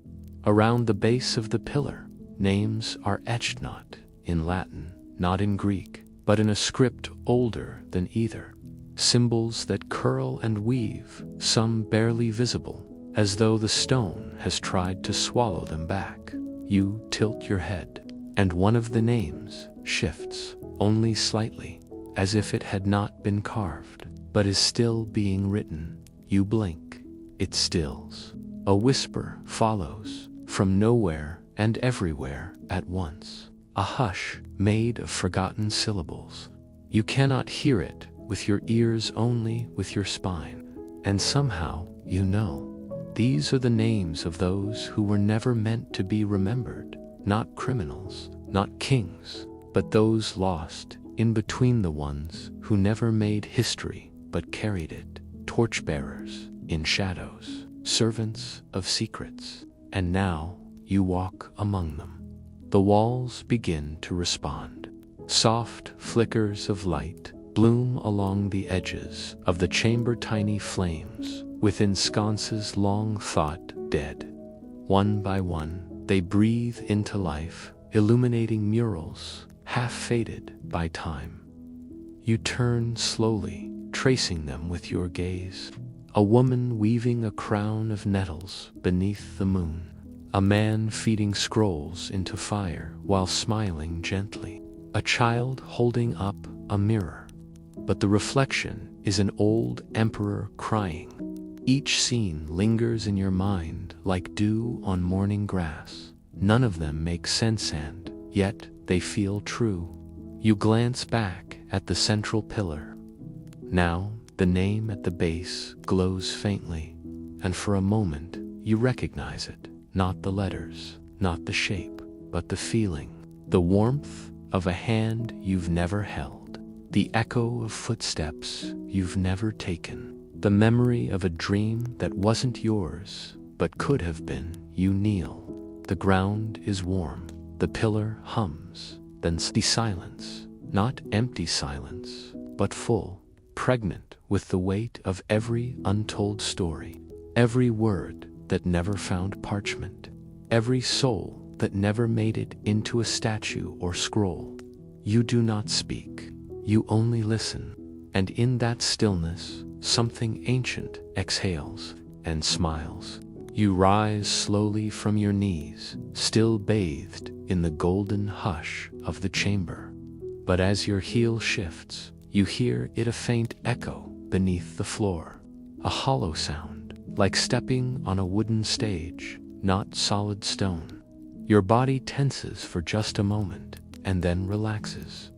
Around the base of the pillar, names are etched not in Latin, not in Greek, but in a script older than either. Symbols that curl and weave, some barely visible, as though the stone has tried to swallow them back. You tilt your head, and one of the names shifts, only slightly, as if it had not been carved, but is still being written. You blink. It stills. A whisper follows, from nowhere and everywhere at once. A hush made of forgotten syllables. You cannot hear it with your ears, only with your spine. And somehow you know. These are the names of those who were never meant to be remembered. Not criminals, not kings, but those lost in between, the ones who never made history but carried it. Torchbearers in shadows, servants of secrets. And now you walk among them. The walls begin to respond. Soft flickers of light bloom along the edges of the chamber, tiny flames within sconces long thought dead. One by one, they breathe into life, illuminating murals half faded by time. You turn slowly, tracing them with your gaze. A woman weaving a crown of nettles beneath the moon. A man feeding scrolls into fire while smiling gently. A child holding up a mirror. But the reflection is an old emperor crying. Each scene lingers in your mind like dew on morning grass. None of them make sense, and yet they feel true. You glance back at the central pillar. Now the name at the base glows faintly, and for a moment you recognize it. Not the letters, not the shape, but the feeling. The warmth of a hand you've never held. The echo of footsteps you've never taken. The memory of a dream that wasn't yours, but could have been. You kneel. The ground is warm. The pillar hums. Then the silence. Not empty silence, but full, pregnant with the weight of every untold story. Every word that never found parchment. Every soul that never made it into a statue or scroll. You do not speak. You only listen. And in that stillness, something ancient exhales and smiles. You rise slowly from your knees, still bathed in the golden hush of the chamber. But as your heel shifts, you hear it, a faint echo beneath the floor. A hollow sound, like stepping on a wooden stage, not solid stone. Your body tenses for just a moment, and then relaxes.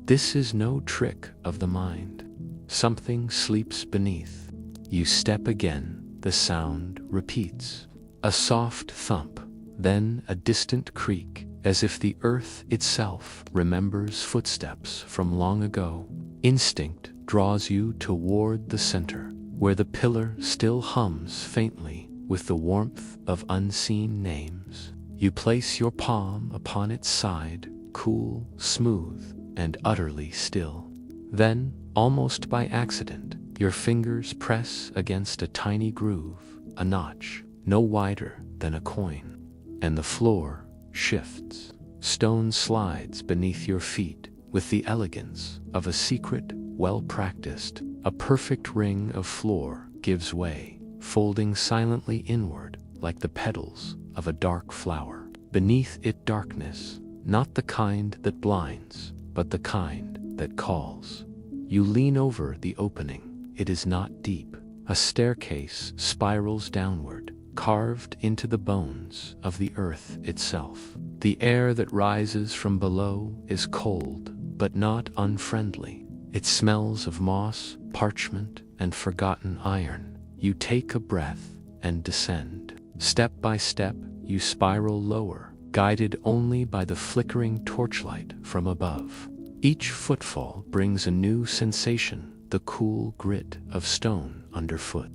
This is no trick of the mind. Something sleeps beneath. You step again, the sound repeats. A soft thump, then a distant creak, as if the earth itself remembers footsteps from long ago. Instinct draws you toward the center, where the pillar still hums faintly with the warmth of unseen names. You place your palm upon its side, cool, smooth, and utterly still. Then, almost by accident, your fingers press against a tiny groove, a notch, no wider than a coin. And the floor shifts. Stone slides beneath your feet with the elegance of a secret, well-practiced. A perfect ring of floor gives way, folding silently inward like the petals of a dark flower. Beneath it, darkness, not the kind that blinds, but the kind that calls. You lean over the opening. It is not deep. A staircase spirals downward, carved into the bones of the earth itself. The air that rises from below is cold, but not unfriendly. It smells of moss, parchment, and forgotten iron. You take a breath and descend. Step by step, you spiral lower, guided only by the flickering torchlight from above. Each footfall brings a new sensation, the cool grit of stone underfoot.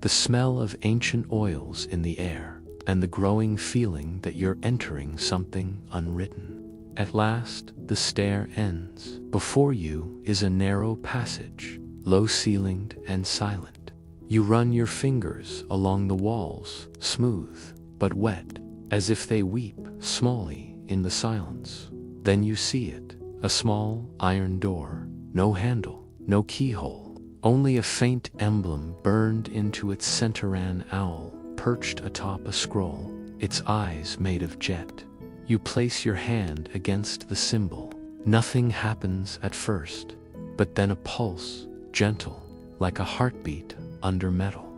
the smell of ancient oils in the air, and the growing feeling that you're entering something unwritten. At last, the stair ends. Before you is a narrow passage, low-ceilinged and silent. You run your fingers along the walls, smooth but wet, as if they weep smallly in the silence. Then you see it, a small iron door, no handle, no keyhole, only a faint emblem burned into its center, an owl perched atop a scroll, its eyes made of jet. You place your hand against the symbol. Nothing happens at first, but then a pulse, gentle, like a heartbeat under metal,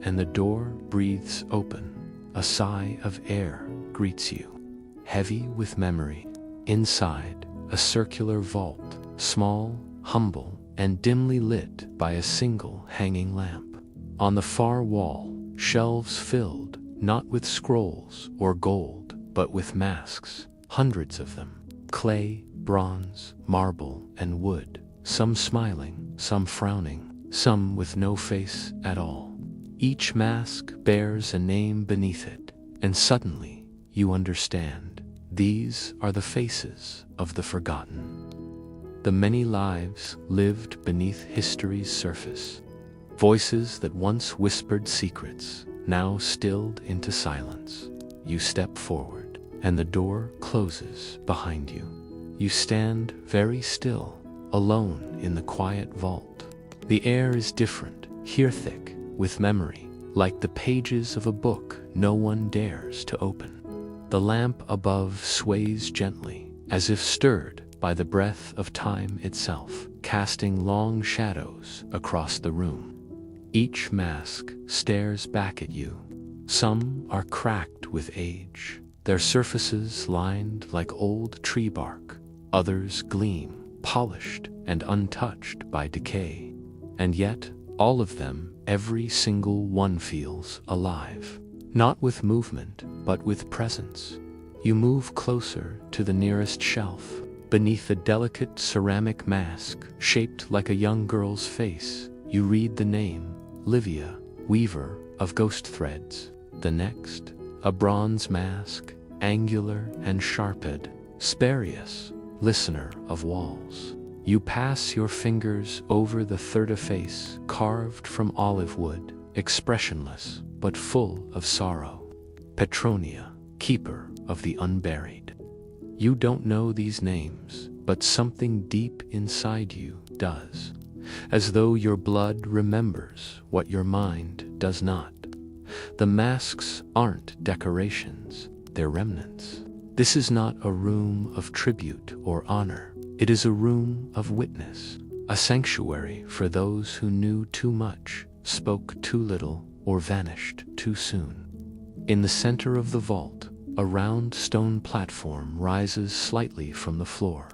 and the door breathes open. A sigh of air greets you, heavy with memory. Inside, a circular vault, small, humble, and dimly lit by a single hanging lamp. On the far wall, shelves filled, not with scrolls or gold, but with masks, hundreds of them. Clay, bronze, marble, and wood, some smiling, some frowning, some with no face at all. Each mask bears a name beneath it, and suddenly you understand. These are the faces of the forgotten. The many lives lived beneath history's surface. Voices that once whispered secrets, now stilled into silence. You step forward, and the door closes behind you. You stand very still, alone in the quiet vault. The air is different, here thick with memory, like the pages of a book no one dares to open. The lamp above sways gently, as if stirred by the breath of time itself, casting long shadows across the room. Each mask stares back at you. Some are cracked with age, their surfaces lined like old tree bark. Others gleam, polished and untouched by decay. And yet, all of them, every single one, feels alive. Not with movement, but with presence. You move closer to the nearest shelf. Beneath a delicate ceramic mask, shaped like a young girl's face, you read the name, Livia, weaver of ghost threads. The next, a bronze mask, angular and sharped, Sparius, listener of walls. You pass your fingers over the third, a face carved from olive wood, expressionless but full of sorrow. Petronia, keeper of the unburied. You don't know these names, but something deep inside you does, as though your blood remembers what your mind does not. The masks aren't decorations, they're remnants. This is not a room of tribute or honor. It is a room of witness, a sanctuary for those who knew too much, spoke too little, or vanished too soon. In the center of the vault, a round stone platform rises slightly from the floor.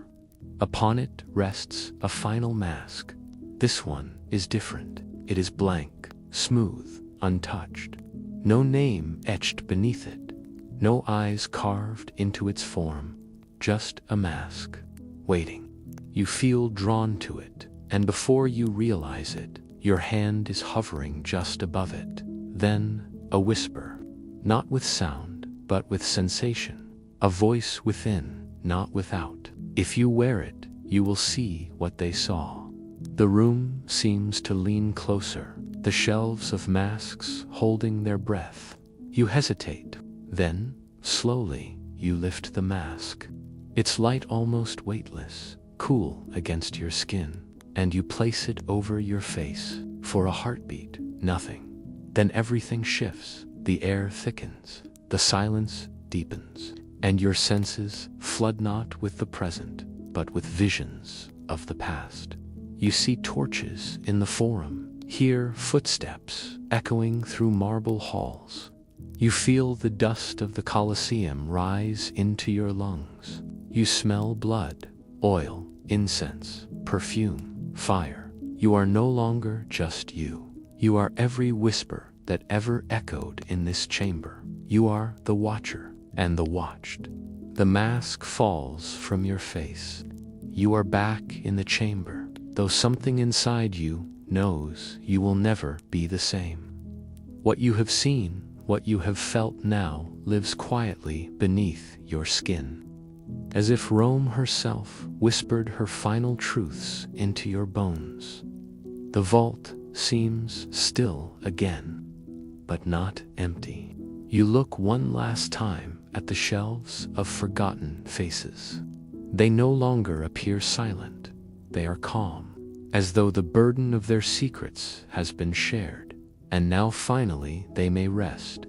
Upon it rests a final mask. This one is different. It is blank, smooth, untouched. No name etched beneath it. No eyes carved into its form. Just a mask, waiting. You feel drawn to it, and before you realize it, your hand is hovering just above it. Then, a whisper, not with sound, but with sensation. A voice within, not without. If you wear it, you will see what they saw. The room seems to lean closer, the shelves of masks holding their breath. You hesitate. Then, slowly, you lift the mask. Its light almost weightless, cool against your skin, and you place it over your face. For a heartbeat, nothing. Then everything shifts. The air thickens, the silence deepens, and your senses flood not with the present, but with visions of the past. You see torches in the forum, hear footsteps echoing through marble halls. You feel the dust of the Colosseum rise into your lungs. You smell blood, oil, incense, perfume, fire. You are no longer just you. You are every whisper that ever echoed in this chamber. You are the watcher and the watched. The mask falls from your face. You are back in the chamber, though something inside you knows you will never be the same. What you have seen, what you have felt now, lives quietly beneath your skin. As if Rome herself whispered her final truths into your bones. The vault seems still again, but not empty. You look one last time at the shelves of forgotten faces. They no longer appear silent. They are calm, as though the burden of their secrets has been shared, and now finally they may rest.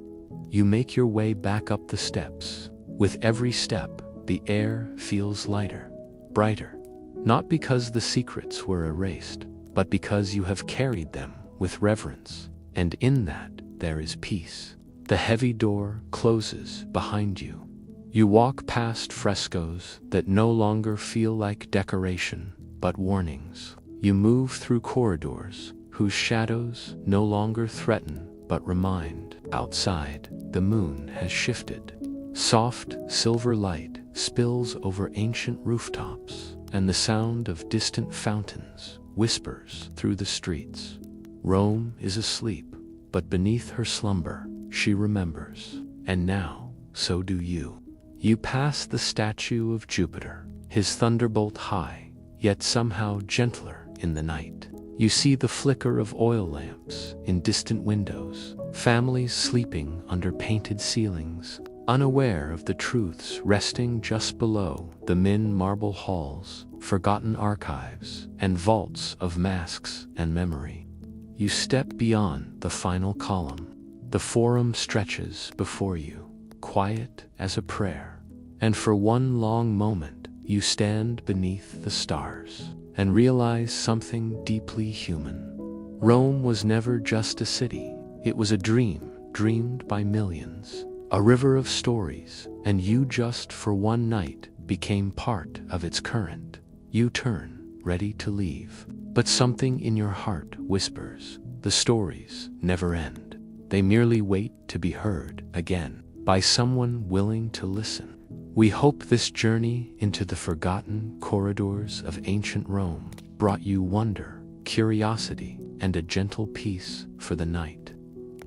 You make your way back up the steps. With every step, the air feels lighter, brighter, not because the secrets were erased, but because you have carried them with reverence, and in that there is peace. The heavy door closes behind you. You walk past frescoes that no longer feel like decoration, but warnings. You move through corridors whose shadows no longer threaten, but remind. Outside, the moon has shifted. Soft, silver light spills over ancient rooftops, and the sound of distant fountains whispers through the streets. Rome is asleep, but beneath her slumber, she remembers. And now, so do you. You pass the statue of Jupiter, his thunderbolt high, yet somehow gentler in the night. You see the flicker of oil lamps in distant windows, families sleeping under painted ceilings, unaware of the truths resting just below the marble halls, forgotten archives, and vaults of masks and memory. You step beyond the final column. The forum stretches before you, quiet as a prayer. And for one long moment, you stand beneath the stars and realize something deeply human. Rome was never just a city. It was a dream, dreamed by millions. A river of stories, and you just for one night became part of its current. You turn, ready to leave, but something in your heart whispers, the stories never end. They merely wait to be heard again by someone willing to listen. We hope this journey into the forgotten corridors of ancient Rome brought you wonder, curiosity, and a gentle peace for the night.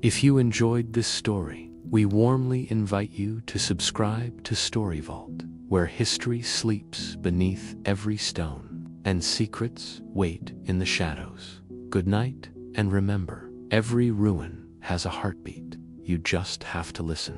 If you enjoyed this story, we warmly invite you to subscribe to Story Vault, where history sleeps beneath every stone, and secrets wait in the shadows. Good night, and remember, every ruin has a heartbeat. You just have to listen.